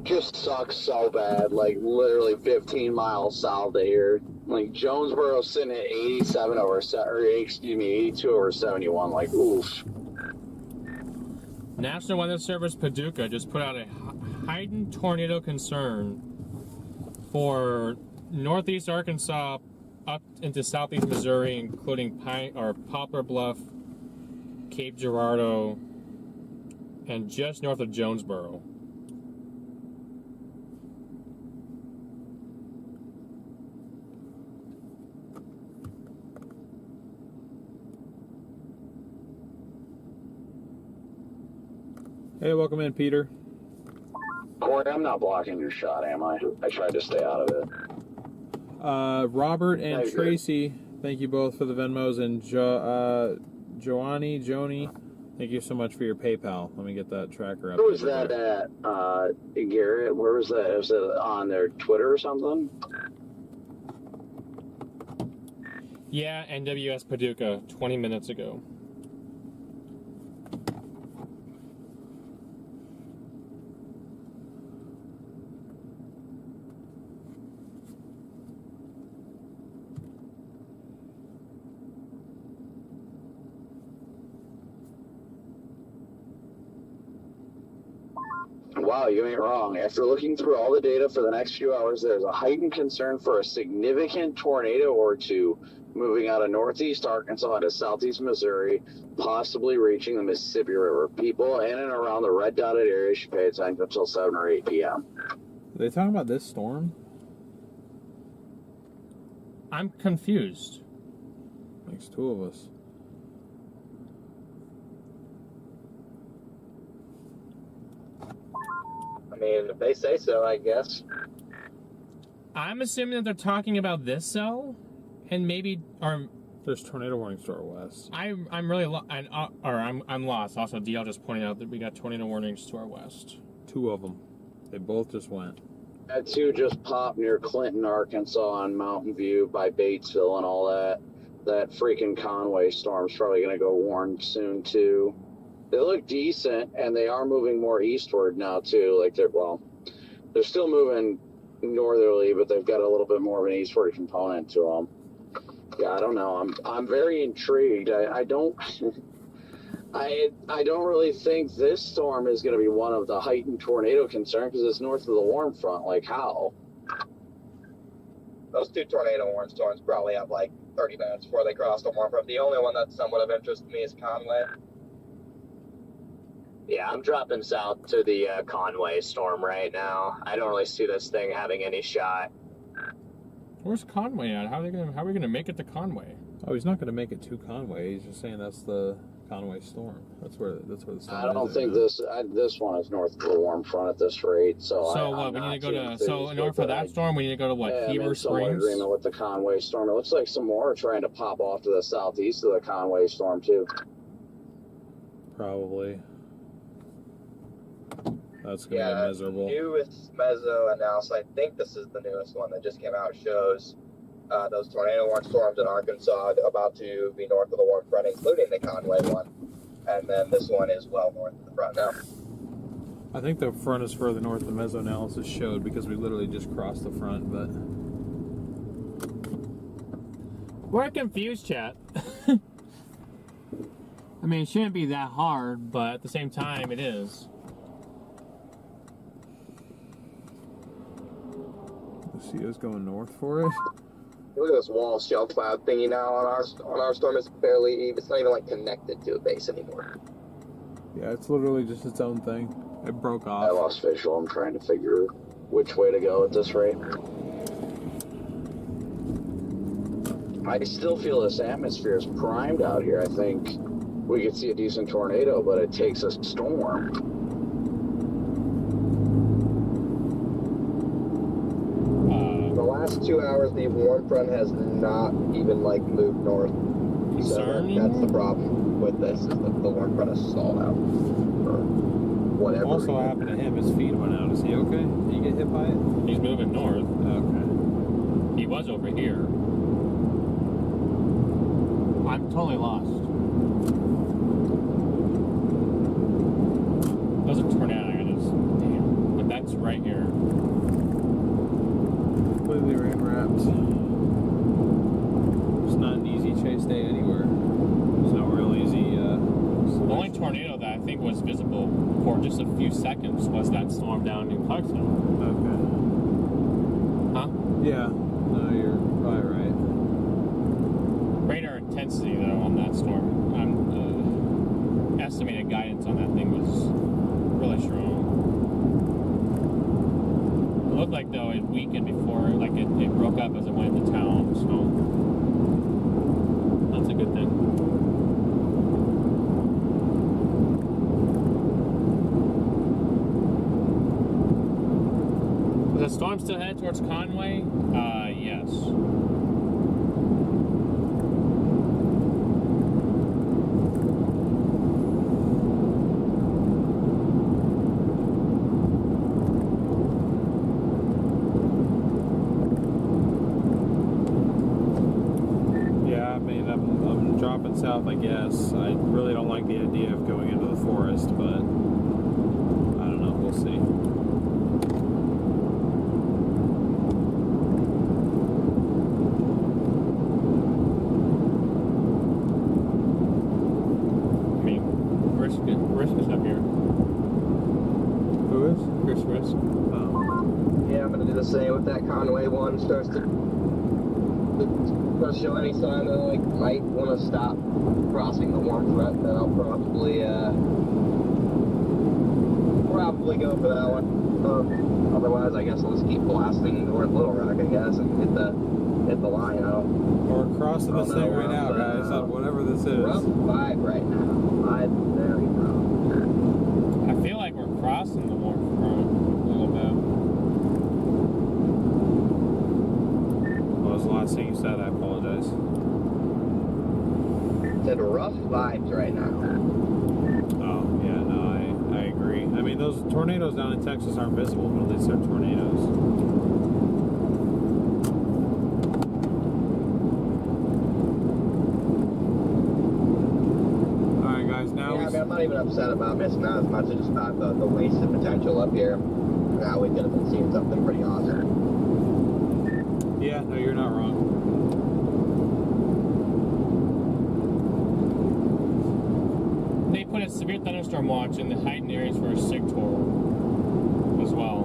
D: Just sucks so bad, like literally 15 miles south of here. Like Jonesboro's sitting at 87 over, or excuse me, 82 over 71. Like, oof.
B: National Weather Service Paducah just put out a heightened tornado concern for northeast Arkansas up into southeast Missouri, including Poplar Bluff, Cape Girardeau, and just north of Jonesboro.
A: Hey, welcome in, Peter.
D: Corey, I'm not blocking your shot, am I? I tried to stay out of it.
A: Robert and
D: Thank you.
A: Tracy, thank you both for the Venmos, and Joni, thank you so much for your PayPal. Let me get that tracker up.
D: Where was that at, Garrett? Where was that? Was it on their Twitter or something?
B: Yeah, NWS Paducah, 20 minutes ago.
D: Wow, you ain't wrong. After looking through all the data for the next few hours, there's a heightened concern for a significant tornado or two moving out of northeast Arkansas into southeast Missouri, possibly reaching the Mississippi River. People in and around the red dotted area should pay attention until 7 or 8 p.m.
A: Are they talking about this storm?
B: I'm confused.
A: Makes two of us.
C: I mean, if they say so, I guess.
B: I'm assuming that they're talking about this cell, and maybe, or
A: There's tornado warnings to our west.
B: I'm really I'm lost. Also, DL just pointed out that we got tornado warnings to our west.
A: Two of them. They both just went.
D: That two just popped near Clinton, Arkansas on Mountain View by Batesville and all that. That freaking Conway storm's probably going to go warm soon, too. They look decent, and they are moving more eastward now, too. Like, they're still moving northerly, but they've got a little bit more of an eastward component to them. Yeah, I don't know. I'm very intrigued. I don't really think this storm is going to be one of the heightened tornado concern because it's north of the warm front. Like, how?
C: Those two tornado warning storms probably have like 30 minutes before they cross the warm front. The only one that's somewhat of interest to me is Conway.
E: Yeah, I'm dropping south to the Conway storm right now. I don't really see this thing having any shot.
B: Where's Conway at? How are we gonna make it to Conway?
A: Oh, he's not going to make it to Conway. He's just saying that's the Conway storm. That's where the storm
D: I don't think this one is north of the warm front at this rate. So
B: what? We need to go to. So in order for that storm, we need to go to what?
D: Yeah,
B: Heber
D: I'm in somewhat
B: Springs.
D: agreement with the Conway storm. It looks like some more are trying to pop off to the southeast of the Conway storm too.
A: Probably. That's going to be miserable.
C: Newest meso announced, I think this is the newest one that just came out, shows those tornado warning storms in Arkansas about to be north of the warm front, including the Conway one. And then this one is well north of the front now.
A: I think the front is further north than meso analysis showed because we literally just crossed the front, but...
B: We're confused, chat. I mean, it shouldn't be that hard, but at the same time, it is.
A: See us going north for it.
C: Look at this wall shell cloud thingy now on our storm. It's barely, it's not even like connected to a base anymore.
A: Yeah, it's literally just its own thing. It broke off.
D: I lost visual. I'm trying to figure which way to go at this rate. I still feel this atmosphere is primed out here. I think we could see a decent tornado, but it takes a storm.
C: The last 2 hours, the warm front has not even like moved north. So that's the problem with this, is that the warm front is stalled out for whatever.
A: Also, what happened to him? His feet went out. Is he okay? Did he get hit by it?
B: He's moving north.
A: Okay.
B: He was over here. I'm totally lost. Those are tornado. Damn. But that's right here.
A: Completely rain wrapped. It's not an easy chase day anywhere. It's not real easy.
B: The only tornado that I think was visible few seconds was that storm down in Clarksville.
A: Okay.
B: Huh?
A: Yeah. No, you're probably right.
B: Radar intensity, though, on that storm. Estimated guidance on that thing was really strong. It looked like, though, it weakened before, like it broke up as it went into town, so that's a good thing. Is the storm still headed towards Conway? Yes.
A: Yeah, I mean, I'm dropping south, I guess. I really don't like the idea of going into the forest, but I don't know. We'll see.
B: I mean, risk is up here.
A: Who is?
B: Chris Risk.
A: Oh.
C: Yeah, I'm gonna do the same with that Conway one. Starts to show any sign that I might want to stop crossing the warm front, then I'll probably go for that one. Otherwise, I guess I'll just keep blasting toward Little Rock, I guess, and hit the line.
A: We're crossing this thing right now, guys. Whatever this is.
C: Rough 5 right now. 5 very rough.
B: I feel like we're crossing the warm front a little bit.
A: What was the last thing you said? I apologize.
C: Said rough vibes right now.
A: Oh, yeah, no, I agree. I mean, those tornadoes down in Texas aren't visible, but at least they're tornadoes. Alright, guys, now
C: Yeah, I mean, I'm not even upset about missing out as much. I just thought the wasted potential up here. Now we could have been seeing something pretty awesome.
A: Yeah, no, you're not wrong.
B: They put a severe thunderstorm watch in the heightened areas for a SIG-TOR as well.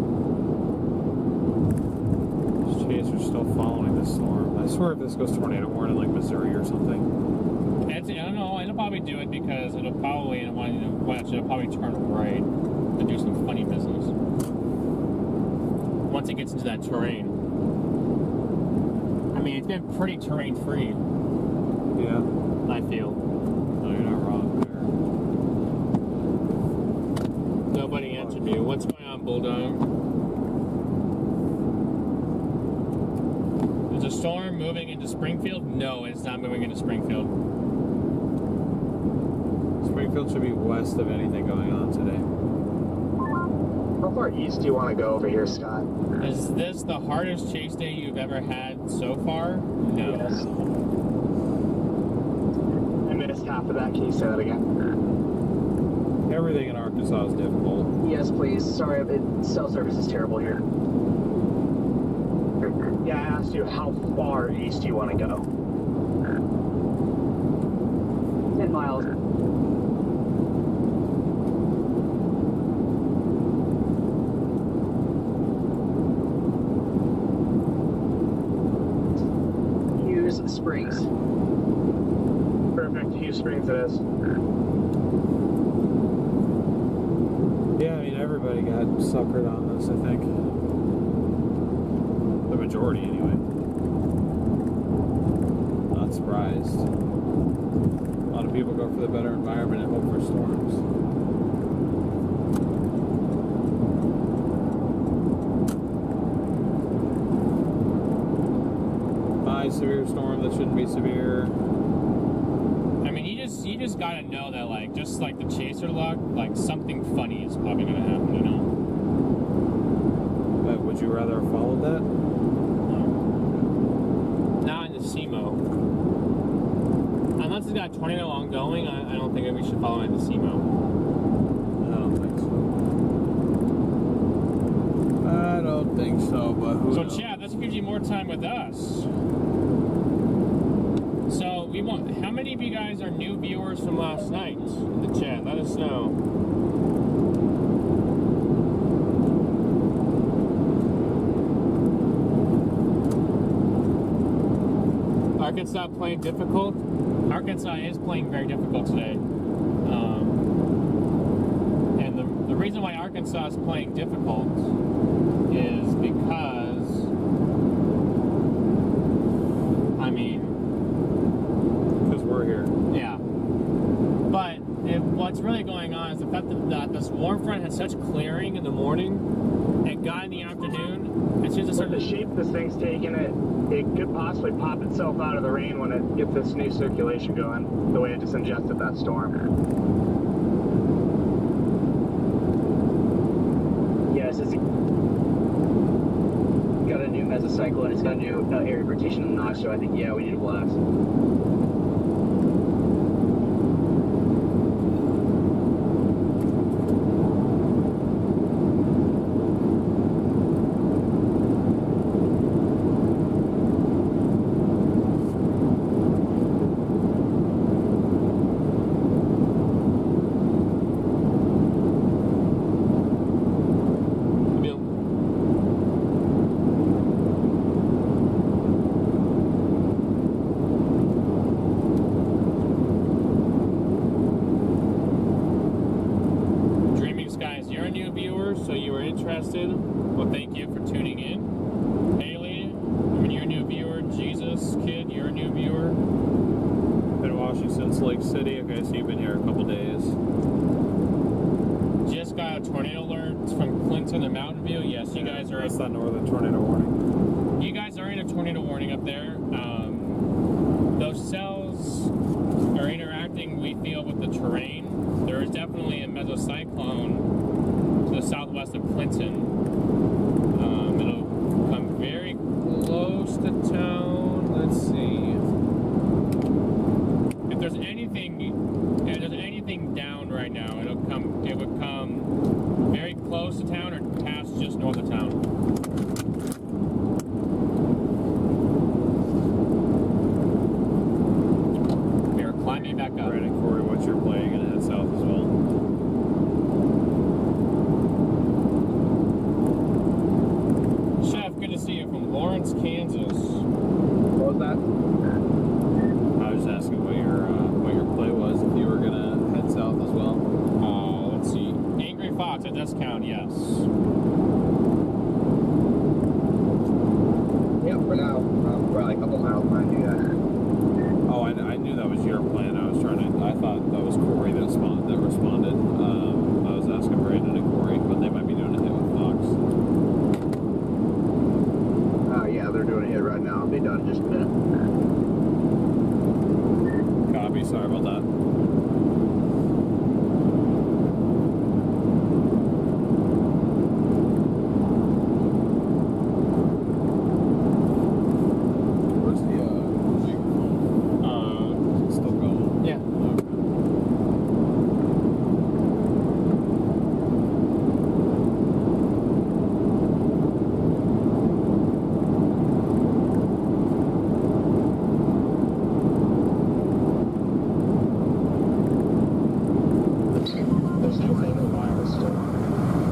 A: These chasers still following this storm. I swear if this goes tornado warning in like Missouri or something.
B: I don't know. It'll probably do it because it'll probably turn right to do some funny business once it gets into that terrain. I mean, it's been pretty terrain free.
A: Yeah.
B: I feel.
A: No, you're not wrong there.
B: Nobody answered me. What's going on, Bulldog? Is the storm moving into Springfield? No, it's not moving into Springfield.
A: Springfield should be west of anything going on today.
C: How far east do you want to go over here, Scott?
B: Is this the hardest chase day you've ever had so far? No.
C: Yes. I missed half of that. Can you say that again?
A: Everything in Arkansas is difficult.
F: Yes, please. Sorry, cell service is terrible here.
C: Yeah, I asked you how far east do you want to go?
F: 10 miles. Hughes Springs.
C: Perfect. Hughes Springs it is.
A: Yeah, I mean, everybody got suckered on this, I think. The majority, anyway. Not surprised. A lot of people go for the better environment and hope for storms. My severe storm that shouldn't be severe.
B: I mean, you just gotta know that, like, just like the chaser luck, like something funny is probably gonna happen, you know?
A: Would you rather have followed that?
B: Not in the SEMO. Unless it's got a tornado ongoing, I don't think we should follow it in the SEMO.
A: I don't think so. I don't think so, but who
B: So,
A: knows?
B: Chad, this gives you more time with us. So, how many of you guys are new viewers from last night in the chat? Let us know. Arkansas playing difficult. Arkansas is playing very difficult today. And the reason why Arkansas is playing difficult is because, I mean,
A: because we're here.
B: yeah. But what's really going on is the fact that this warm front had such clearing in the morning and got in the afternoon. It's just a
G: With
B: certain
G: the shape this thing's taking, it could possibly pop itself out of the rain when it gets this new circulation going, the way it just ingested that storm.
F: Yes, it's got a new mesocyclone. It's got a new area rotation in the notch, so I think, yeah, we need a blast.
B: So you were interested? Well, thank you for tuning in. Haley, I mean, you're a new viewer. Jesus, kid, you're a new viewer.
A: Been watching since Lake City. Okay, so you've been here a couple days.
B: Just got a tornado alert from Clinton and Mountain View. Yes, you guys are.
A: That's that northern tornado warning.
B: You guys are in a tornado warning up there. Those cells are interacting, we feel, with the terrain. There is definitely a mesocyclone to the southwest of Clinton. It'll come very close to town. Let's see. If there's anything down right now, it would come very close to town or past just north of town. We are climbing back up.
A: Right, and Corey, what's your play? Gonna head south as well.
B: Chef, good to see you from Lawrence, Kansas.
C: What was that?
A: I was asking what your play was, if you were gonna head south as well.
B: Let's see. Angry Fox, it does count, yes.
C: Yeah, for now. Probably a couple miles behind you guys.
A: Oh, I knew that was your plan. I thought that was Corey that responded. I was asking Brandon and Corey, but they might be doing a hit with Fox.
C: Yeah, they're doing a hit right now. I'll be done in just a minute.
A: Copy, sorry about that. Where's the microphone? Is it still going?
B: Yeah.
C: There's no thing virus still.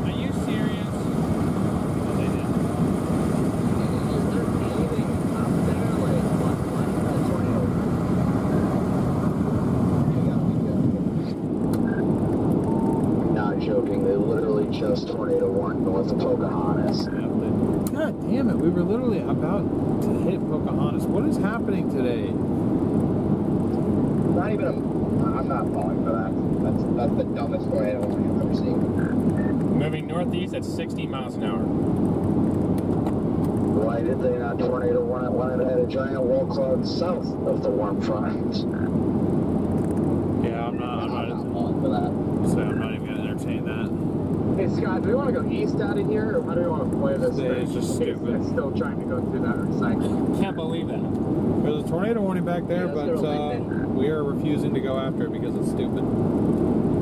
B: Are you serious?
A: Oh, they did.
C: Is there anything up there? Like, what tornado? You gotta be good. Not joking, they literally just tornado warned north of Pocahontas.
A: God damn it, we were literally about to hit Pocahontas. What is happening today?
C: Not even I'm not falling for that. That's the dumbest tornado warning I've ever seen.
B: Moving northeast at 60 miles an hour.
D: Why did they not tornado warn it when it had a giant wall cloud south of the warm front?
A: Yeah, I'm not
C: falling for that.
A: I'm not even gonna entertain that.
G: Hey, Scott, do we want to go east out of here, or how do we want to play this
A: Yeah,
G: thing?
A: it's just
G: In case
A: stupid.
G: It's still trying to go through that recycle.
B: Can't believe that.
A: There's a tornado warning back there,
C: Yeah,
A: but
C: let's go right there.
A: we are refusing to go after it because it's stupid.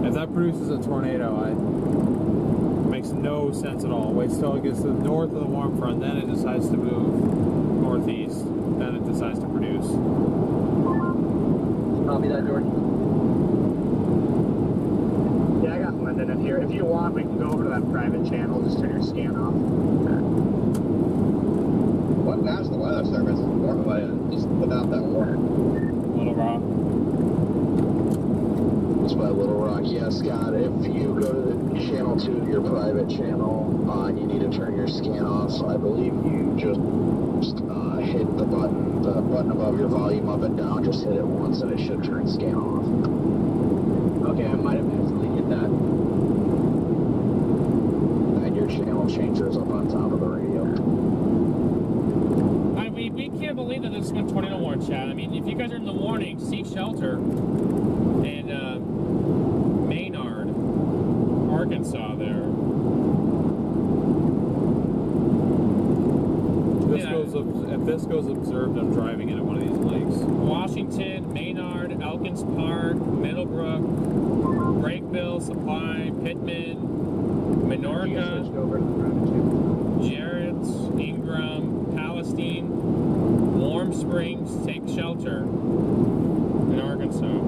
A: If that produces a tornado, it makes no sense at all. Waits till it gets to the north of the warm front, then it decides to move northeast, then it decides to produce.
C: Copy that, George.
G: Yeah, I got Lyndon in here. If you want, we can go over to that private channel. Just turn your scan off.
C: What National Weather Service is warning about it just without that warning?
D: Scott, if you go to the channel 2, your private channel, and you need to turn your scan off, so I believe you just hit the button above your volume up and down, just hit it once and it should turn scan off.
F: Okay, I might have accidentally hit that.
D: And your channel changer is up on top of the radio.
B: We can't believe that this is a tornado warning, Chad. I mean, if you guys are in the warning, seek shelter in Maynard, Arkansas there.
A: If this goes observed, I'm driving into one of these lakes.
B: Washington, Maynard, Elkins Park, Middlebrook, Brakeville, Supply, Pittman, Minorca, Jarrett, Ingram, Palestine, Warm Springs, take shelter in Arkansas.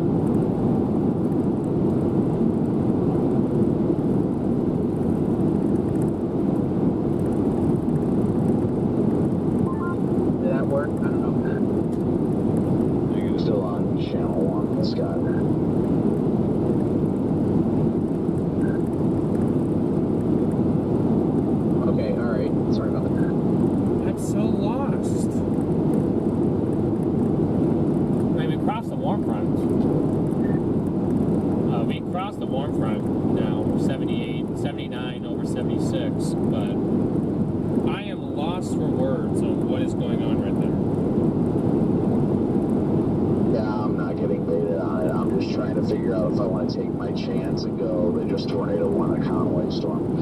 F: Did that work? I don't know.
D: Still on channel 1, Scott.
F: Okay, alright. Sorry about that.
B: I'm so lost. I mean, we crossed the warm front. We crossed the warm front now, 78, 79 over 76, but I am lost for words on what is going on right there.
D: Yeah, I'm not getting baited on it. I'm just trying to figure out if I want to take my chance and go the just tornado 1 a Conway storm.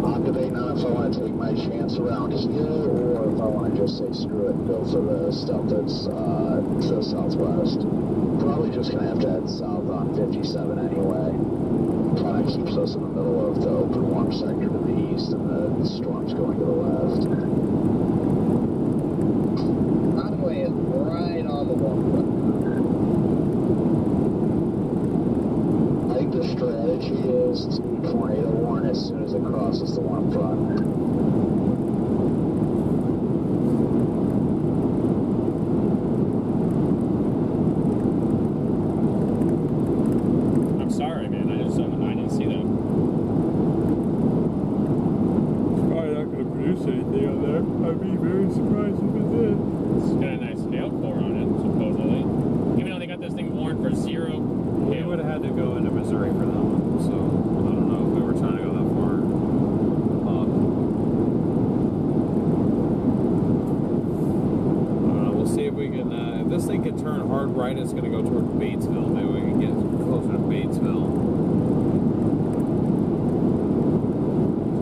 D: I'm debating on if I want to take my chance around here or if I want to just say screw it and go for the stuff that's to the southwest. Probably just going to have to head south on 57 anyway. Kind of keeps us in the middle of the open warm sector to the east and the storm's going to the left.
C: Conway is right on the warm front.
D: I think the strategy is to tornado warn as soon as it crosses the warm front.
B: I'm sorry, man. I didn't see that.
A: Probably not going to produce anything on there. I'd be very surprised if it did.
B: It's got a nice hail core on it, supposedly. Even though they got this thing warned for 0
A: We
B: hail.
A: would have had to go into Missouri for that one, so I don't know if we were trying to go that far. We'll see if we can. If this thing can turn hard right, it's going to go toward Batesville. Maybe we can get closer to Batesville.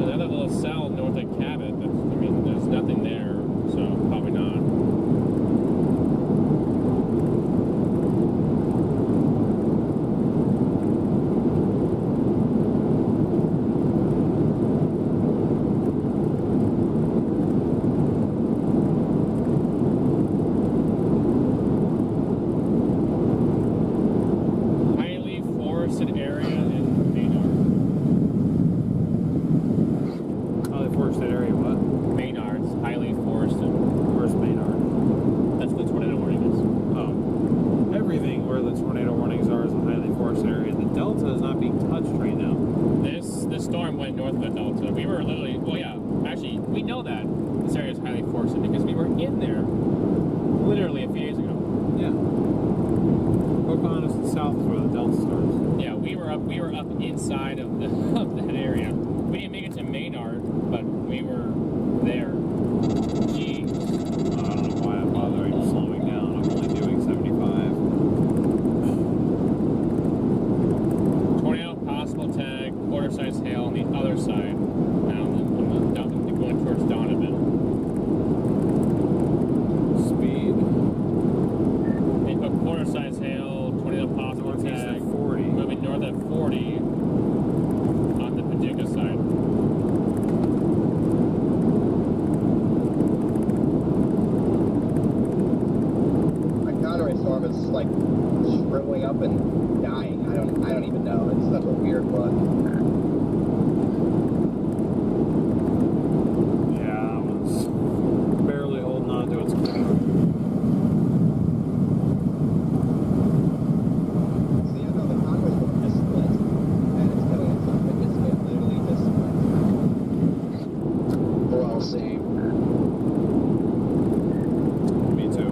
B: Another little cell north of Cabot. I mean, there's nothing there, so probably not. Highly forested area in Maynard.
A: Highly forested area, what?
B: Maynard's highly forested.
A: Where's Maynard?
B: That's what the tornado warning is.
A: Oh. Everything where the tornado warnings are is a highly forested area. The Delta is not being touched right now.
B: This storm went north of the Delta. We were literally, well, yeah, actually, we know that this area is highly forested because we were in there literally a few days ago.
A: Yeah. Pocahontas and south is where the Delta starts.
B: Yeah, we were up inside of the of that area. We didn't make it to Maynard, but we were there. Gee.
A: I don't know why I'm bothering slowing down. I'm only doing 75.
B: Tornado possible tag, quarter-size hail on the other side. Now I'm going towards Donovan.
A: Speed.
B: They put quarter-size hail, tornado possible
A: Northeast
B: tag,
A: at 40.
B: moving north at 40 on the Paducah side.
D: all same.
A: Me too.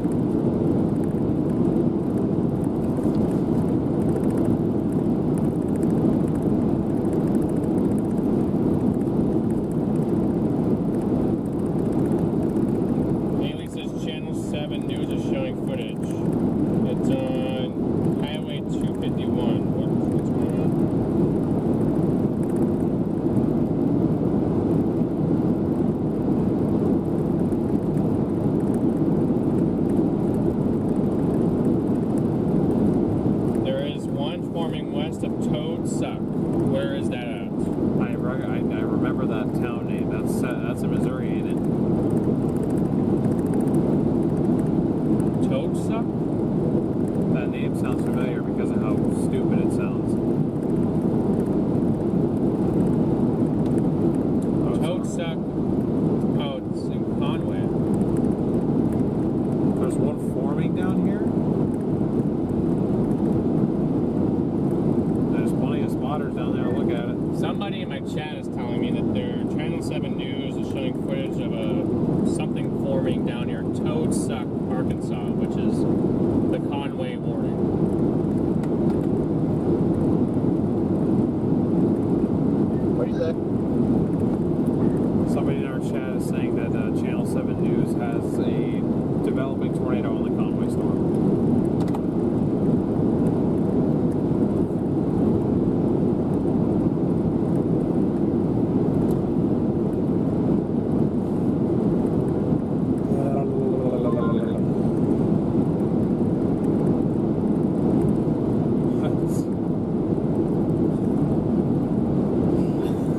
B: Haley says Channel 7 News is showing footage. It's on Highway 251. What's going on? There is one forming west of Toad Suck. Where is that at?
A: I remember that town name. That's in Missouri, ain't it?
B: Toad Suck?
A: That name sounds familiar because of how stupid it sounds.
B: Toad Suck. Oh, it's in Conway.
A: There's one forming down here. There's plenty of spotters down there. Look at it.
B: Somebody in my chat is telling me that their Channel 7 News is showing footage of something forming down near Toad Suck, Arkansas, which is the Conway warning.
C: What do you say?
A: Somebody in our chat is saying that Channel 7 News has a developing tornado on the Conway storm.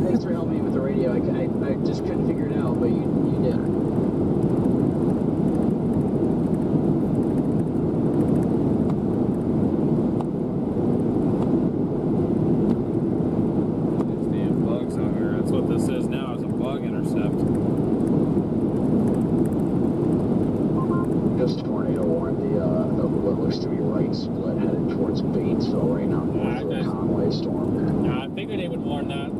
F: Thanks for helping me with the radio. I just couldn't figure it out, but you did.
A: These damn bugs out here. That's what this is now, is a bug intercept.
D: Just tornado warned the what looks to be right split headed towards Batesville right now, north of the Conway storm.
B: I figured they would warn that.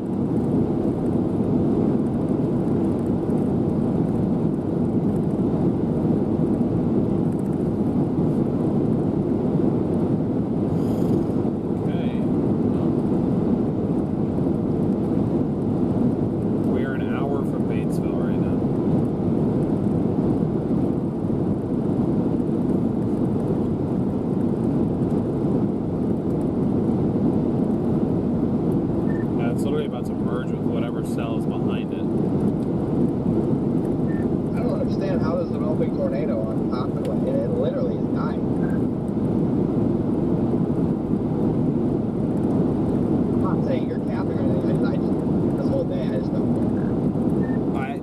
A: Okay. We are an hour from Batesville right now. It's literally about to merge with whatever cell is behind it.
C: I don't understand how there's a developing tornado on top of it. It literally is dying. I'm not saying you're capping or anything. I just this whole day, I just don't know.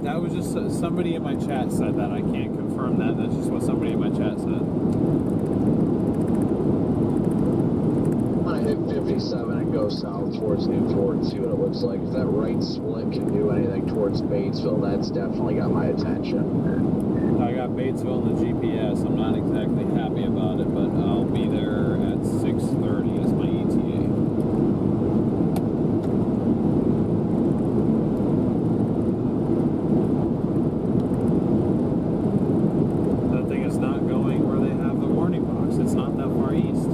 A: That was just somebody in my chat said that. I can't confirm that. That's just what somebody in my chat said.
D: I'm gonna hit 57 and go south towards Newport and see what it looks like. If that right split can do anything towards Batesville, that's definitely got my attention.
A: I got Batesville in the GPS. I'm not exactly happy about it, but I'll be there at 6:30 as my ETA. That thing is not going where they have the warning box. It's not that far east.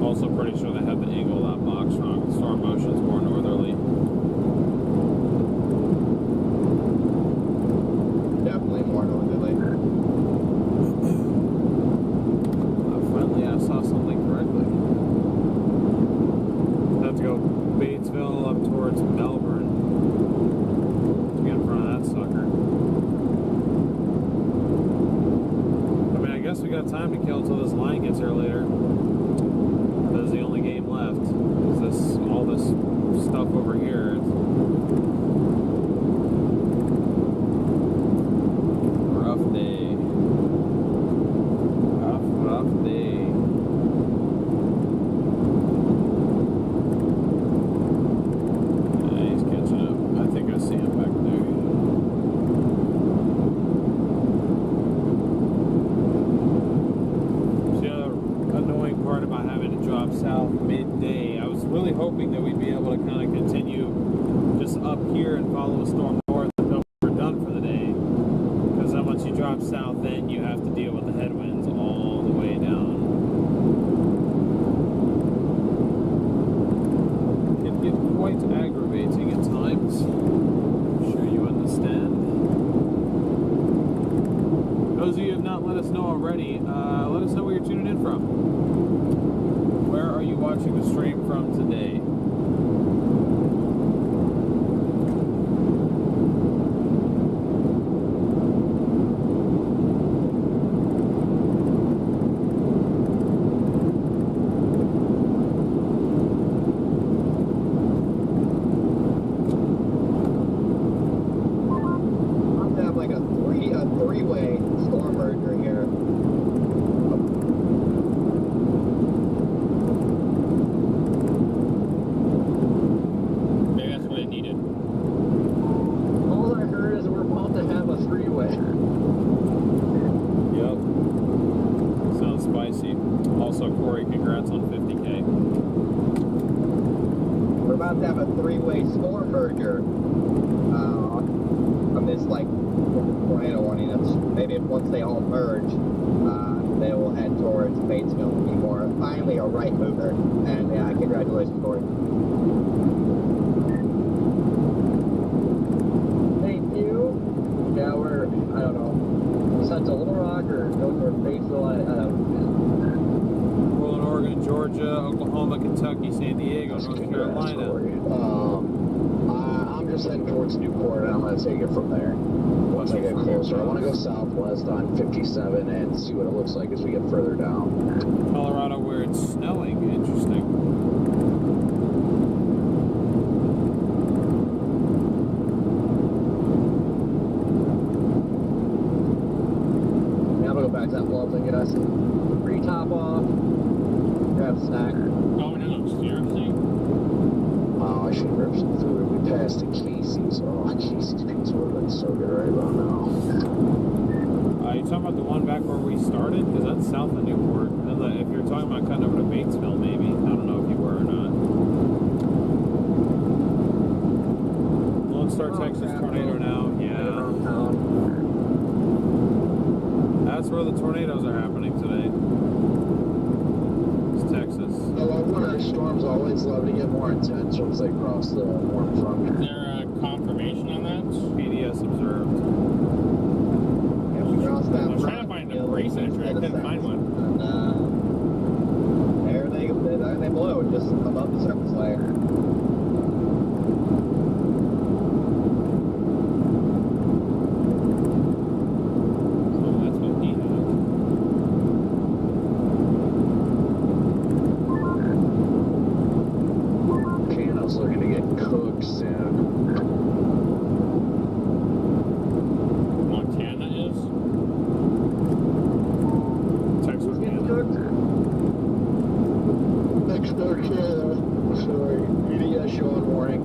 A: Also pretty sure they had the angle of that box wrong. Storm motion's more northerly.
C: Definitely more northerly.
A: here and follow a storm north until we're done for the day. Because then once you drop south, then you have to deal with the headwinds all the way down. It can get quite aggravating at times. I'm sure you understand. Those of you who have not let us know already, let us know where you're tuning in from. Where are you watching the stream from today?
C: Three-way storm merger here.
B: Maybe that's what it needed.
C: All I heard is we're about to have a three-way.
A: Yep. Sounds spicy. Also, Corey, congrats on 50K.
C: We're about to have a three-way storm merger. On this like tornado warning. Maybe once they all merge, they will head towards Batesville and be more finally a right mover. And yeah, congratulations, Corey. Thank you. Yeah, we're I don't know, set to Little Rock or go towards Batesville. I don't know.
A: Portland, Oregon, Georgia, Oklahoma, Kentucky, San Diego, North Carolina.
D: I'm just heading towards Newport, and I'm going to take it from there once I get closer. I want to go southwest on 57 and see what it looks like as we get further down.
A: Colorado, where it's snowing. Interesting.
C: Now I'm going to go back to that Love's and get us free top off, grab a snack.
B: Oh, and it looks seriously.
D: Oh, I should have ripped some food. We passed to Casey's. Oh, Casey's pizza would have been so good right about now.
A: You talking about the one back where we started? Because that's south of Newport. And if you're talking about cutting over to Batesville, maybe. I don't know if you were or not. Lone Star, Texas tornado now. Yeah. That's where the tornadoes are happening today. It's Texas.
D: I love when our storms always love to get more intense once they cross the warm front.
B: Is there a confirmation on that?
A: PDS observed.
C: Yeah, we crossed that
B: I was trying to
C: front,
B: find
C: you
B: a
C: know,
B: brace entry. I couldn't find one.
C: And there they blow just above the surface layer.
B: Oh, that's what he had.
D: Cano's looking to get cooked soon.
B: Montana is?
A: Texas, Canada.
D: Texarkana. Sorry. PDS showing warning.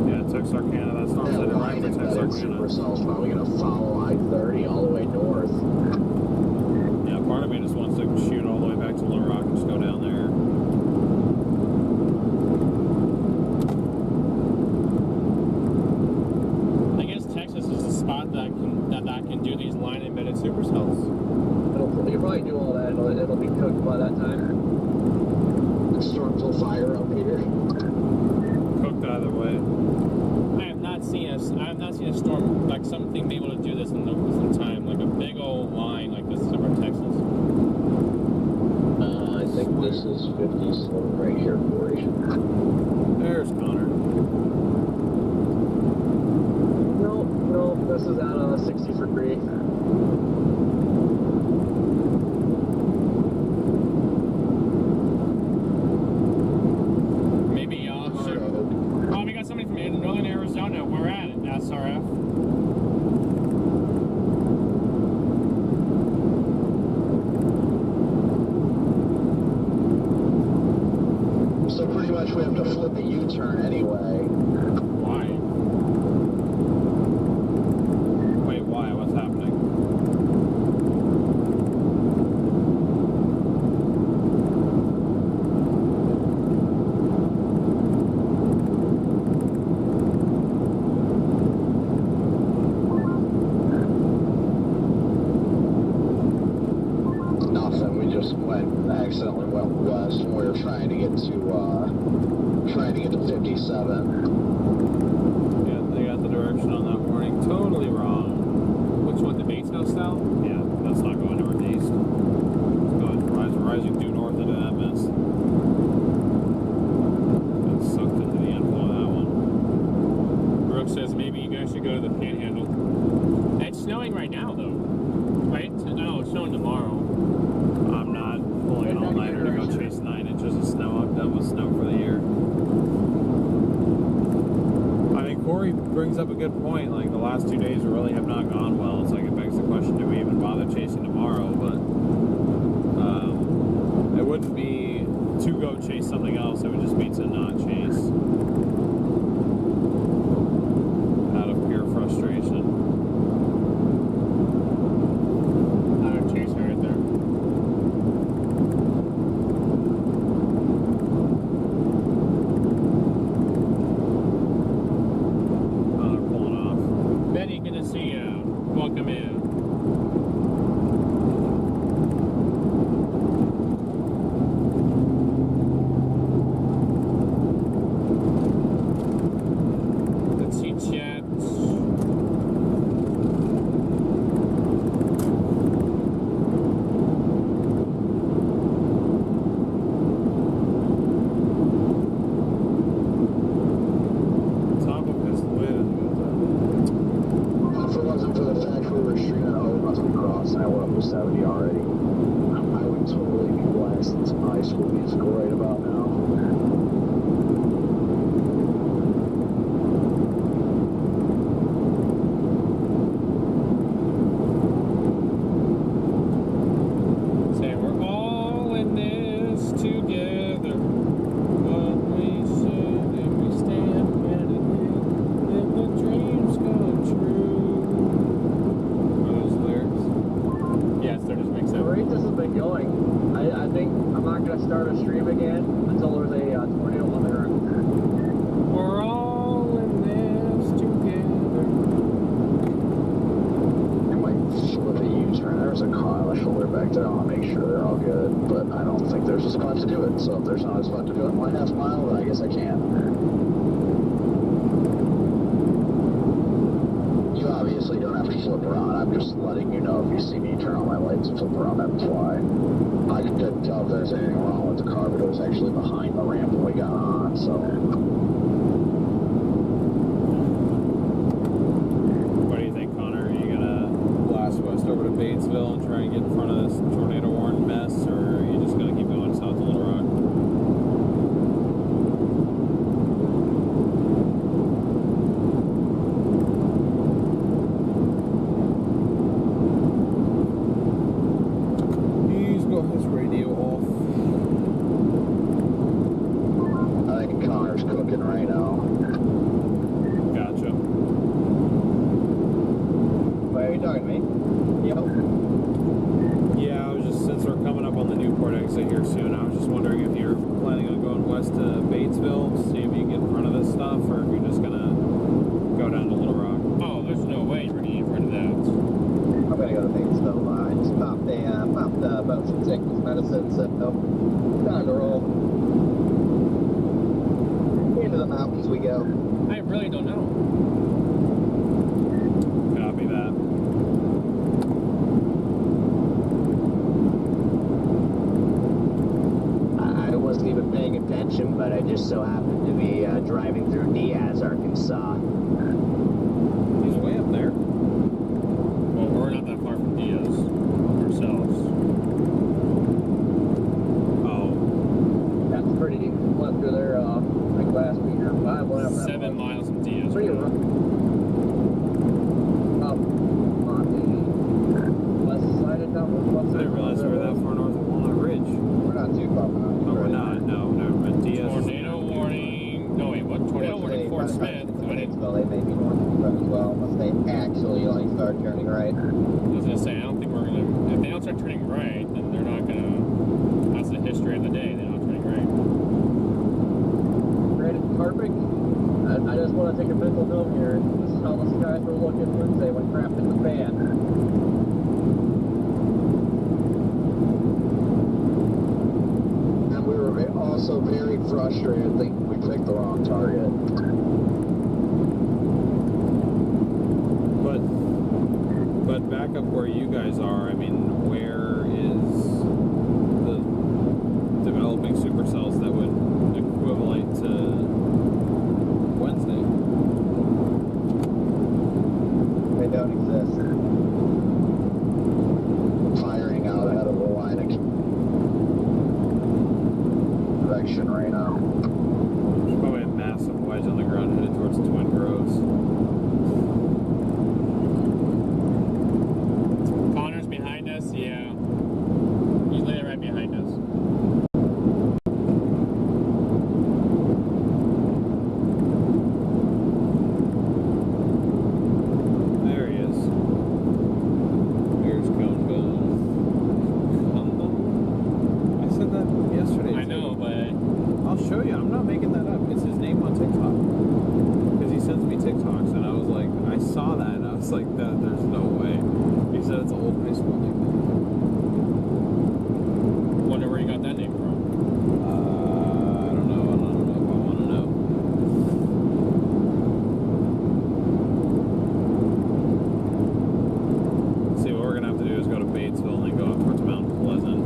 A: Yeah, Texarkana. That's not
D: That
A: right
D: line
A: for
D: embedded
A: Texarkana.
D: Supercell's probably going to follow I-30 all the way north.
A: Yeah, part of me just wants to shoot all the way back to Little Rock and just go down there.
B: I guess Texas is the spot that can do these line embedded supercells.
C: You'll probably do all that. It'll be cooked by that time.
D: The storms will fire up here.
A: Cooked either way.
B: I have not seen a storm like something be able to do this in some time, like a big old line like this over Texas.
D: I think this is 50 slope right here, Corey.
A: There's Connor.
C: No, this is out on 60 for free.
B: Maybe sure. Oh, we got somebody from Northern Arizona. We're at it, SRF.
D: So pretty much we have to flip a U-turn anyway.
B: Why?
A: Wait, why? What's happening?
D: accidentally went west when we were trying to get to 57.
A: Yeah, they got the direction on that warning totally wrong.
B: Which one, the Batesville south?
A: Yeah, that's not going northeast. It's going rising due north into that mess. Got sucked into the inflow of that one.
B: Brooke says maybe you guys should go to the Panhandle. It's snowing right now, though. Right? No, it's snowing tomorrow.
A: I'm not pulling an all-nighter to go chase 9 inches of snow. I'm done with snow for the year. I mean, Corey brings up a good point. Like, the last 2 days really have not gone well. It's like, it begs the question, do we even bother chasing tomorrow? But it wouldn't be to go chase something else. It would just be to not chase. Out of pure frustration.
D: frustrated thinking we picked the wrong target.
A: But back up where you guys are, I mean, where is the developing supercells that would equivalent to Wednesday?
C: They don't exist.
D: Firing out ahead of the line of direction right now.
A: There's probably a massive wedge on the ground headed towards Twin Groves.
B: Connor's behind us, yeah. He's laying right behind us.
A: There he is. Here's Combo. I said that yesterday.
B: I know, but
A: I'll show you. I'm not making that up. It's his name on TikTok. Because he sends me TikToks, and I was like, I saw that, and I was like, there's no way. He said it's an old high school nickname.
B: wonder where you got that name from.
A: I don't know. I don't know if I want to know. See, what we're gonna have to do is go to Batesville and then go up towards Mount Pleasant.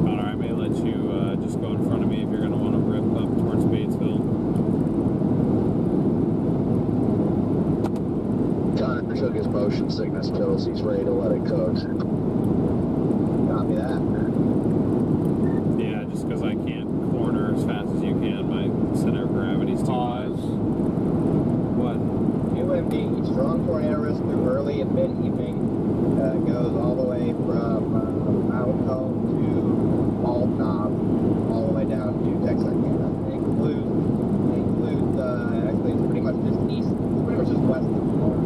A: Alright, I may let you just go in front of me if you're gonna want to rip up towards Batesville.
D: Connor took his motion sickness pills. He's ready to let it cook.
C: Copy that.
A: Yeah, just because I can't corner as fast as you can. My center of gravity's too high. What?
C: UMD, strong tornado risk through early and mid-evening, goes all the way from Mount Home to Bald Knob, all the way down to Texarkana. It includes actually it's pretty much just east, it's pretty much just west of Florida.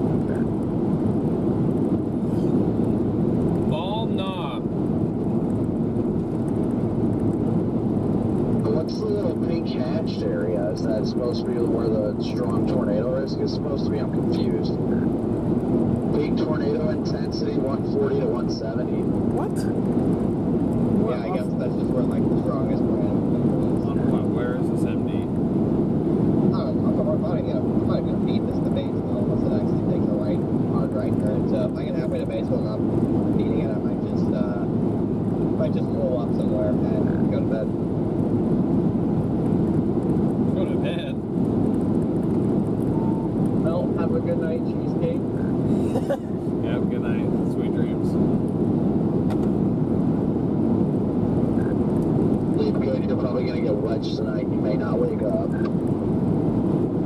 B: Bald Knob.
D: What's the little pink hatched area? Is that supposed to be where the strong tornado risk is supposed to be? I'm confused. Peak tornado intensity 140 to 170.
A: What?
C: Yeah, I guess that's just where like the strongest wind is.
A: On what? Where is this MD?
C: I'm not even gonna feed this to Batesville unless it actually takes a hard right turn. So if I get halfway to Batesville and I'm feeding it, I might just pull up somewhere and go to bed.
B: Go to bed.
C: Well, have a good night, cheesecake.
A: Yeah, have a good night. Sweet dreams.
D: Leave good. You're probably going to get wedged tonight. You may not wake up.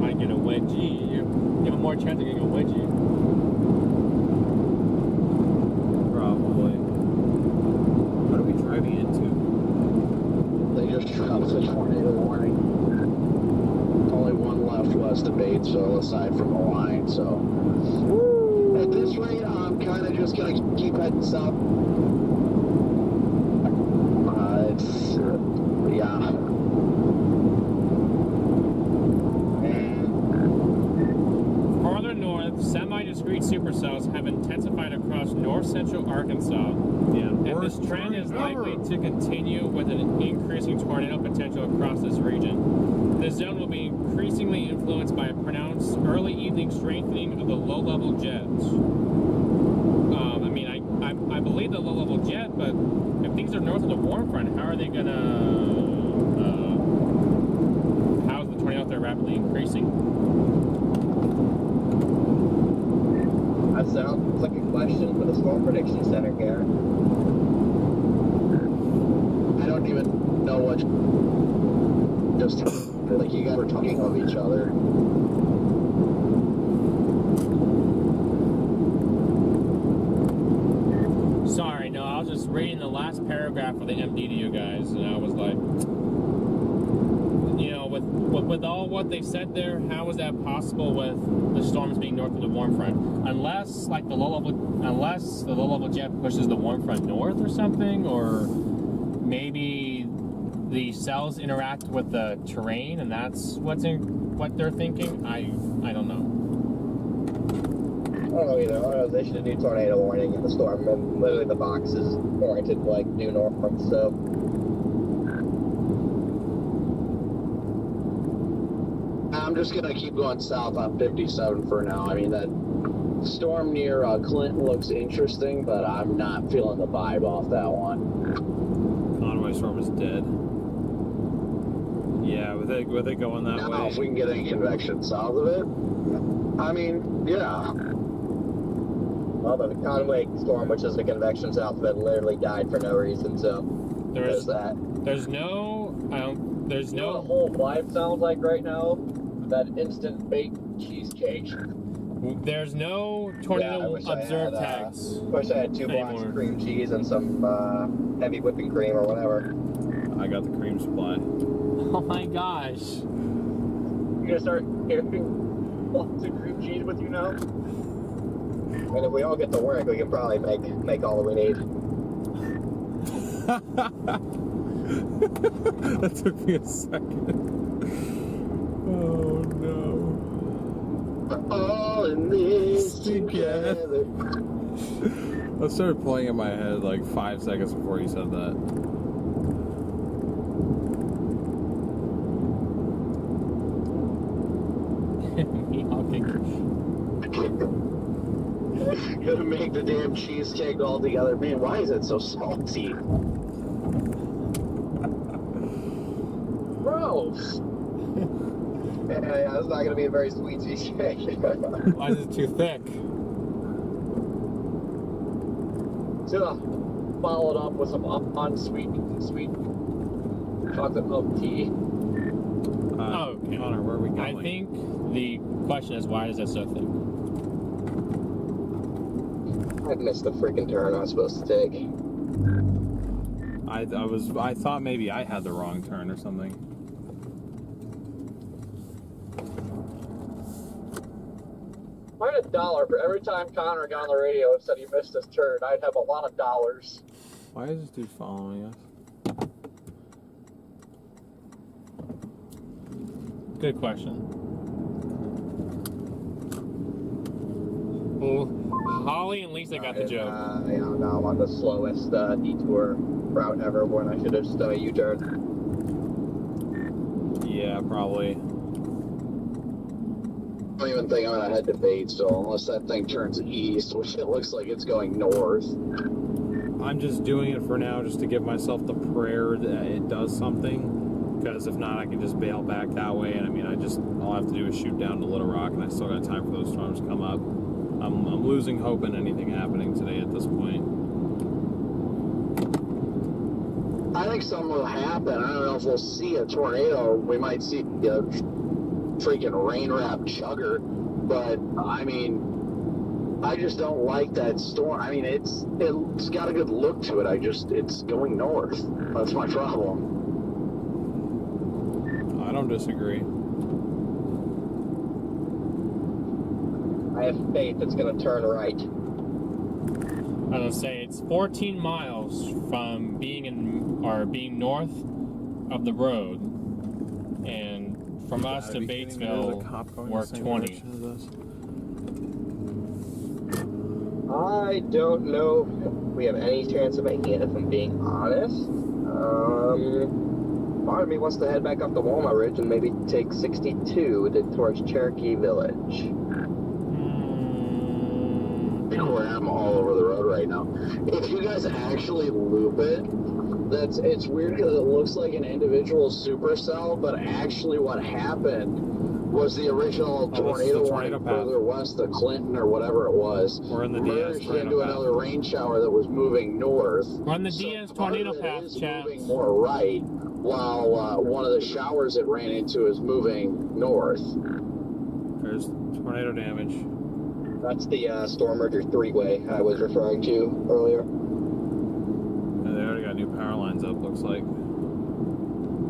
B: Might get a wedgie. You have more chance of getting a wedgie.
A: Probably. What are we driving into?
D: They just dropped the tornado warning. Only one left west of Batesville aside from the line, so. At this rate, I'm kind of just going to keep heading south. Yeah.
B: Farther north, semi-discrete supercells have intensified across north-central Arkansas.
A: Yeah.
B: And this trend is likely to continue with an increasing tornado potential across this region. The zone will be increasingly influenced by a pronounced early evening strengthening of the low-level jets. I believe the low-level jet, but if things are north of the warm front, how are they gonna? How's the tornado out there rapidly increasing?
C: That sounds like a question for the Storm Prediction Center, Garrett.
D: I don't even know what. Just like you guys were talking of each other.
B: Sorry, no, I was just reading the last paragraph of the MD to you guys, and I was like, you know, with all what they said there, how is that possible with the storms being north of the warm front? Unless the low level jet pushes the warm front north or something, or maybe the cells interact with the terrain, and that's what they're thinking. I don't know.
C: don't know either. I don't know if they should do tornado warning in the storm, and literally the box is warranted like due north, so.
D: I'm just gonna keep going south on 57 for now. I mean, that storm near Clinton looks interesting, but I'm not feeling the vibe off that one.
A: Conway storm is dead. Yeah, with it going that
D: Now,
A: way.
D: if we can get any convection south of it, I mean, yeah.
C: Well, but the Conway storm, which is the convection south of it, literally died for no reason, so there's that.
B: There's no, there's
E: You know what the
B: no,
E: whole vibe sounds like right now? That instant baked cheesecake.
B: there's no
C: Yeah, I
B: tornado
C: wish I
B: observed
C: had,
B: tags.
C: Wish I had 2 blocks
B: anymore.
C: of cream cheese and some heavy whipping cream or whatever.
A: I got the cream supply.
B: Oh my gosh.
E: You're gonna start carrying lots of cream cheese with you now?
C: And if we all get to work, we can probably make all that we need.
A: That took me a second. Oh no.
D: All in this together.
A: I started playing in my head like 5 seconds before you said that.
D: Gonna make the damn cheesecake all together. Man, why is it so salty?
E: Gross!
C: Yeah, it's not gonna be a very sweet cheesecake.
B: Why is it too thick?
E: So, followed up with some unsweet sweet chocolate milk tea.
B: Okay.
A: Connor, where are we going?
B: I think the question is, why is that so thick?
C: I missed the freaking turn I was supposed to take.
A: I thought maybe I had the wrong turn or something.
E: If I had $1 for every time Connor got on the radio and said he missed his turn, I'd have a lot of dollars.
A: Why is this dude following us?
B: Good question. Well, Holly and Lisa got the joke.
C: Yeah, now I'm on the slowest detour route ever when I should have just done a U-turn.
A: Yeah, probably.
D: I don't even think I'm gonna head to Batesville unless that thing turns east, which it looks like it's going north.
A: I'm just doing it for now just to give myself the prayer that it does something. Because if not, I can just bail back that way. And I mean, all I have to do is shoot down to Little Rock, and I still got time for those storms to come up. I'm losing hope in anything happening today at this point.
D: I think something will happen. I don't know if we'll see a tornado. We might see a freaking rain-wrapped chugger. But, I mean, I just don't like that storm. I mean, it's got a good look to it. It's going north. That's my problem.
A: I don't disagree.
C: I have faith it's gonna turn right.
B: I was gonna say it's 14 miles from being north of the road, and from us to Batesville, we're 20.
C: I don't know if we have any chance of making it, if I'm being honest. Part of me wants to head back up the Walnut Ridge and maybe take 62 towards Cherokee Village.
D: Where I'm all over the road right now. If you guys actually loop it, it's weird because it looks like an individual supercell, but actually what happened was the original tornado warning further west of Clinton or whatever it was.
A: We're in the Diaz
D: merged
A: tornado
D: into
A: path.
D: another rain shower that was moving north.
B: We're on the Diaz tornado path,
D: is
B: Chad.
D: moving more right, while one of the showers it ran into is moving north.
A: There's tornado damage.
C: That's the StormRunner 3-way I was referring to earlier.
A: And they already got new power lines up, looks like.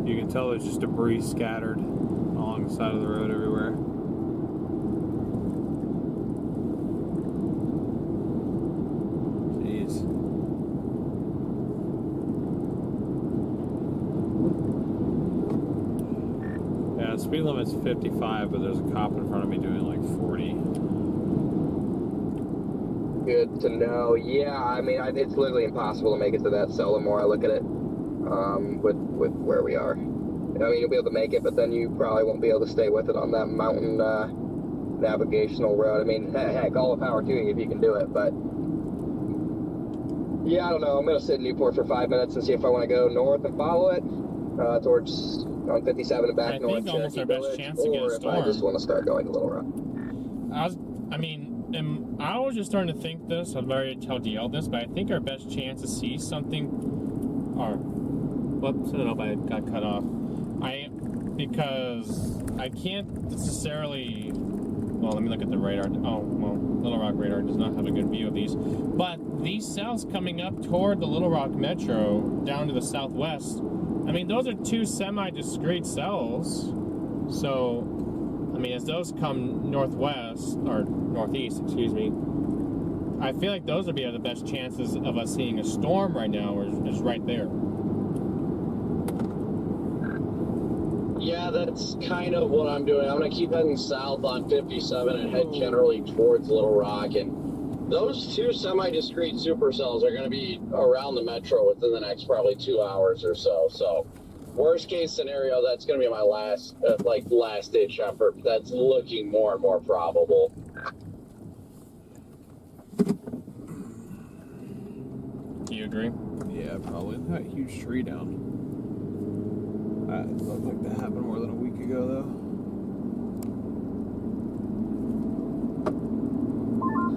A: You can tell there's just debris scattered along the side of the road everywhere. Jeez. Yeah, speed limit's 55, but there's a cop in front of me doing like 40.
C: Good to know. Yeah, I mean, it's literally impossible to make it to that cell the more I look at it, with where we are. I mean, you'll be able to make it, but then you probably won't be able to stay with it on that mountain navigational road. I mean, heck, all the power to you if you can do it, but yeah, I don't know. I'm going to sit in Newport for 5 minutes and see if I want to go north and follow it towards on 57 and back north.
B: I think almost our best chance to get a storm.
C: Or if I just want to start going to Little Rock.
B: I was just starting to think this. I'd already tell DL this, but I think our best chance to see something. Whoops! I don't know if I got cut off. Because I can't necessarily. Well, let me look at the radar. Oh, well, Little Rock radar does not have a good view of these. But these cells coming up toward the Little Rock Metro, down to the southwest, I mean, those are two semi-discrete cells. So, I mean, as those come northwest, or northeast, excuse me, I feel like those would be the best chances of us seeing a storm right now, is right there.
D: Yeah, that's kind of what I'm doing. I'm going to keep heading south on 57 and head generally towards Little Rock. And those two semi-discrete supercells are going to be around the metro within the next probably 2 hours or so. So, worst case scenario, that's going to be my last ditch effort. That's looking more and more probable.
B: Do you agree?
A: Yeah, probably. That huge tree down. It looked like that happened more than a week ago, though.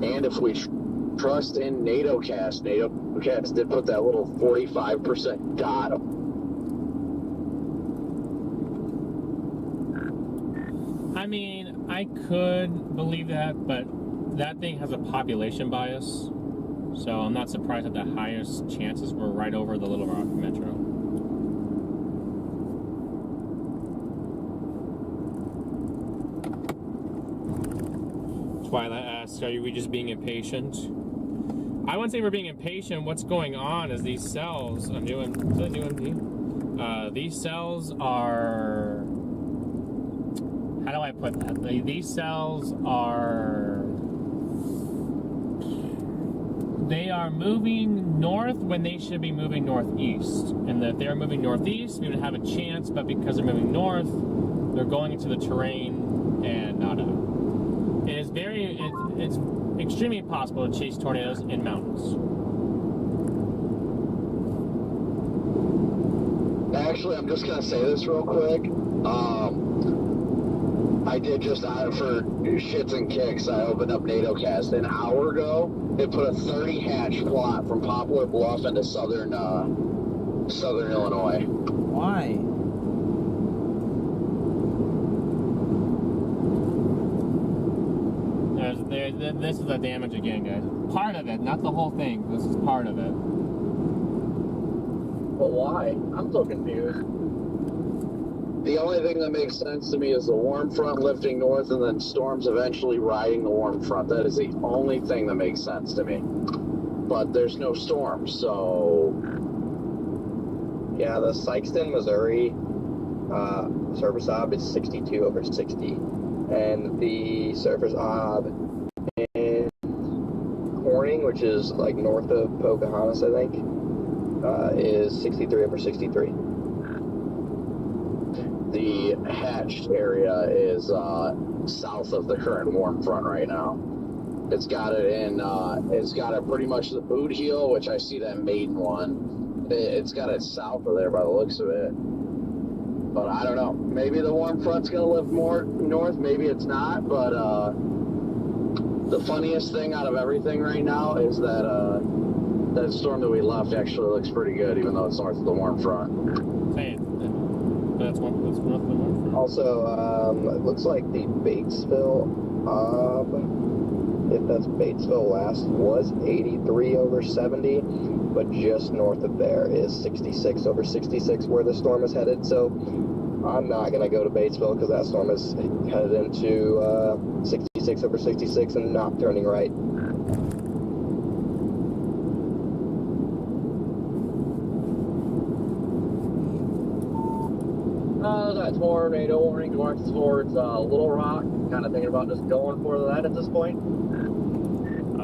D: And if we trust in NATOcast did put that little 45% dot.
B: I mean, I could believe that, but that thing has a population bias, so I'm not surprised that the highest chances were right over the Little Rock Metro. Twilight asks, are we just being impatient? I wouldn't say we're being impatient. What's going on is these cells, these cells are, how do I put that? These cells are, they are moving north when they should be moving northeast. And if they're moving northeast, we would have a chance, but because they're moving north, they're going into the terrain and nada. It's extremely impossible to chase tornadoes in mountains.
D: Actually, I'm just going to say this real quick. I did just, for shits and kicks, I opened up NATOcast an hour ago. It put a 30 hatch plot from Poplar Bluff into southern Illinois.
A: Why?
B: This is the damage again, guys. Part of it, not the whole thing. This is part of it.
C: But why? I'm so confused.
D: The only thing that makes sense to me is the warm front lifting north and then storms eventually riding the warm front. That is the only thing that makes sense to me. But there's no storm, so...
C: Yeah, the Sikeston, Missouri surface ob is 62 over 60. And the surface ob in Corning, which is like north of Pocahontas, I think, is 63 over 63.
D: The hatched area is south of the current warm front right now. It's got it in, it's got it pretty much the boot heel, which I see that maiden one. It's got it south of there by the looks of it. But I don't know. Maybe the warm front's going to live more north. Maybe it's not. But the funniest thing out of everything right now is that that storm that we left actually looks pretty good, even though it's north of the warm front.
B: Hey, that's north of the warm front.
C: Also, it looks like the Batesville ob, if that's Batesville last, was 83 over 70. But just north of there is 66 over 66 where the storm is headed. So I'm not going to go to Batesville because that storm is headed into 66 over 66 and not turning right.
E: That tornado warning north towards Little Rock. Kind of thinking about just going for that at this point.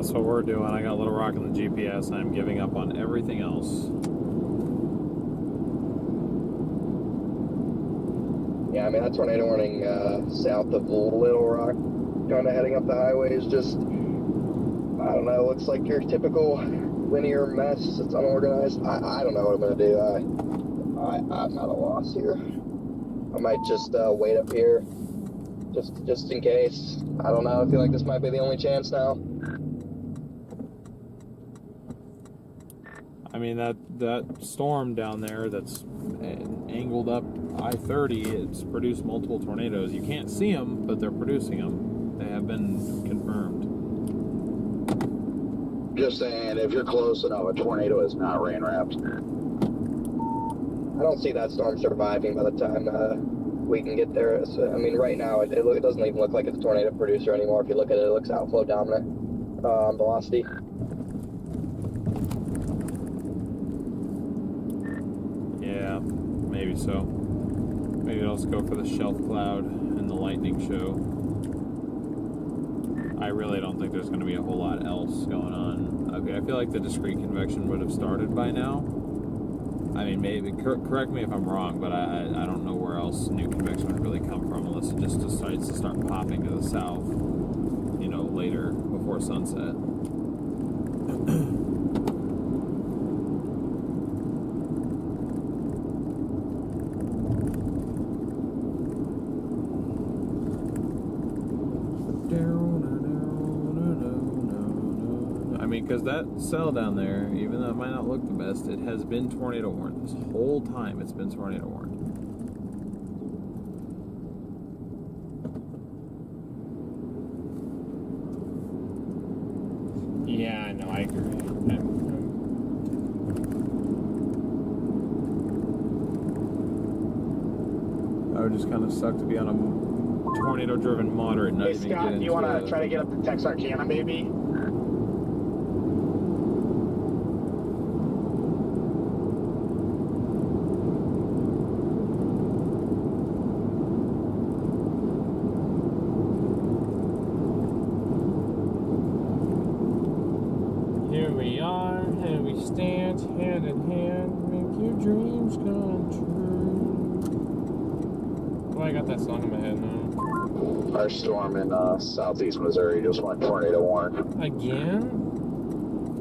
A: That's what we're doing. I got a little rock in the GPS, and I'm giving up on everything else.
C: Yeah, I mean, that tornado warning south of Little Rock, kind of heading up the highway is just, I don't know, looks like your typical linear mess. It's unorganized. I don't know what I'm going to do. I'm at a loss here. I might just wait up here, just in case. I don't know. I feel like this might be the only chance now.
A: I mean, that storm down there that's angled up I-30, it's produced multiple tornadoes. You can't see them, but they're producing them. They have been confirmed.
D: Just saying, if you're close enough, a tornado is not rain wrapped.
C: I don't see that storm surviving by the time we can get there. So, I mean, right now, it doesn't even look like it's a tornado producer anymore. If you look at it, it looks outflow dominant velocity.
A: Yeah, maybe so. Maybe let's go for the shelf cloud and the lightning show. I really don't think there's going to be a whole lot else going on. Okay, I feel like the discrete convection would have started by now. I mean, maybe, correct me if I'm wrong, but I don't know where else new convection would really come from unless it just decides to start popping to the south, you know, later before sunset. I mean, because that cell down there, even though it might not look the best, it has been tornado warned. This whole time it's been tornado warned.
B: Yeah, no, I agree.
A: I would just kind of suck to be on a tornado-driven moderate. Not
G: Hey,
A: even
G: Scott,
A: get
G: do you want to
A: into
G: try to get up to Texarkana, maybe?
B: Here we are, and we stand hand in hand, make your dreams come true. Oh, I got that song in my head now.
D: Our storm in southeast Missouri just went tornado warned.
B: Again?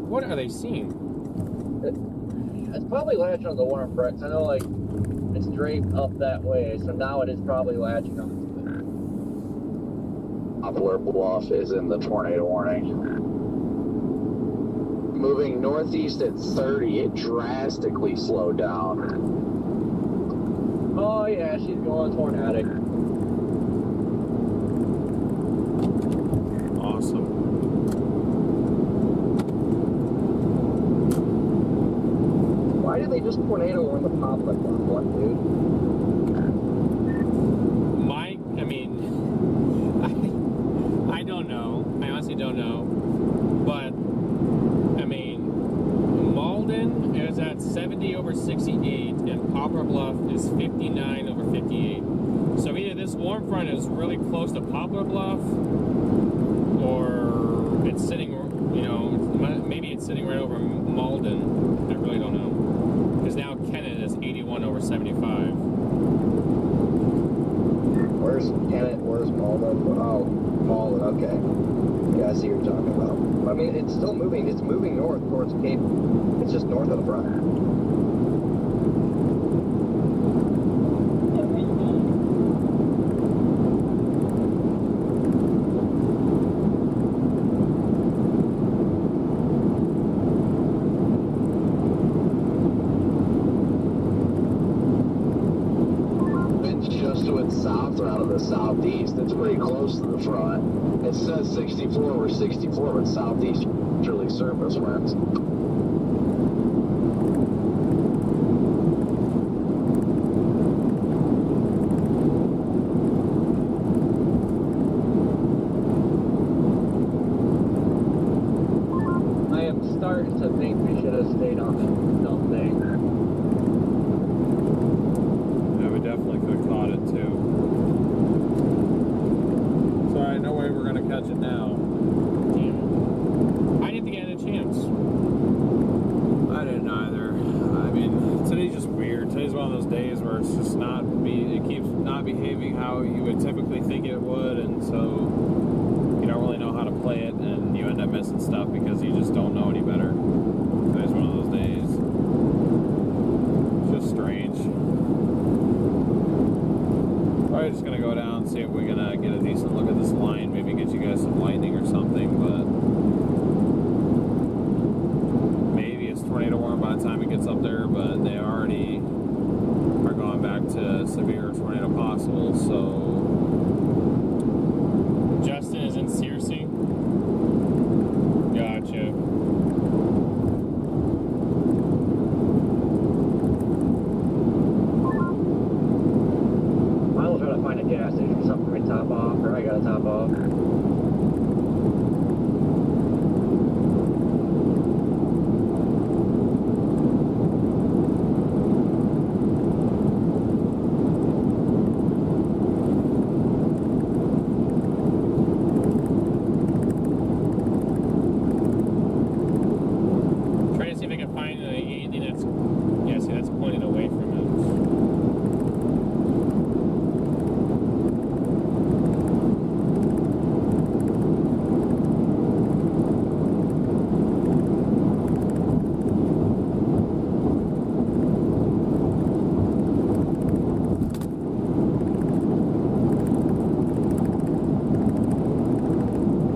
B: What are they seeing?
E: It's probably latching on the warm front. I know, like, it's draped up that way, so now it is probably latching on to it.
D: Poplar Bluff is in the tornado warning. Moving northeast at 30, it drastically slowed down.
E: Oh, yeah, she's going tornadic.
A: awesome.
C: Why did they just tornado warn the Poplar Bluff one, dude?
B: I don't know. I honestly don't know. But, I mean, Malden is at 70 over 68, and Poplar Bluff is 59 over 58. So either this warm front is really close to Poplar Bluff, or it's sitting, you know, maybe it's sitting right over Malden. I really don't know. Because now Kennett is 81 over 75.
C: Where's Kennett? Where's Malden? Oh, Malden, okay. Yeah, I see what you're talking about. I mean, it's still moving. It's moving north towards Cape. It's just north of the front.
D: Southeast, it's pretty close to the front. It says 64 over 64, but southeast usually surface winds.
E: I am starting to think we should have stayed on that dumb thing.
A: Yeah, we definitely could have caught it too. Sorry, no way we're gonna catch it now.
B: Damn.
A: whatever. It's just it keeps not behaving how you would typically think it would, and so you don't really know how to play it, and you end up missing stuff because you just don't know any better. Today's one of those days. It's just strange. Probably just gonna go down and see if we're gonna get a decent look at this line, maybe get you guys some lightning or something, but maybe it's tornado warning by the time it gets up there, but they already are going back to severe tornado possible, so.
B: Justin is in Searcy. Gotcha.
E: I will try to find a gas station, something for me to top off, or I gotta top off.
B: Try to see if I can find anything that's, yeah, see, that's pointed away from it.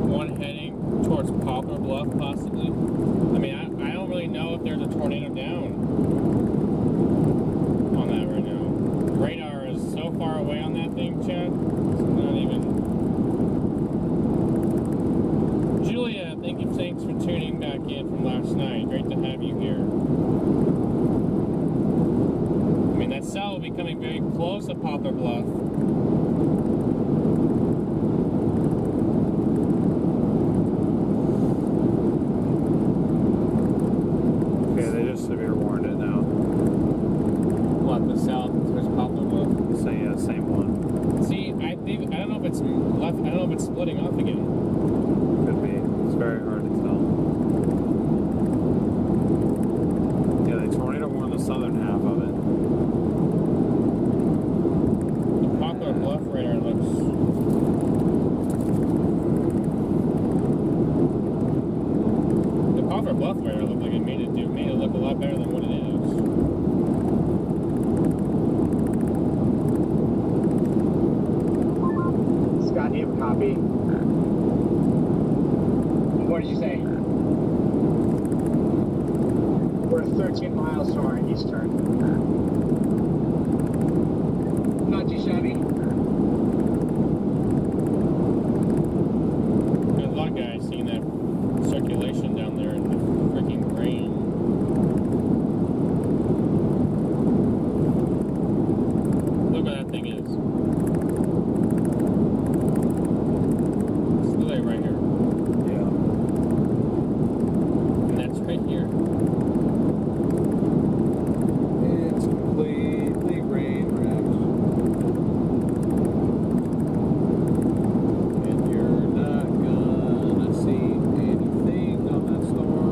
B: One heading towards Poplar Bluff, possibly. I mean, I don't really know if there's a tornado down on that right now. Radar is so far away on that thing, Chad. It's not even. Julia, thanks for tuning back in from last night. Great to have you here. I mean, that cell will be coming very close to Poplar Bluff.
A: Okay, they just severe warned it now.
B: What, the south towards Poplar Bluff?
A: So yeah, same one.
B: See, I don't know if it's left, I don't know if it's splitting off again.
A: Could be. It's very hard to tell. Yeah, they tornado warned the southern half of it.
B: The Poplar Bluff radar looks. The Poplar Bluff radar looked like it made it look a lot better than what it is.
F: Scott, do you have a copy? What did you say? We're 13 miles to our eastern. Not too shabby.
B: There's a lot of guys seeing that circulation down there in the freaking rain. Look what that thing is. It's literally right here.
A: Yeah.
B: And that's right here.
A: It's completely rain wrapped. And you're not gonna see anything on that storm.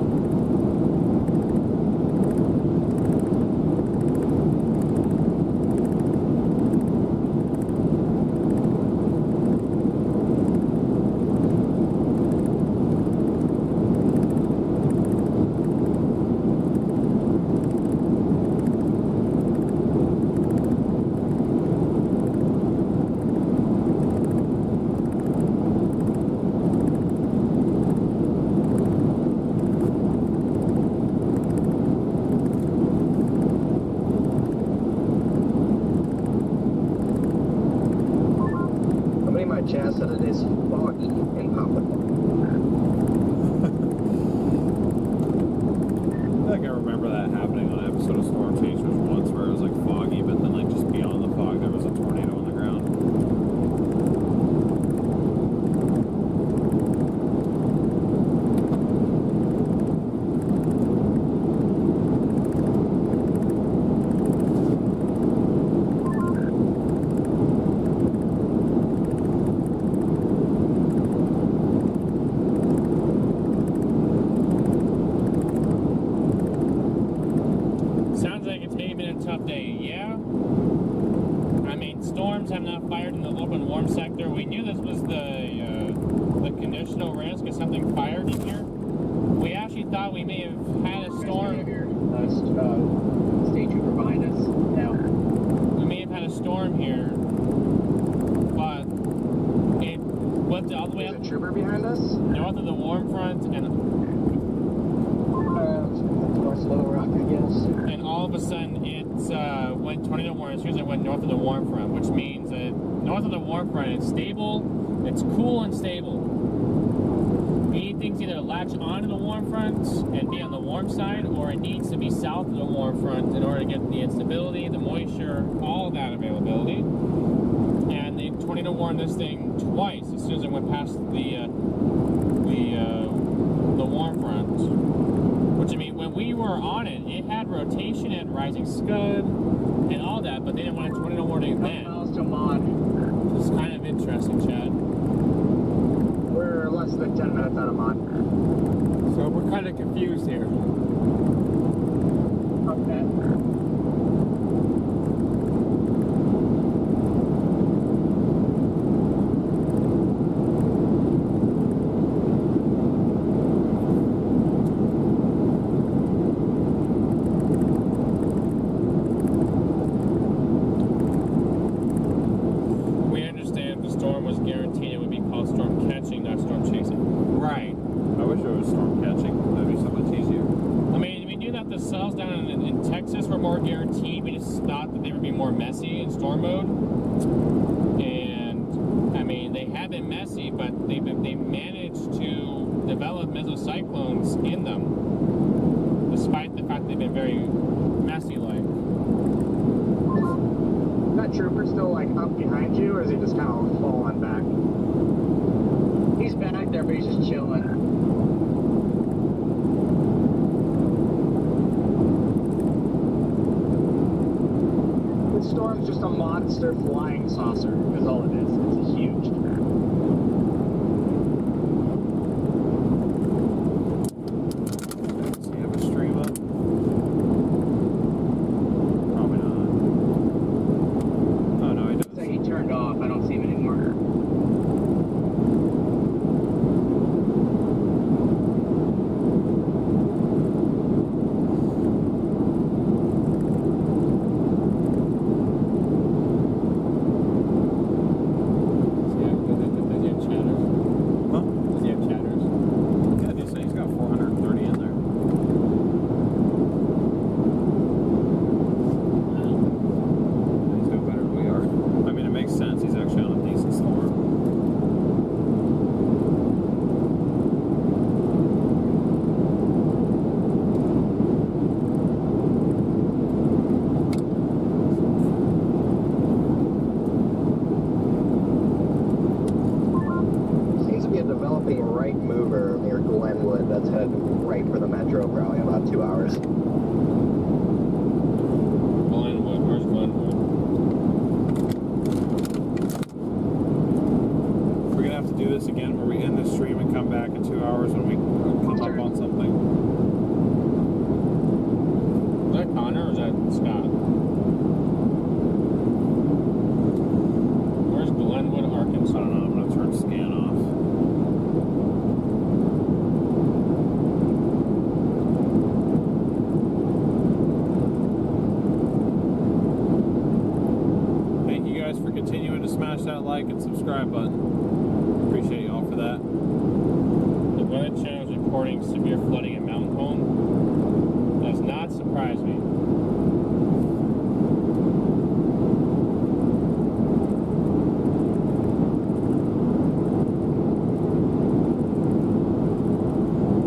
C: Somebody in my chat said it is foggy in Poplar.
A: I think I remember that happening on an episode of Storm Chasers once where it was like foggy, but then like just beyond the fog there was a tornado on the ground.
B: Sounds like it's maybe been a tough day, yeah? have not fired in the open warm sector. We knew this was the conditional risk if something fired in here. We actually thought we may have had a storm.
F: State trooper behind us now.
B: We may have had a storm here, but it went all the way up.
G: There's a trooper behind us?
B: North of the warm front, and
F: Towards Little Rock, I guess.
B: and all of a sudden it went tornado warning. As soon as it went north of the warm front, which means that north of the warm front, it's stable, it's cool and stable. We need things either to latch onto the warm front and be on the warm side, or it needs to be south of the warm front in order to get the instability, the moisture, all of that availability. And they tornado warned this thing twice as soon as it went past the warm front. Which, I mean, when we were on it, it had rotation and rising scud and all that, but they didn't want a tornado warning then.
F: Miles to Mod.
B: It's kind of interesting, Chad.
G: We're less than 10 minutes out of Mod.
B: So we're kind of confused here.
F: Okay.
B: We understand the storm was guaranteed it would be called storm catching, not storm chasing.
A: Right. I wish it was storm catching. That'd be so much easier.
B: I mean, we knew that the cells down in Texas were more guaranteed. We just thought that they would be more messy in storm mode. And, I mean, they have been messy, but they managed to develop mesocyclones in them, despite the fact they've been very messy-like.
G: That trooper still like up behind you, or is he just kind of falling back?
F: He's back there, but he's just chilling.
G: This storm's just a monster flying saucer, is all it is. It's huge.
A: Does he have a stream up? Probably not. Oh no, he does.
F: So he turned off. I don't see him anymore.
B: Does he have chatters?
A: Huh?
B: Does he have chatters?
A: Yeah, he's got 430 in there. He's doing better than we are. I mean, it makes sense. He's actually on a decent storm.
C: Seems to be a developing right mover near Glenwood that's headed right for the metro, probably in about 2 hours.
B: Glenwood, where's Glenwood?
A: We're gonna have to do this again where we end the stream and come back in 2 hours when we come up on something.
B: Is that Connor or is that Scott? Where's Glenwood,
A: I
B: Arkansas?
A: don't know. I'm gonna turn scan off. Thank you guys for continuing to smash that like and subscribe button. Appreciate y'all for that.
B: The Weather Channel is reporting severe flooding in Mountain Home. Does not surprise me.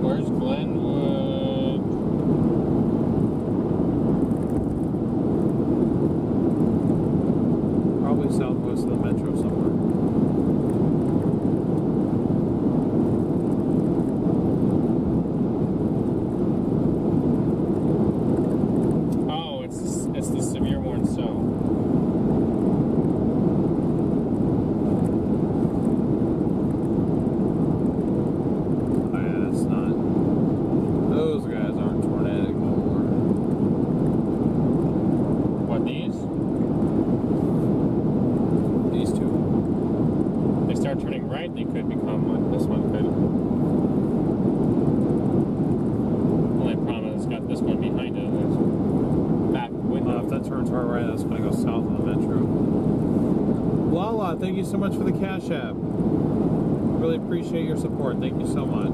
B: Where's Glenwood?
A: Probably southwest of the metro somewhere. thank you so much for the Cash App. Really appreciate your support. Thank you so much.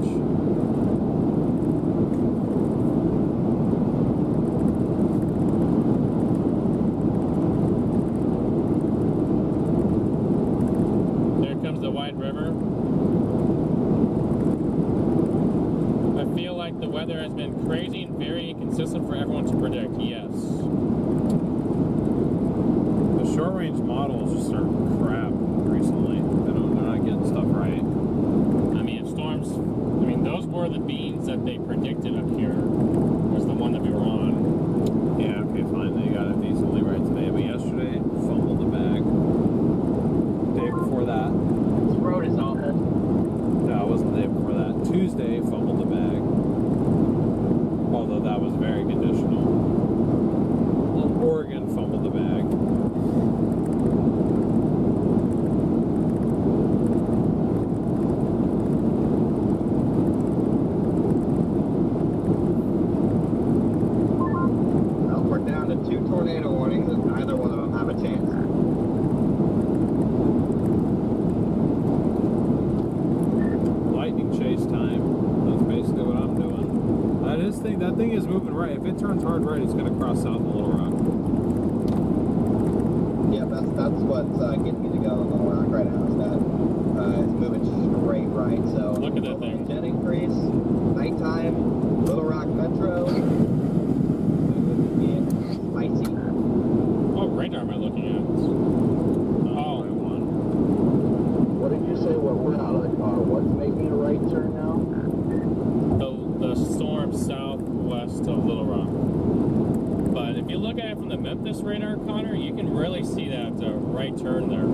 B: There comes the White River. I feel like the weather has been crazy and very inconsistent for everyone to predict. Yes.
A: The short range models just are crap recently. They're not getting stuff right.
B: I mean, if storms, I mean, those were the beans that they predicted up here, was the one that we were on.
A: Yeah, okay, fine. They got it decently right today, but yesterday, fumbled the bag. Day before that.
F: This road is awful.
A: No, it wasn't the day before that. Tuesday, fumbled the bag. Although that was very conditional. Oregon fumbled the bag.
C: Well, we're down to 2 tornado warnings, and neither one of them have a chance.
A: Lightning chase time. That's basically what I'm doing. That thing is moving right. If it turns hard right, it's going to cross south of Little Rock.
C: Yeah, that's what's getting me to go on Little Rock right now. Is that it's moving straight right. So
B: Look at that thing.
C: Jet increase, nighttime, Little Rock Metro. Spicy.
B: What radar am I looking at? Oh,
D: What did you say? What we're out of the car? What's making a right turn now?
B: the storm southwest of Little Rock. But if you look at it from the Memphis radar, Connor, you can really see that right turn there.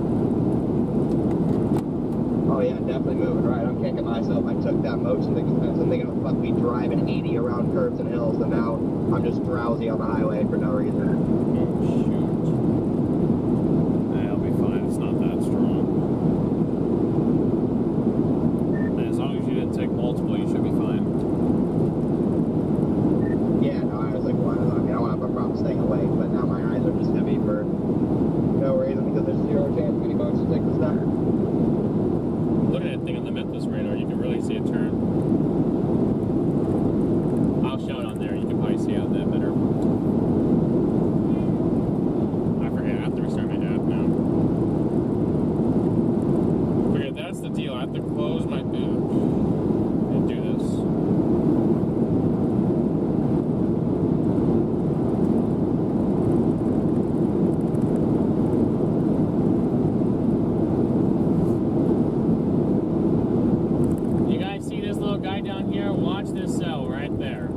C: Oh yeah, definitely moving right. I'm kicking myself. I took that motion thinking of fuck me driving 80 around curves and hills, and now I'm just drowsy on the highway for no reason.
B: Oh, shoot.
A: Nah, it'll be fine. It's not that strong. And as long as you didn't take multiple, you should be fine.
C: Yeah, no, I was like, well, I mean, I won't have a problem staying awake, but now my eyes are just heavy for no reason because there's 0 chance of any motion to take this down.
B: Look at that thing on the Memphis radar, you can really see it turn. I'll show it on there, you can probably see out that better. I forget, I have to restart my app now. Okay, that's the deal, I have to close my boot and do this. Guy down here, watch this cell right there.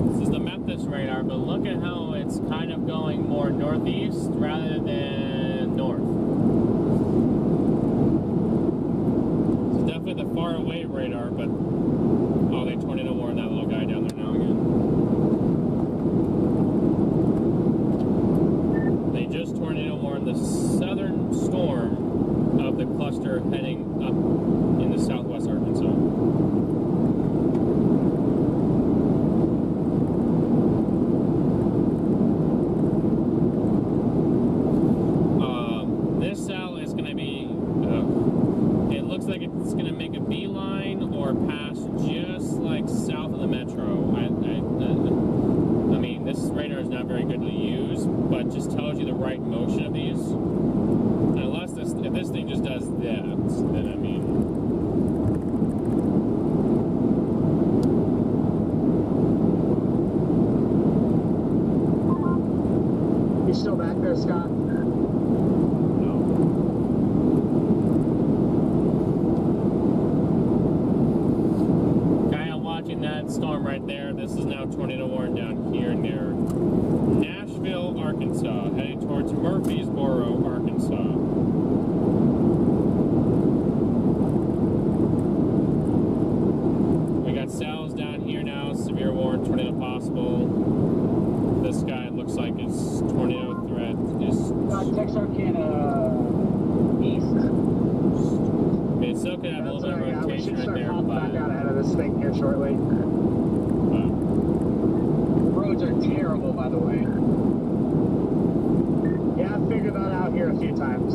B: This is the Memphis radar, but look at how it's kind of going more northeast rather than north. It's definitely the far away radar, but oh, they tornado warned that little guy down there now again. They just tornado warned the southern storm of the cluster heading up in the southwest Arkansas. This cell is going to be, it looks like it's going to make a beeline or pass just like south of the metro. I mean, this radar is not very good to use, but just tells you the right motion of these. And unless if this thing just does that, then I mean,
F: You still back there, Scott?
A: No.
B: guy, I'm watching that storm right there. This is now tornado warning down here near Nashville, Arkansas, heading towards Murfreesboro, Arkansas. We got cells down here now, severe warning, tornado possible. This guy looks like his tornado threat is...
F: Texarkana east.
B: It still could have a little bit of
F: We
B: rotation
F: should
B: right
F: start
B: there,
F: hopping
B: but...
F: back out ahead of this thing here shortly. Roads are terrible, by the way.
G: Yeah, I figured that out here a few times.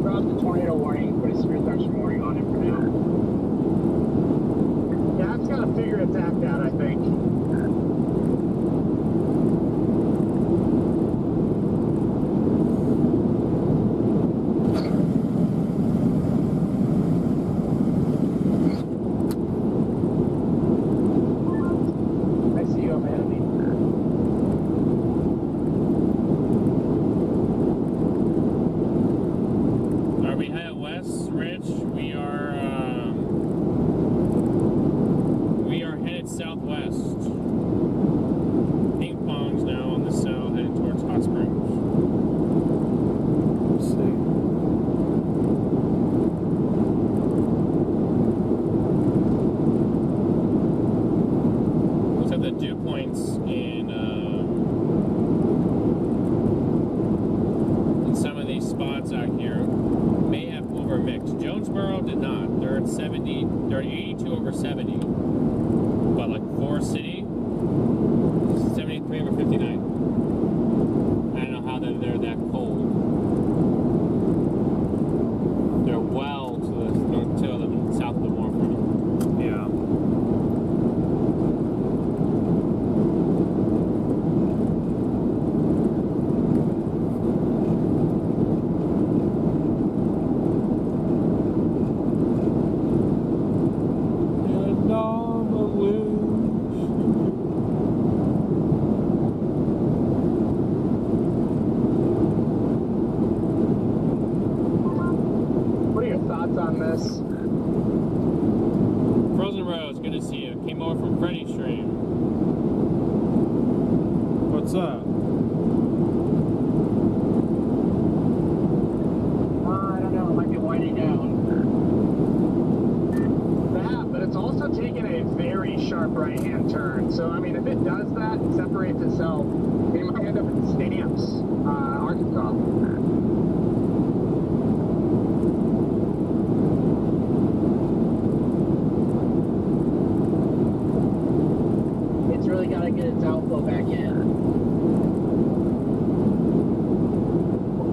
F: Cross the tornado warning, put a severe thunderstorm warning on it for now.
G: Yeah, it's got to figure its act out, I think.
F: I see you up ahead of me.
B: Are we headed west, Rich? We are headed southwest. Ping pong's now on the south, headed towards Hot Springs.
A: Let's see.
B: Looks like the dew points in some of these spots out here may have overmixed. Jonesboro did not. They're at 70. They're at 82 over 70. But like Forest City, 73 over 59. I don't know how they're that cold. They're well to the north, to the south of the warm front.
A: Yeah.
G: What are your thoughts on this?
B: Frozen Rose, good to see you. Came over from Freddy's stream.
A: What's up?
F: I don't know, it might be winding down.
G: That, but it's also taking a very sharp right-hand turn. So, I mean, if it does that and separates itself, we might end up in Stamps, Arkansas.
F: It's really got to get its outflow back in.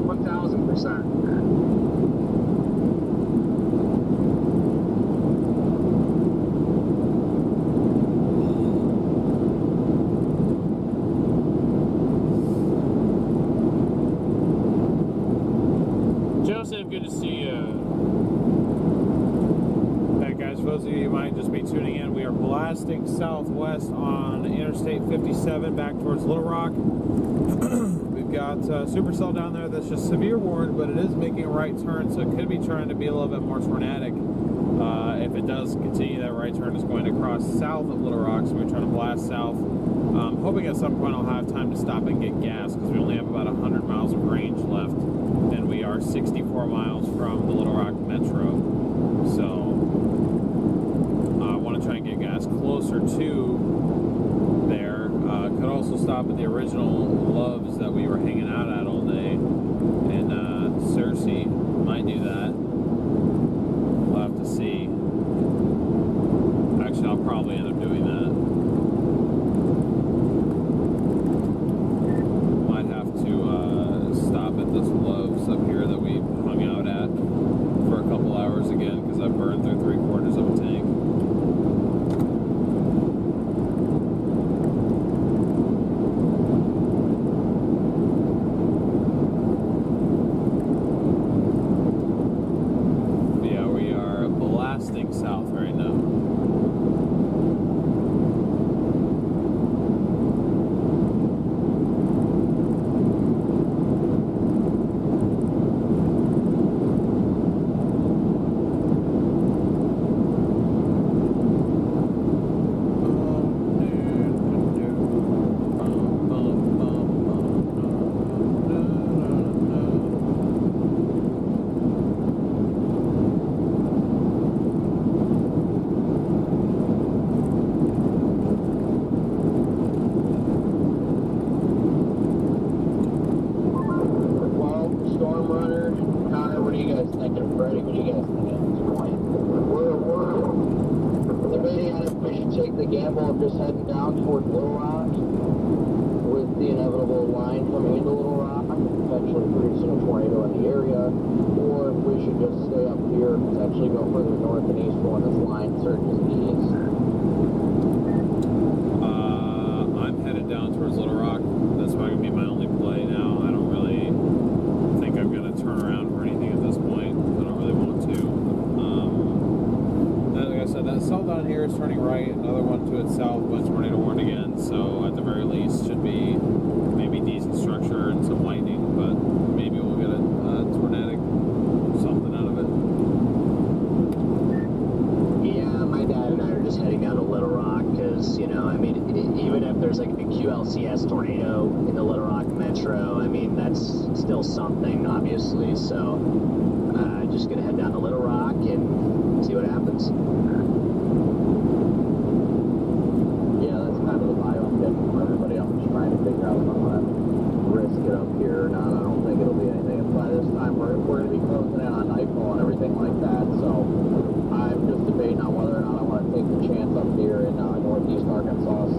G: 1,000%.
B: Joseph, good to see you.
A: Hey guys, for those of you who might just be tuning in, we are blasting southwest on Interstate 57 back towards Little Rock. We've got Supercell down there that's just severe warned, but it is making a right turn, so it could be trying to be a little bit more tornadic. If it does continue, that right turn is going to cross south of Little Rock, so we're trying to blast south. Hoping at some point I'll have time to stop and get gas, because we only have about 100 miles of range left, and we are 64 miles from the Little Rock Metro. So I want to try and get gas closer to there. Could also stop at the original Loves that we were hanging out at all day, and Cersei might do that. We'll have to see. Actually, I'll probably end up doing that. Might have to stop at this Loves up here that we hung out at for a couple hours again, because I burned through 3/4 of a tank.
D: Rock, with the inevitable line coming into Little Rock, potentially producing a tornado in the area, or if we should just stay up here, potentially go further north and east for when this line surges east.
A: I'm headed down towards Little Rock. That's probably gonna be my only play now. I don't really think I'm gonna turn around for anything at this point. I don't really want to. Like I said, that cell down here is turning right. Another one to its south went tornado warned again. So at the very least, should be maybe decent structure and some lightning, but maybe we'll get a tornadic something out of it.
E: Yeah, my dad and I are just heading down to Little Rock because, you know, I mean, even if there's like a QLCS tornado in the Little Rock metro, I mean, that's still something, obviously. So, just gonna head down to Little Rock and see what happens.
D: Yeah, that's kind of the vibe I'm getting from everybody. I'm just trying to figure out if I'm going to risk it up here or not. I don't think it'll be anything. By this time, we're going to be closing in on nightfall and everything like that. So I'm just debating on whether or not I want to take the chance up here in northeast Arkansas,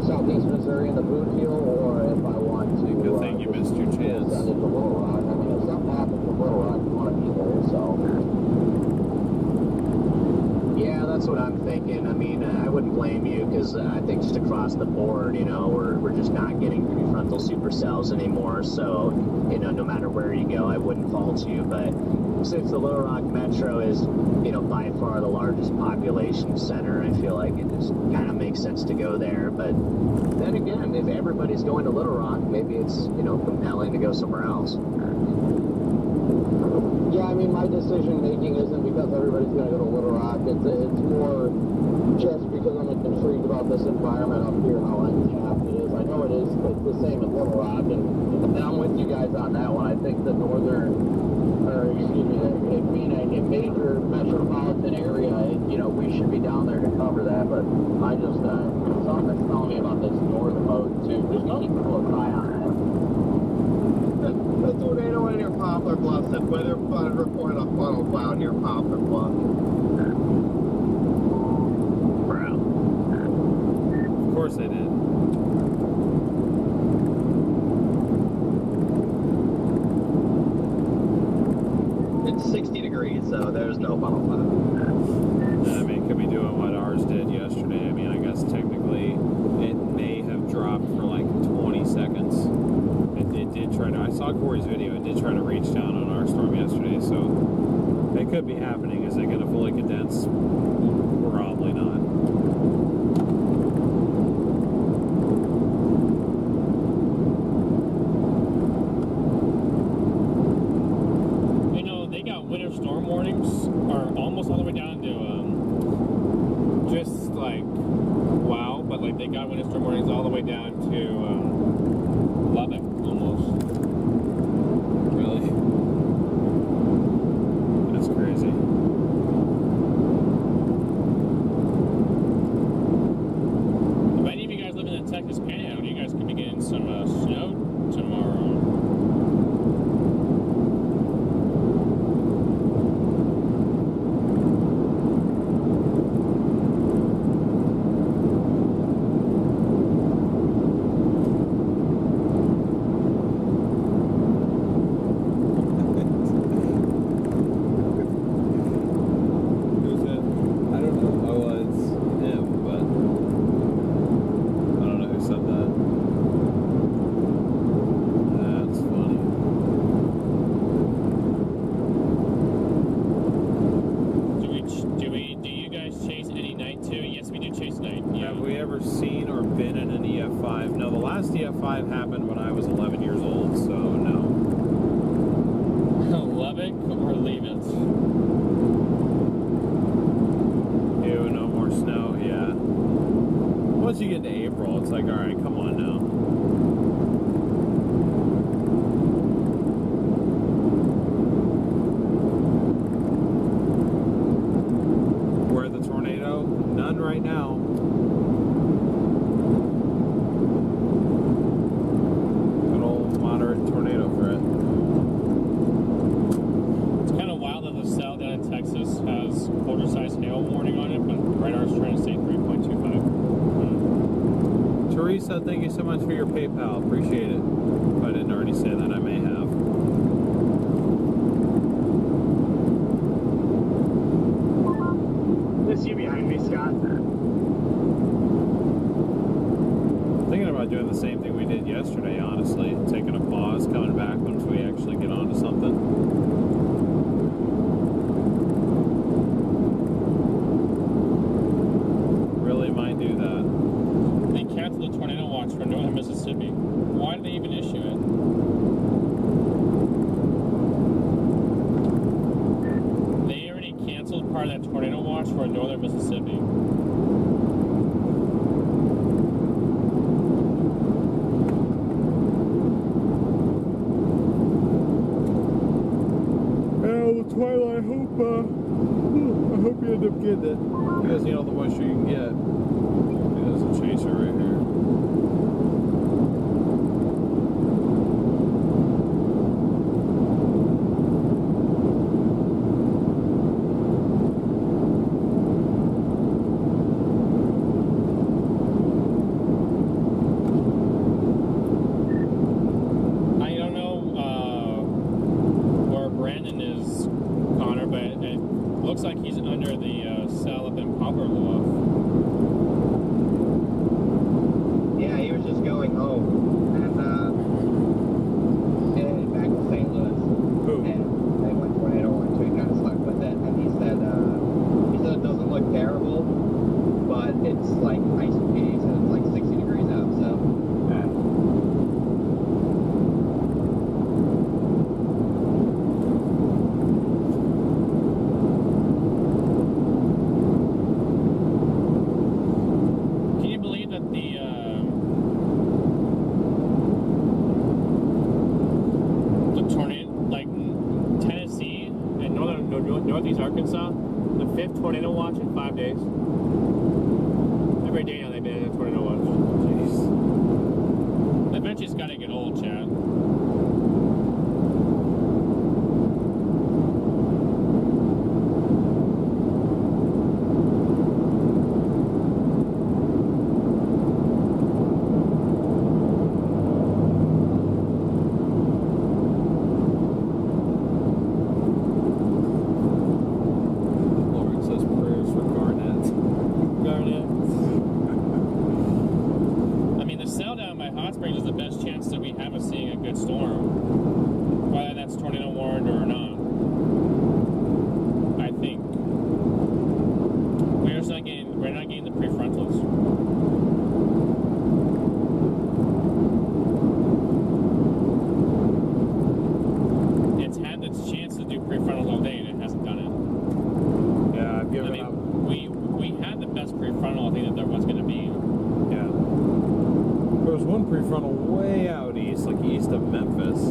D: southeast Missouri in the boot heel, or if I want to.
A: Good thing you missed your chance.
D: Send it to Little Rock. I mean, if something happens to Little Rock, you want to be there. So.
E: Yeah, that's what I'm thinking. I mean, I wouldn't blame you because I think just across the board, you know, we're just not getting prefrontal supercells anymore. So, you know, no matter where you go, I wouldn't fault you. But since the Little Rock Metro is, you know, by far the largest population center, I feel like it just kind of makes sense to go there. But then again, if everybody's going to Little Rock, maybe it's, you know, compelling to go somewhere else.
D: Yeah, I mean, my decision making isn't because everybody's going to go to Little Rock. It's more just because I'm intrigued about this environment up here, how untapped it is. I know it is the same at Little Rock, and I'm with you guys on that one. I think the being a major metropolitan area, you know, we should be down there to cover that. But I just, something that's telling me about this north mode too. There's no even close eye on that.
C: The tornado in near Poplar Bluff, that weather reported a funnel cloud near Poplar Bluff.
E: Bro.
A: Of course they did.
C: It's 60 degrees, so there's no funnel cloud.
A: I mean, could be doing what ours did yesterday. I mean, I guess technically it may have dropped for like 20 seconds. It did try to, I saw Corey's video, it did try to reach down on our storm yesterday, so it could be happening. Is it going to fully condense? Probably not.
B: You know, they got winter storm warnings, or almost all the way down to, just like, wow, but like they got winter storm warnings all the way down to, Lubbock, almost.
A: Really? That's crazy.
B: If any of you guys live in the Texas Panhandle, you guys could be getting some snow tomorrow.
A: Who's it? I don't know. Oh, well, it's him, but I don't know who said that. That's funny.
B: Do you guys chase any night too? Yes, we do chase night. Yeah.
A: Have we ever seen or been in an EF5? No, the last EF5 happened when I was 11 years old, so no.
B: Lubbock or leave it?
A: Ew, no more snow, yeah. Once you get to April, it's like, alright, come on now. Where the tornado? None right now. Good old moderate tornado threat.
B: It's kind of wild that the cell down in Texas has quarter-size hail warning on it, but radar's trying to say 3.25.
A: Teresa, thank you so much for your PayPal. Appreciate it. If I didn't already say that, I may have.
G: Just you behind me, Scott.
A: Thinking about doing the same thing we did yesterday, honestly. Taking a pause, coming back once we actually get onto something. Really might do that.
B: They canceled the tornado watch for northern Mississippi. Why did they even issue it? They already canceled part of that tornado watch for northern Mississippi.
A: Twilight, I hope you end up getting it. You guys need all the moisture you can get. There's a chaser right here.
B: Looks like he's under the cell up in Poplarloaf.
C: Yeah, he was just going home and headed back to St. Louis.
A: Who?
C: And they went tornado watch, so he kind of stuck with it. And he said it doesn't look terrible, but it's like ice peas and it's like 60 degrees out. So.
A: Yeah.
B: Northeast Arkansas, the 5th tornado watch in 5 days. Every day now they've been in a tornado watch. Jeez. Eventually it's gotta get old, Chad. Is the best chance that we have of seeing a good storm, whether that's tornado warned or not. I think we're not getting the prefrontals. It's had its chance to do prefrontals all day and it hasn't done it.
A: Yeah, I've given up.
B: We had the best prefrontal I think that there was going to be.
A: Yeah. There was one prefrontal way out east, like east of Memphis.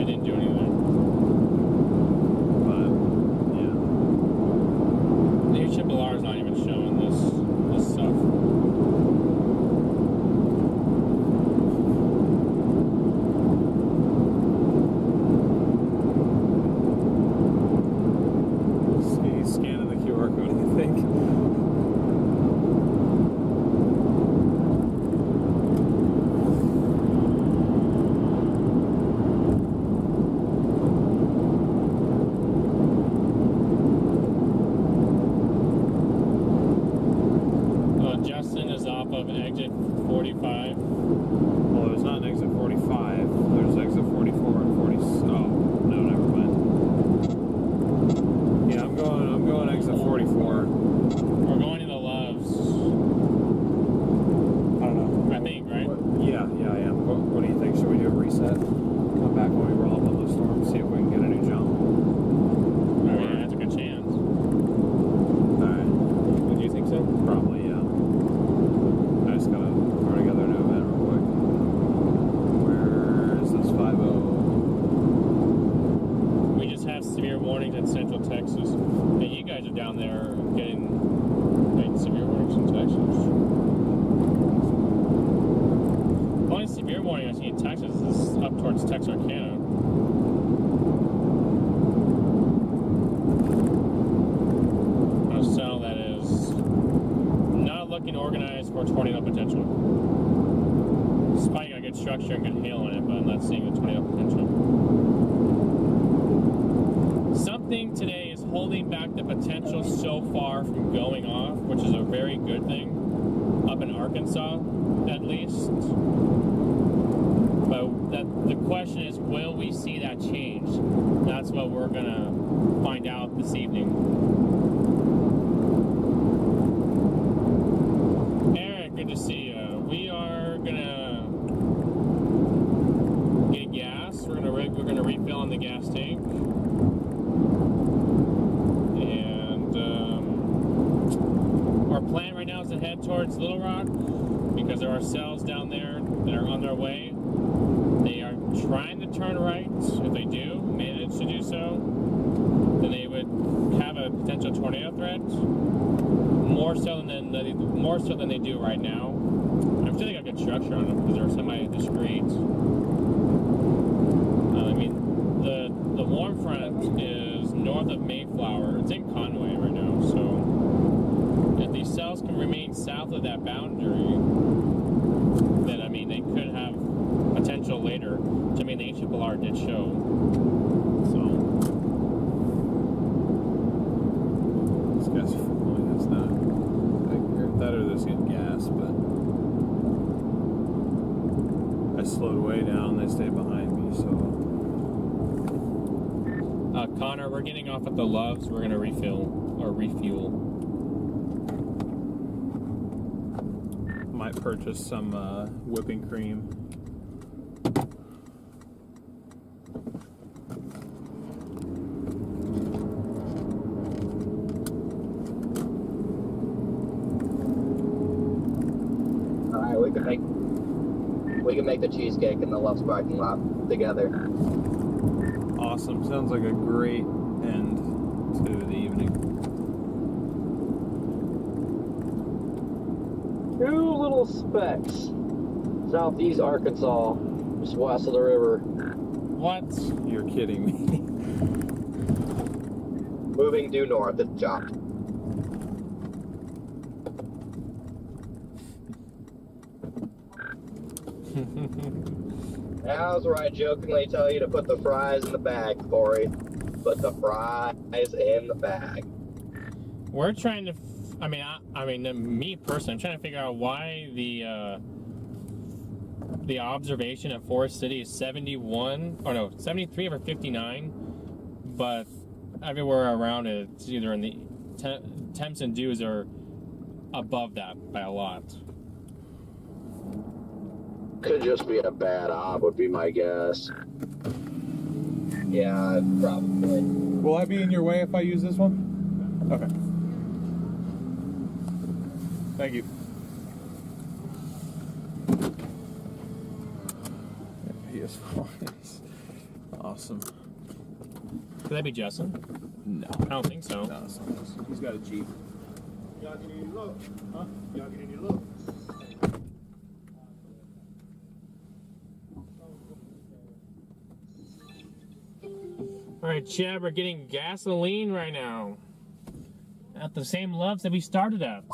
B: It didn't do anything.
A: But, yeah.
B: The HLR is not even showing this stuff.
A: He's scanning the QR code, I think.
B: Justin is off of exit 45.
A: Well, there's not an exit 45. There's exit 44 and 40. Oh, no, never mind. Yeah, I'm going exit 44.
B: We're going to the Loves.
A: I don't know.
B: I think, right?
A: Yeah, I am. What do you think? Should we do a reset? Come back when we roll up on the storm, see if we can get a new jump.
B: I mean, that's a good chance.
A: Alright.
B: Would you think so?
A: Probably, yeah. I just gotta throw together an event real quick. Where is this 5-0?
B: We just have severe warnings in Central Texas. And you guys are down there getting severe warnings in Texas. The only severe warning I see in Texas is up towards Texarkana. So that is not looking organized for tornado potential. structure and good hail on it, but I'm not seeing the tornado potential. Something today is holding back the potential so far from going off, which is a very good thing, up in Arkansas, at least. But the question is, will we see that change? That's what we're gonna find out this evening. Eric, good to see you. We are gonna get gas. We're gonna refill on the gas tank, and our plan right now is to head towards Little Rock because there are cells down there that are on their way. They are trying to turn right. If they do manage to do so, then they would have a potential tornado threat. More so than they do right now. I'm sure they got good structure on them because they're semi-discreet. I mean, the warm front is north of Mayflower. It's in Conway right now, so if these cells can remain south of that boundary, then I mean they could have potential later. I mean, the ancient polar did show. So
A: this guy's full. It's not. That or there's getting gas, but I slowed way down. They stayed behind me, so.
B: Connor, we're getting off at the Loves. We're gonna refuel.
A: Might purchase some whipping cream.
C: Alright, we can make the cheesecake in the Love's parking lot together.
A: Awesome. Sounds like a great end to the evening.
H: Two little specks. Southeast Arkansas, just west of the river.
B: What?
A: You're kidding me.
C: Moving due north at the job. Now's where I jokingly tell you to put the fries in the bag, Corey. Put the fries in the bag.
B: We're trying to. Me personally, I'm trying to figure out why the observation at Forest City is 71, or no, 73 over 59, but everywhere around it, it's either in the temps and dews are above that by a lot.
D: Could just be a bad op, would be my guess.
C: Yeah, probably.
A: Will I be in your way if I use this one? Okay. Thank you. He is awesome.
B: Could that be Justin?
A: No.
B: I don't think so.
A: No, he's got a Jeep.
G: Y'all get any look? Huh? Y'all get any look?
B: Alright, Chad, we're getting gasoline right now. At the same Loves that we started at.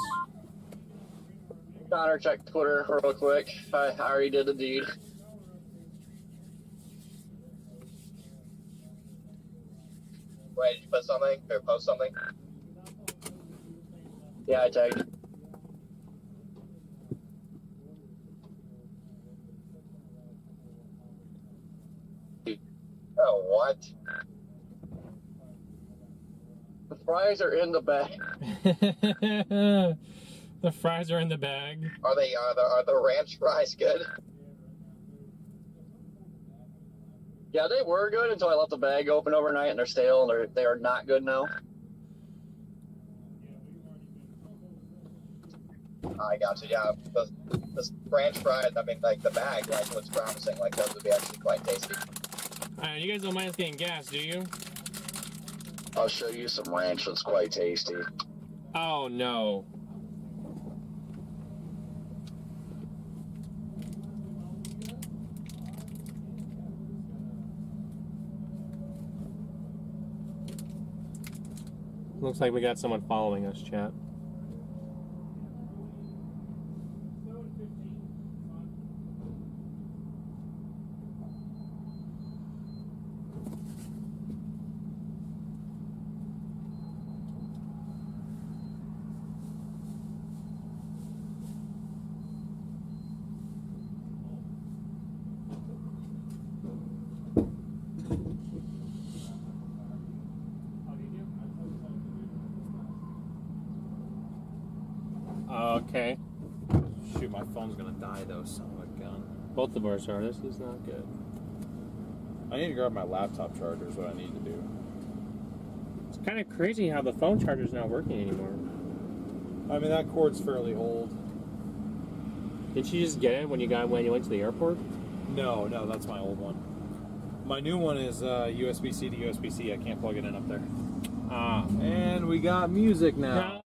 H: Connor, check Twitter real quick. I already did the deed.
C: Wait, did you put something or post something?
H: Yeah, I tagged.
C: Oh, what?
H: The fries are in the bag.
B: The fries are in the bag.
C: Are the ranch fries good?
H: Yeah, they were good until I left the bag open overnight and they're stale and they are not good now.
C: I got you. Yeah, the ranch fries. I mean, like the bag, like looks promising. Like those would be actually quite tasty.
B: Alright, you guys don't mind us getting gas, do you?
D: I'll show you some ranch that's quite tasty.
B: Oh no. Looks like we got someone following us, chat. Okay.
A: Shoot, my phone's gonna die though, son of a gun.
B: Both of ours are. This is not good.
A: I need to grab my laptop charger is what I need to do.
B: It's kind of crazy how the phone charger's not working anymore.
A: I mean, that cord's fairly old.
B: Didn't you just get it when you went to the airport?
A: No, that's my old one. My new one is USB-C to USB-C. I can't plug it in up there.
B: Ah.
A: And we got music now.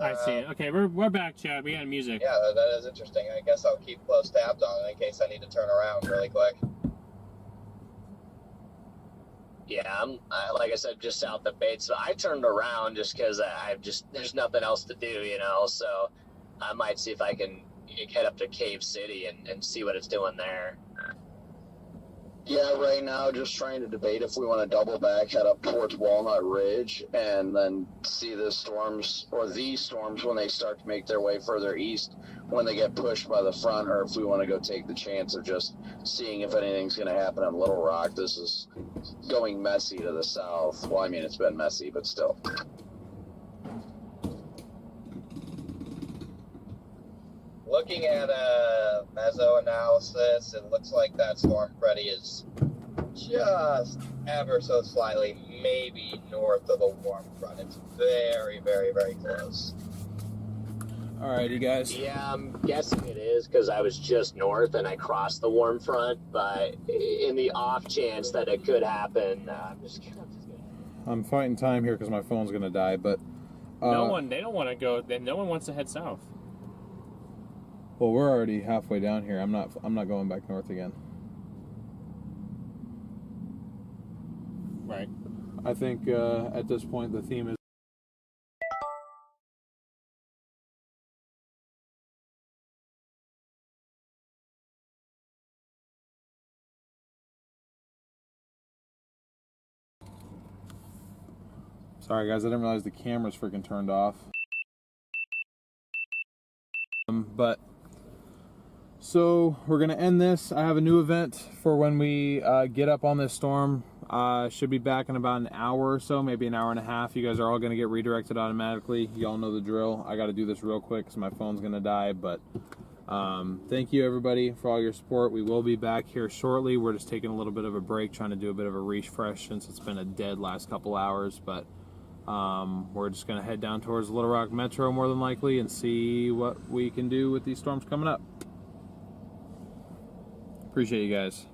B: I see it. Okay, we're back, Chad. We got music.
C: Yeah, that is interesting. I guess I'll keep close tabs on it in case I need to turn around really quick.
E: Yeah, like I said, just south of Bates. So I turned around just because there's nothing else to do, you know. So I might see if I can head up to Cave City and see what it's doing there.
D: Yeah, right now, just trying to debate if we want to double back, head up towards Walnut Ridge, and then see the storms, or these storms, when they start to make their way further east, when they get pushed by the front, or if we want to go take the chance of just seeing if anything's going to happen in Little Rock. This is going messy to the south. Well, I mean, it's been messy, but still.
C: Looking at a meso analysis, it looks like that storm Freddy is just ever so slightly, maybe north of the warm front. It's very, very, very close.
A: Alrighty, guys.
E: Yeah, I'm guessing it is because I was just north and I crossed the warm front. But in the off chance that it could happen,
A: I'm fighting time here because my phone's gonna die. But
B: They don't want to go. No one wants to head south.
A: Well, we're already halfway down here. I'm not going back north again.
B: Right.
A: I think at this point the theme is. Sorry guys, I didn't realize the camera's freaking turned off. But so we're gonna end this. I have a new event for when we get up on this storm. Should be back in about an hour or so, maybe an hour and a half. You guys are all gonna get redirected automatically. Y'all know the drill. I gotta do this real quick because my phone's gonna die. But thank you everybody for all your support. We will be back here shortly. We're just taking a little bit of a break, trying to do a bit of a refresh since it's been a dead last couple hours. But we're just gonna head down towards Little Rock Metro more than likely and see what we can do with these storms coming up. Appreciate you guys.